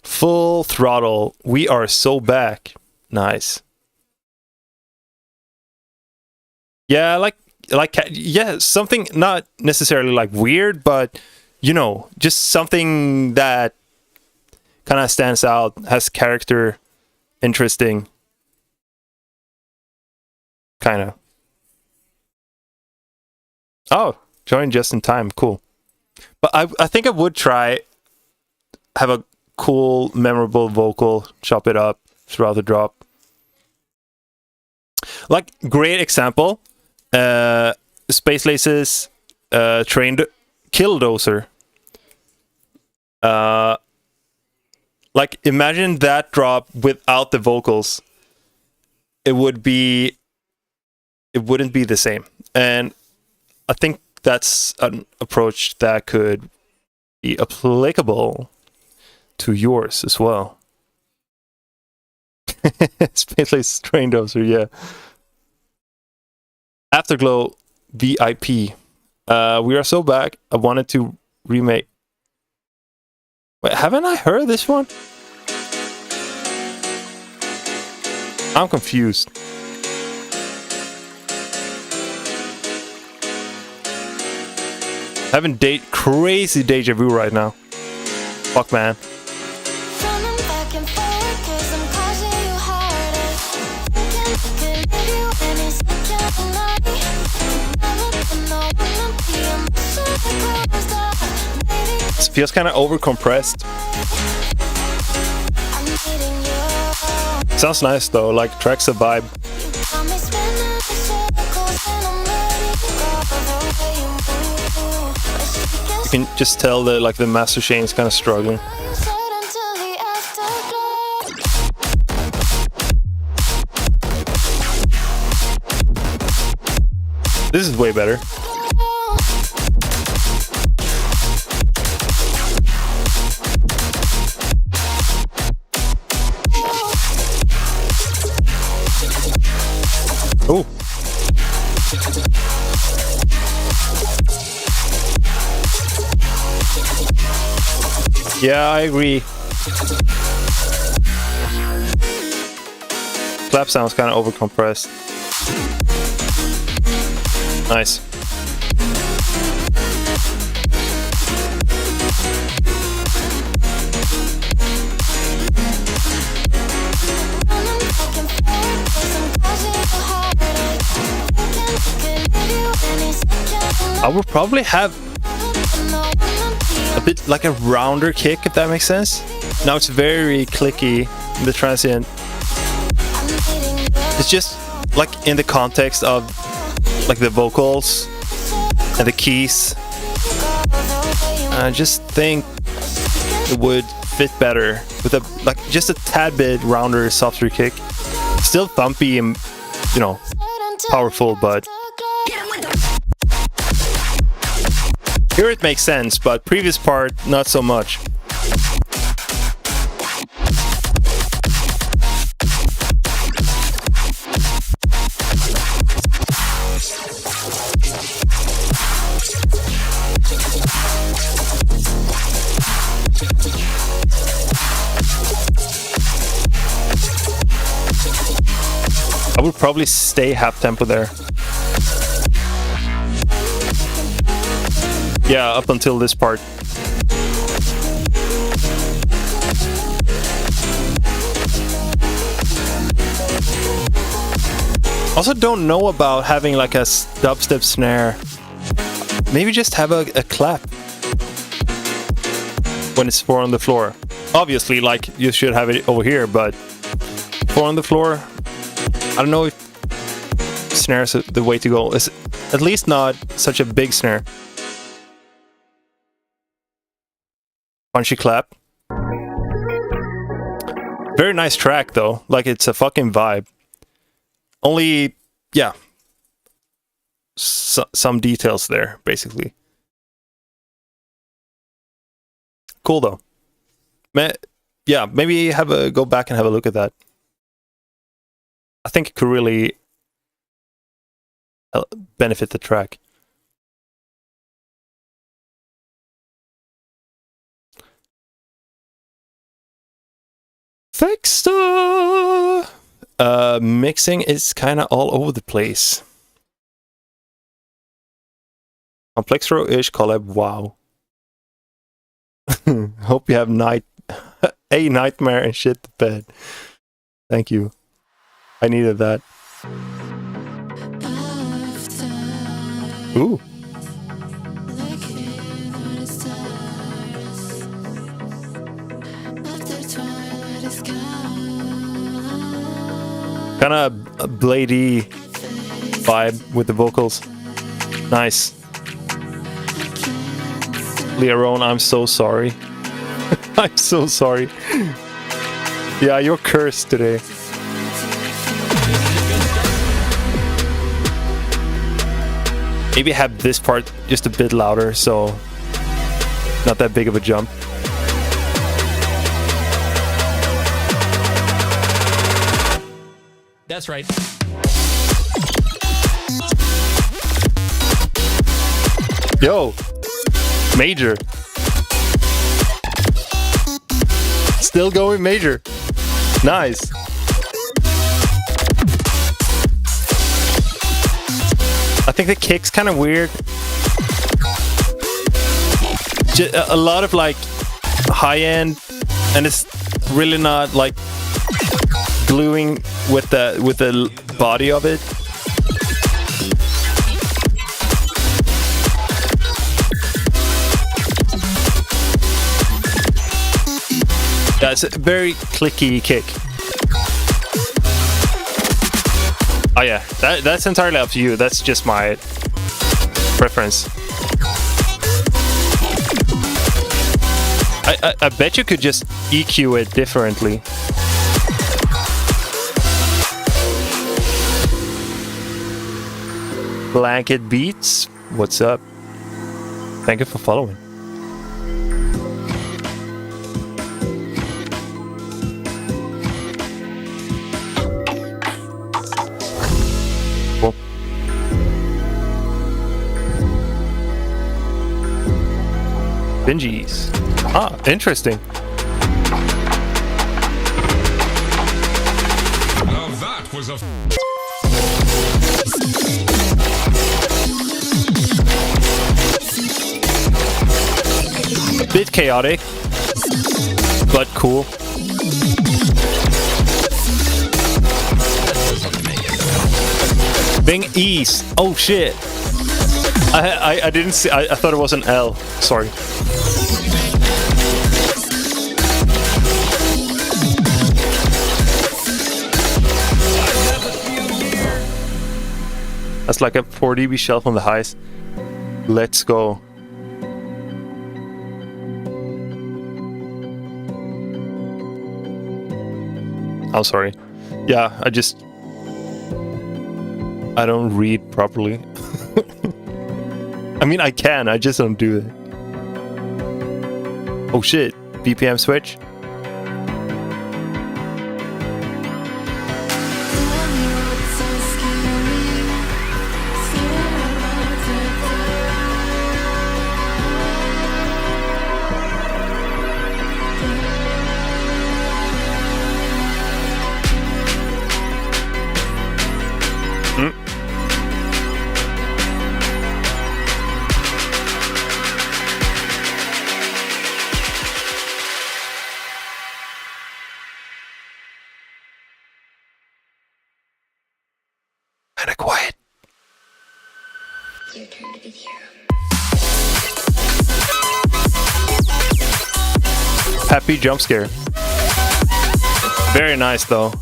Full throttle. We are so back. Nice. Yeah, yeah, something not necessarily like weird, but you know, just something that kind of stands out, has character, interesting. Kind of. Oh, joined just in time. Cool. But I think I would try have a cool, memorable vocal, chop it up throughout the drop. Like, great example, Space Lace's trained Killdozer. Like, imagine that drop without the vocals. It wouldn't be the same. And I think that's an approach that could be applicable to yours as well. Space Lace Train Dozer, yeah. Afterglow VIP. We are so back. I wanted to remake. Wait, haven't I heard this one? I'm confused. Having crazy deja vu right now. Fuck, man. Running back and forth 'cause I'm causing you heartache. Thinking I could leave you any second night. Never been the one to be emotionally closed off. Baby, This feels kind of overcompressed. I'm needing you. Sounds nice though, like tracks a vibe. You got me spinning in circles and I'm ready to go the way you move. Wish we could You can just tell that like the master chain is kind of struggling. stay until the afterglow. This is way better. Oh. Yeah, I agree. Clap sounds kind of overcompressed. Nice. I would probably have a bit like a rounder kick, if that makes sense. Now it's very clicky, the transient. It's just like in the context of like the vocals and the keys. I just think it would fit better with a like just a tad bit rounder, softer kick. Still thumpy and, you know, powerful, but here it makes sense, but previous part not so much. would probably stay half tempo there. Yeah, up until this part. Also don't know about having like a dubstep snare. Maybe just have a clap when it's 4 on the floor. Obviously, like, you should have it over here, but 4 on the floor, I don't know if snare's the way to go. It's at least not such a big snare. Punchy clap. Very nice track though, like it's a fucking vibe. Only, yeah, some details there, basically. Cool though. Yeah, maybe go back and have a look at that. I think it could really benefit the track. Fixer! Mixing is kind of all over the place. Complex row-ish collab, wow. Hope you have a nightmare and shit to bed. Thank you. I needed that. Ooh. Kind of a bladey vibe with the vocals. Nice. Learone, I'm so sorry. I'm so sorry. Yeah, you're cursed today. Maybe have this part just a bit louder, so not that big of a jump. That's right. Yo, major. Still going major. Nice. I think the kick's kind of weird. A lot of like high end, and it's really not like gluing with the body of it. Yeah, it's a very clicky kick. Oh yeah, that's entirely up to you. That's just my preference. I bet you could just EQ it differently. Blanket Beats, what's up? Thank you for following. Cool. Bingies. Ah, interesting. Now that was a bit chaotic, but cool. Bing East. Oh shit. I didn't see. I thought it was an L. Sorry. That's like a 4 dB shelf on the highs. Let's go. I'm sorry. Yeah, I don't read properly. I mean, I can, I just don't do it. Oh shit, BPM switch. Happy jump scare. Very nice though.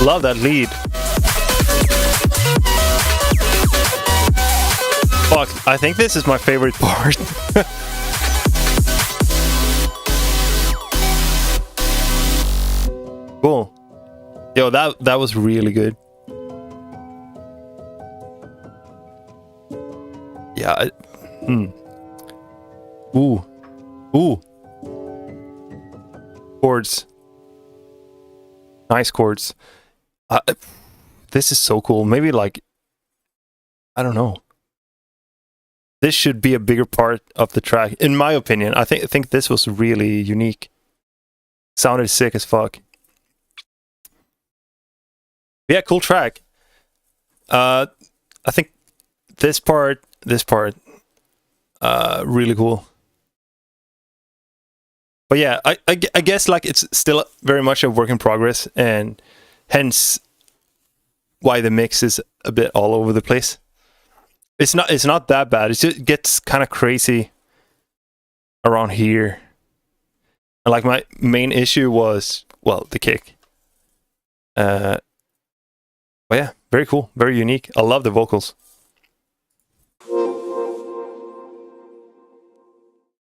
Love that lead. Fuck, I think this is my favorite part. Cool. Yo, that was really good. Yeah. Ooh. Chords. Nice chords. This is so cool. Maybe like, I don't know. This should be a bigger part of the track, in my opinion. I think this was really unique. Sounded sick as fuck. Yeah, cool track. I think this part, really cool. But yeah, I guess like it's still very much a work in progress, and hence why the mix is a bit all over the place. It's not that bad. It just gets kind of crazy around here. And like my main issue was, well, the kick. But yeah, very cool, very unique. I love the vocals.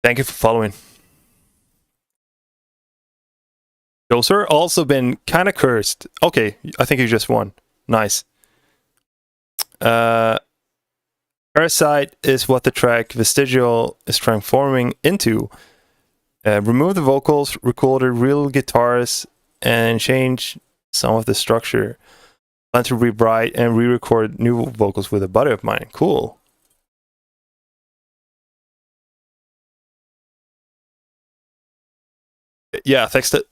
Thank you for following. Joser also been kind of cursed. Okay, I think you just won. Nice. Parasite is what the track Vestigial is transforming into. Remove the vocals, recorded real guitars, and change some of the structure. Plan to rewrite and re-record new vocals with a buddy of mine. Cool. Yeah, thanks to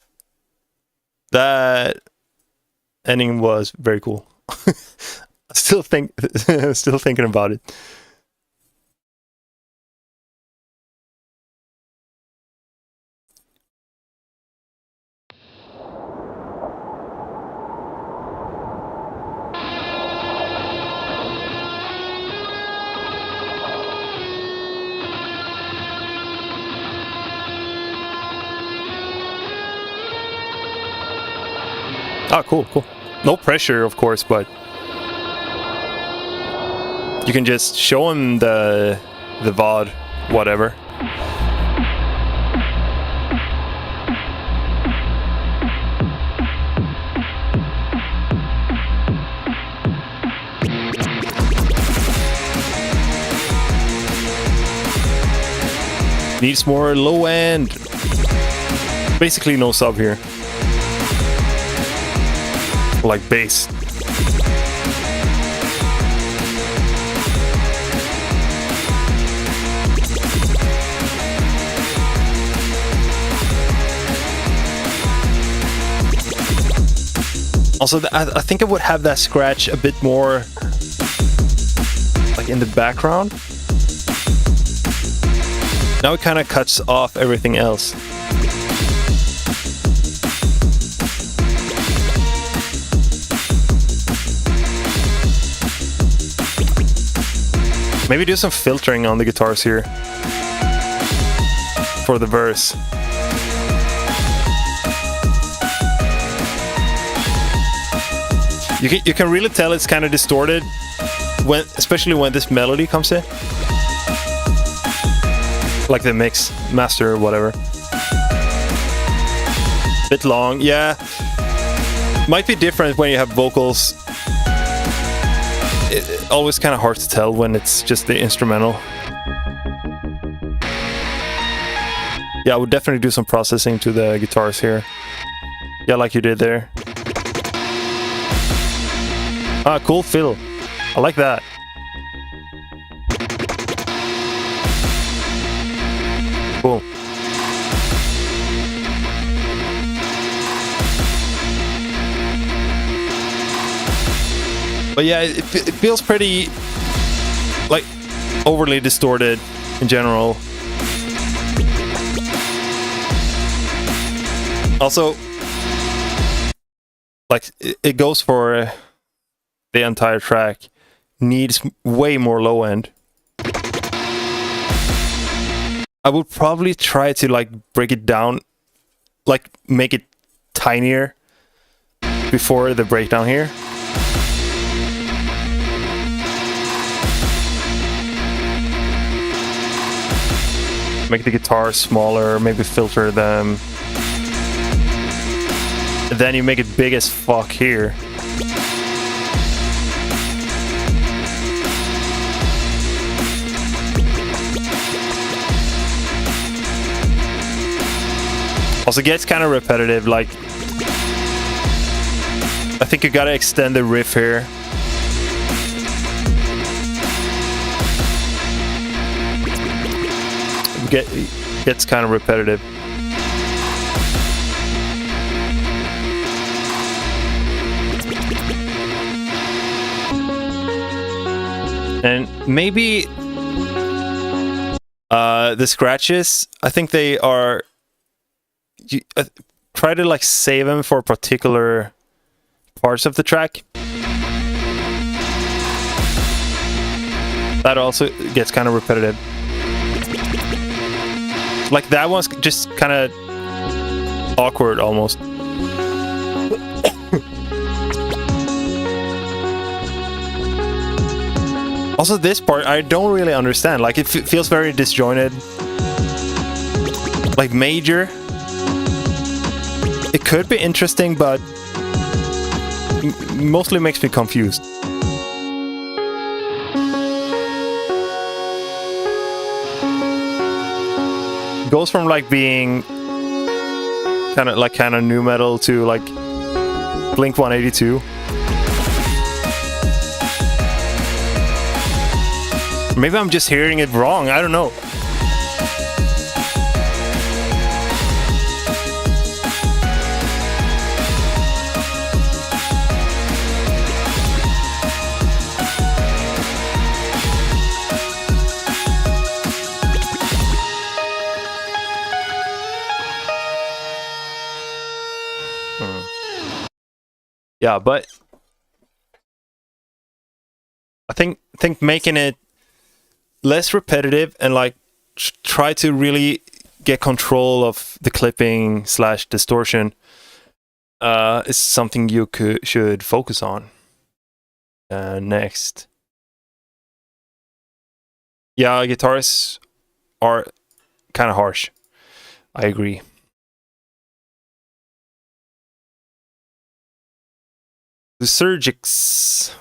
that ending was very cool. Still thinking about it. Ah, cool. No pressure, of course, but you can just show him the VOD, whatever. Needs more low end. Basically no sub here. Like bass. Also, I think I would have that scratch a bit more like in the background. Now it kind of cuts off everything else. Maybe do some filtering on the guitars here for the verse. You can really tell it's kind of distorted especially when this melody comes in. Like the mix, master, or whatever. Bit long, yeah. Might be different when you have vocals. It's always kind of hard to tell when it's just the instrumental. Yeah, I would definitely do some processing to the guitars here. Yeah, like you did there. Ah, cool fill. I like that. Cool. But yeah, it feels pretty like overly distorted in general. Also, like it goes for the entire track, needs way more low end. I would probably try to like break it down, like make it tinier before the breakdown here. Make the guitar smaller, maybe filter them. Then you make it big as fuck here. Also gets kind of repetitive, like I think you gotta extend the riff here. Gets kind of repetitive. And maybe the scratches, I think they are, try to like save them for particular parts of the track. That also gets kind of repetitive. Like that one's just kind of awkward almost. Also this part I don't really understand, like it feels very disjointed, like major. It could be interesting, but mostly makes me confused. Goes from like being kind of new metal to like Blink 182. Maybe I'm just hearing it wrong, I don't know. Yeah, but I think making it less repetitive and like try to really get control of the clipping / distortion is something you should focus on. Next. Yeah, guitars are kind of harsh. I agree. The Surgix.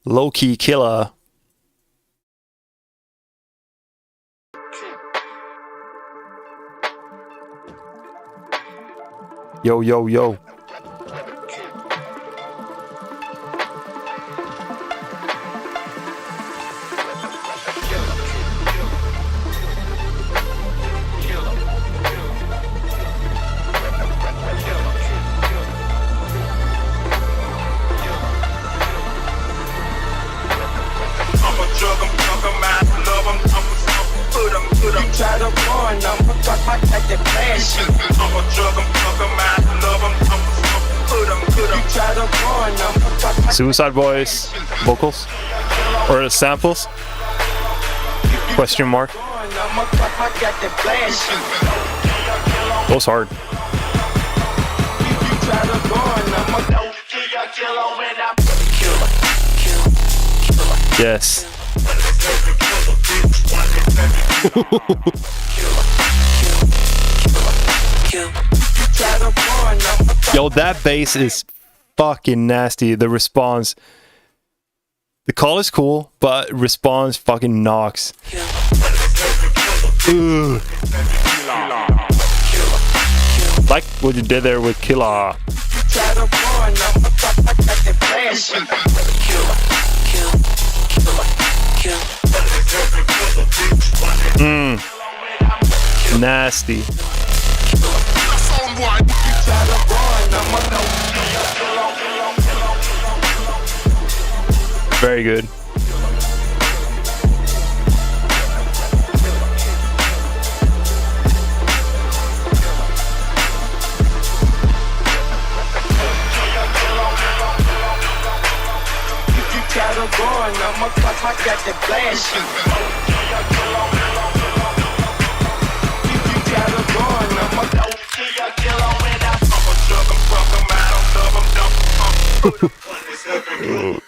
Low-key killer. Yo, yo, yo. Suicide Boys vocals or samples? Question mark. Goes hard. Yes. Yo, that bass is fucking nasty. The response, the call is cool, but response fucking knocks. Ugh. Like what you did there with Killa. Nasty. Very good. to run, I'ma cause I got the flashing. You try to run, I'ma go to your killer when I drug 'em, fuck 'em, I don't love 'em, don't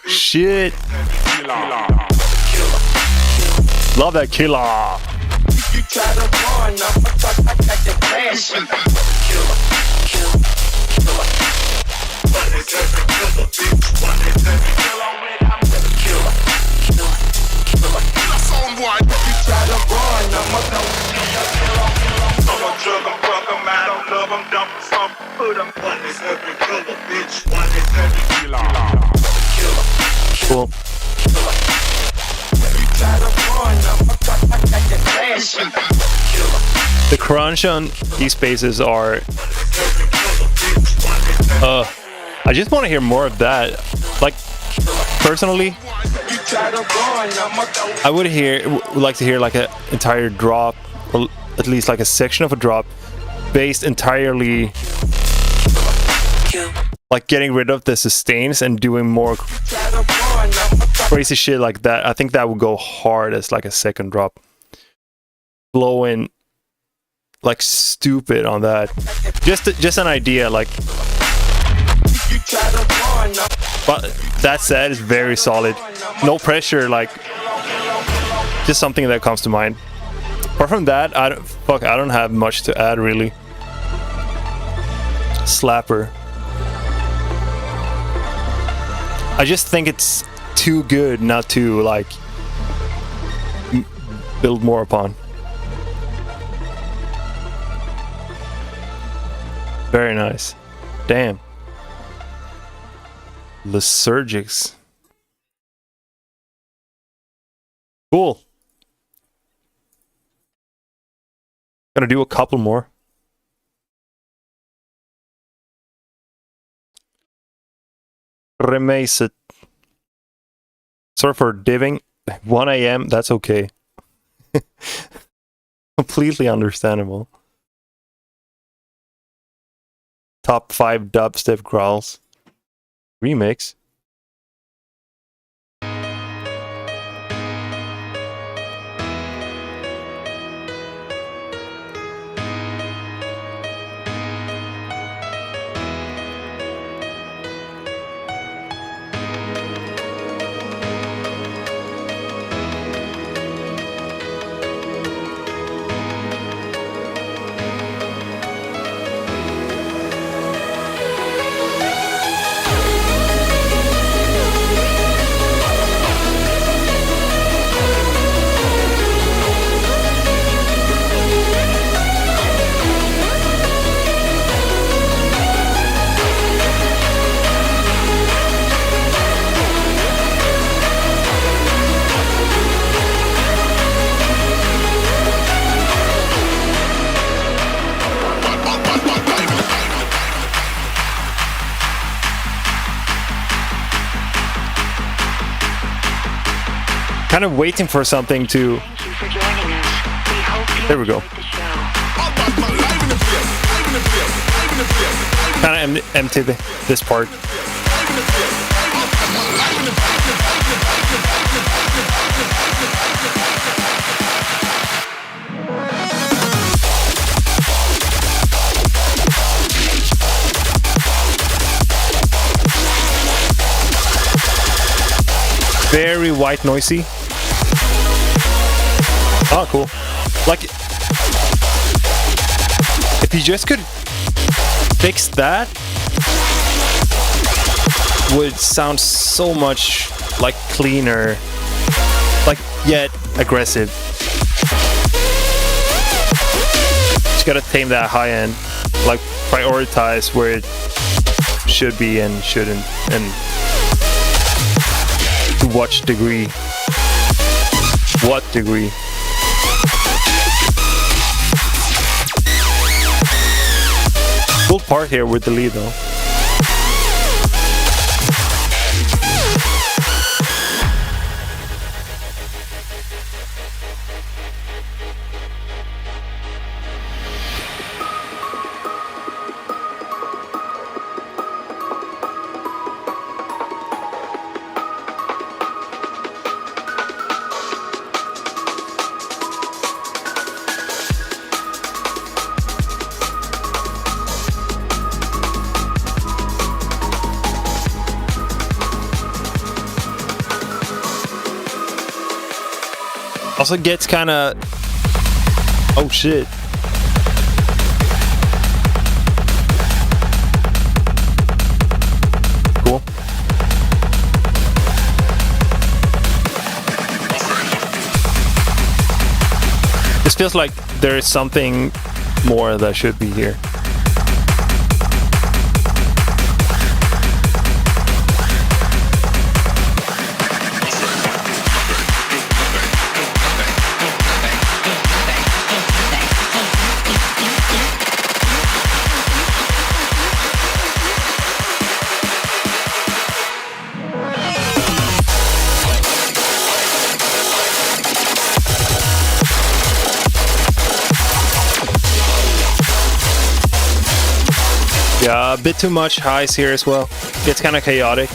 Shit. Love that killer. You try to run, I'ma cause I got the flashing. Cool. The crunch on these spaces are I just want to hear more of that. Like, personally, I would like to hear like an entire drop, or at least like a section of a drop, based entirely like getting rid of the sustains and doing more crazy shit like that. I think that would go hard as like a second drop. Blowing like stupid on that. Just an idea, like. But that said, it's very solid. No pressure, like just something that comes to mind. Apart from that, I don't have much to add really. Slapper. I just think it's too good not to like build more upon. Very nice. Damn. Lysergics. Cool. Gonna do a couple more. Remace it. Sorry for diving. 1 a.m. That's okay. Completely understandable. Top 5 dubstep growls. Remix. Kind of waiting for something to. Thank you for joining us. We hope you There we go. enjoyed the show. Kind of empty this part. Very white noisy. Oh, cool. Like, if you just could fix that, would sound so much like cleaner, like yet aggressive. Just gotta tame that high end, like prioritize where it should be and shouldn't, and to what degree. What degree? Cool part here with the lead though. Also gets kind of... Oh shit. Cool. This feels like there is something more that should be here. Yeah, a bit too much highs here as well. Gets kind of chaotic.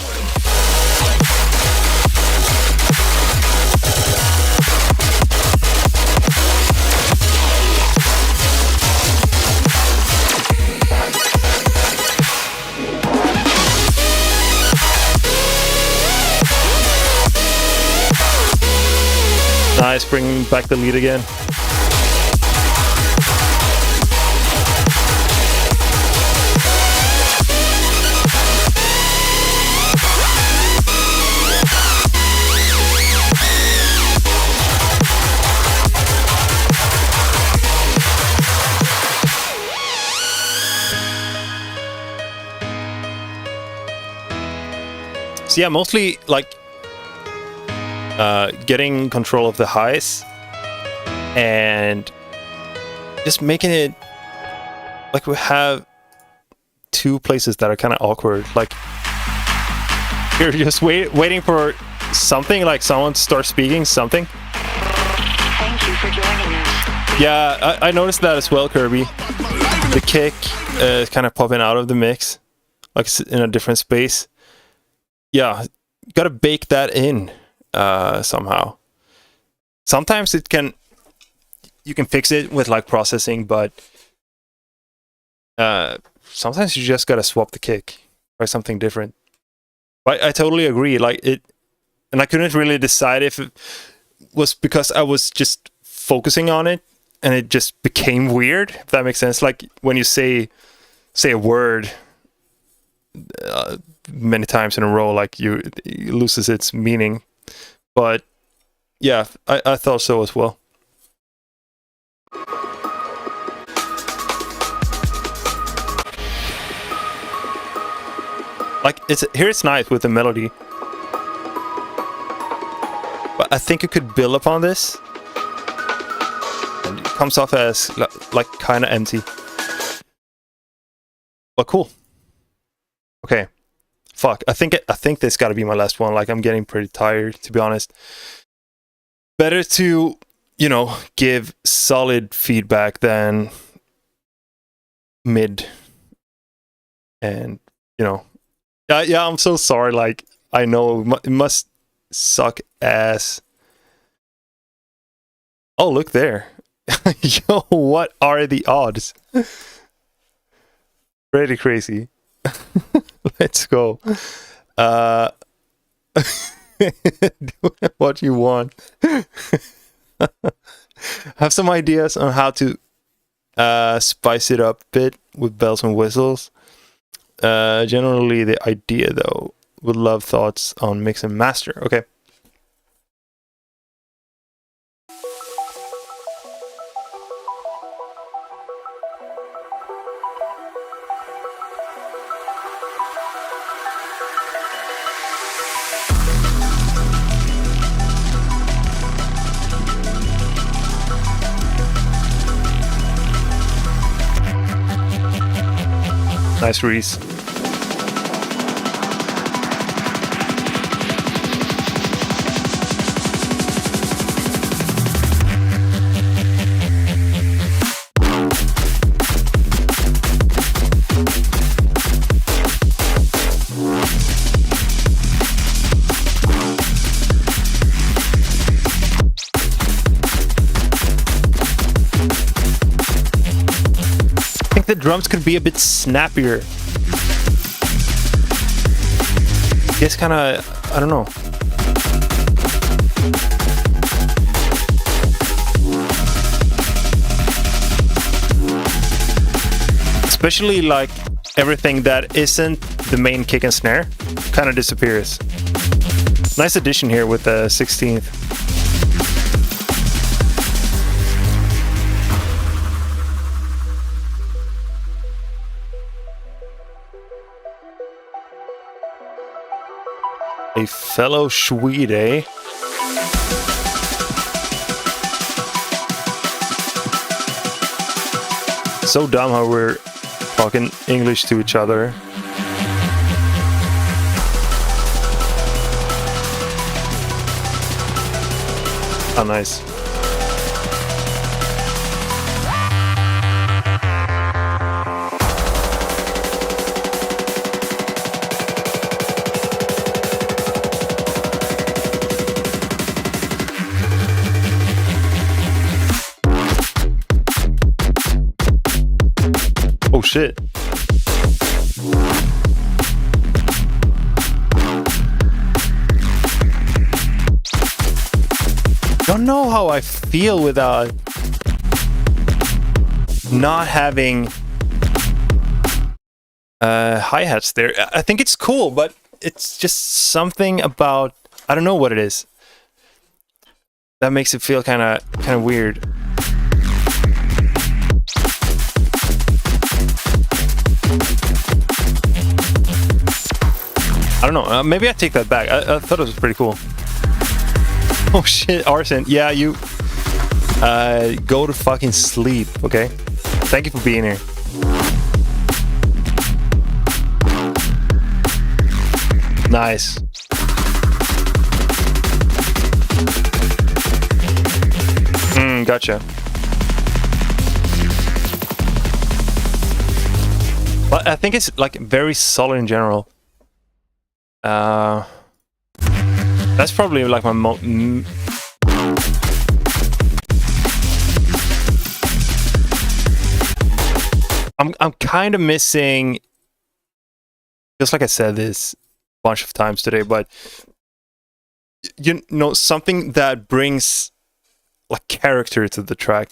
Nice, bringing back the lead again. So yeah, mostly like getting control of the highs and just making it like we have two places that are kind of awkward. Like you're just waiting for something, like someone to start speaking something. Thank you for joining us. Yeah, I noticed that as well, Kirby. The kick is kind of popping out of the mix, like it's in a different space. Yeah, gotta bake that in somehow. Sometimes you can fix it with like processing, but sometimes you just gotta swap the kick by something different. But I totally agree. Like it, and I couldn't really decide if it was because I was just focusing on it and it just became weird. If that makes sense. Like when you say a word many times in a row, like it loses its meaning. But yeah, I thought so as well. Like it's nice with the melody, but I think you could build upon this, and it comes off as like kind of empty. But cool. Okay. Fuck. I think this got to be my last one. Like I'm getting pretty tired, to be honest. Better to, give solid feedback than mid. And, yeah, I'm so sorry. Like, I know it must suck ass. Oh, look there. Yo, what are the odds? Pretty crazy. Let's go. Do what you want. Have some ideas on how to spice it up a bit with bells and whistles. Generally the idea though. Would love thoughts on mix and master. Okay. Nice, Reese. The drums could be a bit snappier. It's kind of, I don't know. Especially like everything that isn't the main kick and snare kind of disappears. Nice addition here with the 16th. A fellow Swede, eh? So dumb how we're talking English to each other. Oh, nice. Oh shit. Don't know how I feel without not having hi-hats there. I think it's cool, but it's just something about, I don't know what it is, that makes it feel kind of weird. I don't know, maybe I take that back. I thought it was pretty cool. Oh shit, Arson. Yeah, you go to fucking sleep, okay? Thank you for being here. Nice. Gotcha. But I think it's like very solid in general. That's probably like my I'm kind of missing, just like I said this a bunch of times today, but you know, something that brings like character to the track.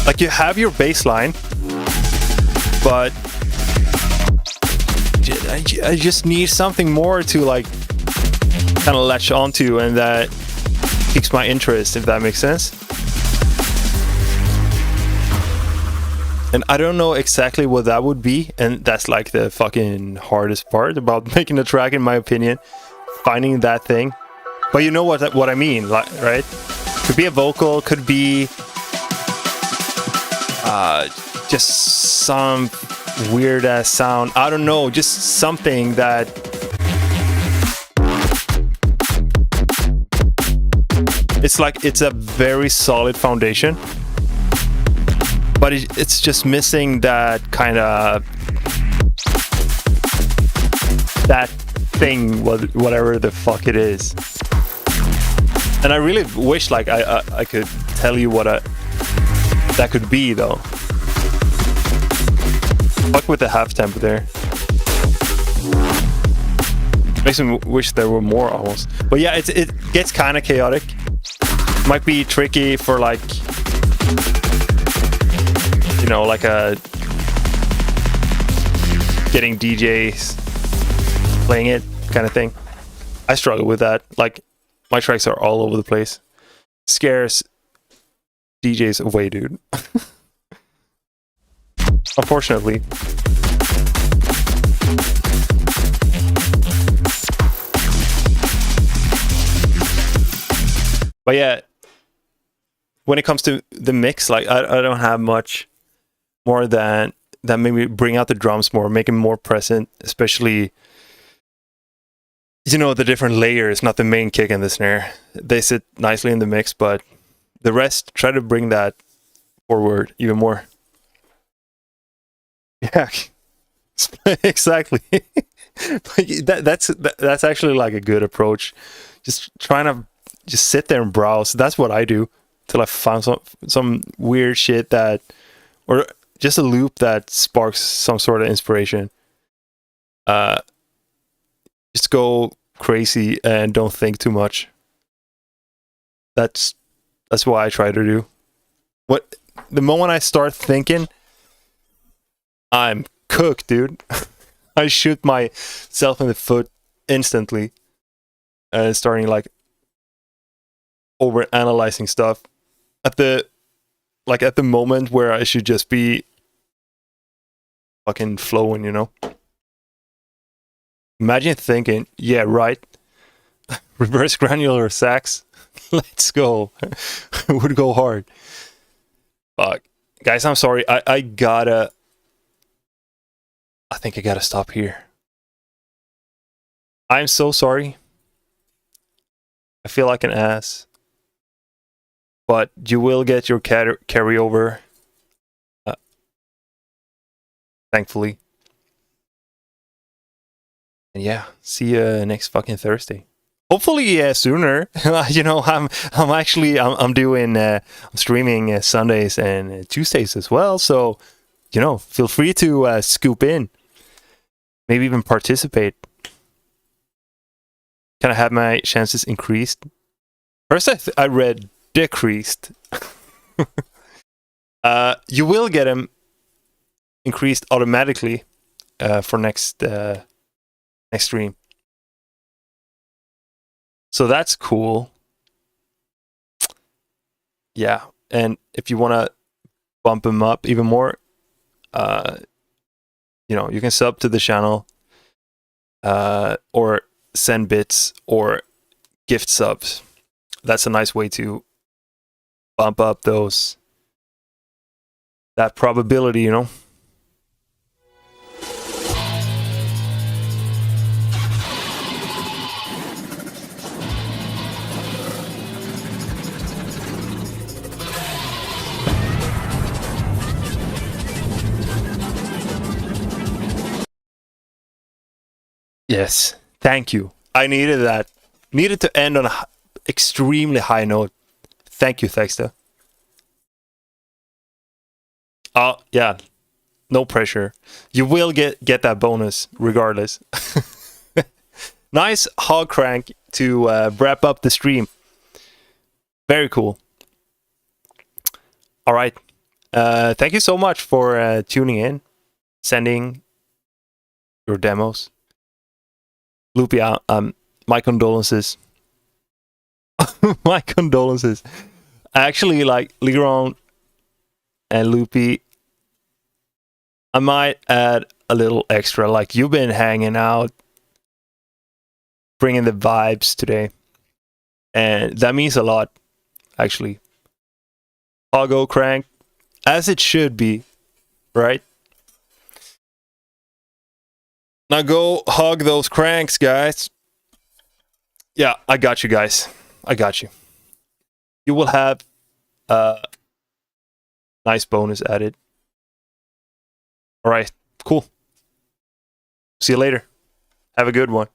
Like you have your bass line, but I just need something more to like kind of latch onto, and that piques my interest, if that makes sense. And I don't know exactly what that would be, and that's like the fucking hardest part about making a track, in my opinion, finding that thing. But you know what I mean, like, right? Could be a vocal, could be just some weird ass sound. I don't know, just something that it's like it's a very solid foundation, but it's just missing that kind of that thing, whatever the fuck it is. And I really wish like I could tell you what that could be though. Fuck with the half tempo there. Makes me wish there were more almost. But yeah, it gets kind of chaotic. Might be tricky for like, you know, like getting DJs playing it kind of thing. I struggle with that. Like my tracks are all over the place. Scares DJs away, dude. Unfortunately. But yeah, when it comes to the mix, like I don't have much more than that. Maybe bring out the drums more, make them more present, especially, you know, the different layers, not the main kick and the snare. They sit nicely in the mix, but the rest, try to bring that forward even more. Yeah, exactly. That's actually like a good approach. Just trying to just sit there and browse. That's what I do till I find some weird shit that, or just a loop that sparks some sort of inspiration. Just go crazy and don't think too much. That's what I try to do. The moment I start thinking, I'm cooked, dude. I shoot myself in the foot instantly. Starting like over analyzing stuff at the moment where I should just be fucking flowing, you know? Imagine thinking, yeah, right. Reverse granular sax. Let's go. Would go hard. Fuck. Guys, I'm sorry. I think I gotta stop here. I'm so sorry. I feel like an ass. But you will get your carryover. Thankfully. And yeah, see you next fucking Thursday. Hopefully sooner. You know, I'm doing I'm streaming Sundays and Tuesdays as well. So, you know, feel free to scoop in. Maybe even participate. Can I have my chances increased? First, I read decreased. You will get them increased automatically for next stream. So that's cool. Yeah, and if you want to bump them up even more, you know, you can sub to the channel, or send bits or gift subs. That's a nice way to bump up that probability, you know. Yes, thank you. I needed that. Needed to end on an extremely high note. Thank you, Thexta. Oh, yeah. No pressure. You will get that bonus regardless. Nice hog crank to wrap up the stream. Very cool. All right. Thank you so much for tuning in, sending your demos. Loopy, my condolences. My condolences. Actually, like Liron and Loopy, I might add a little extra. Like, you've been hanging out, bringing the vibes today, and that means a lot. Actually, I'll go crank as it should be, right? Now go hug those cranks, guys. Yeah, I got you guys. I got you. You will have a nice bonus added. All right, cool. See you later. Have a good one.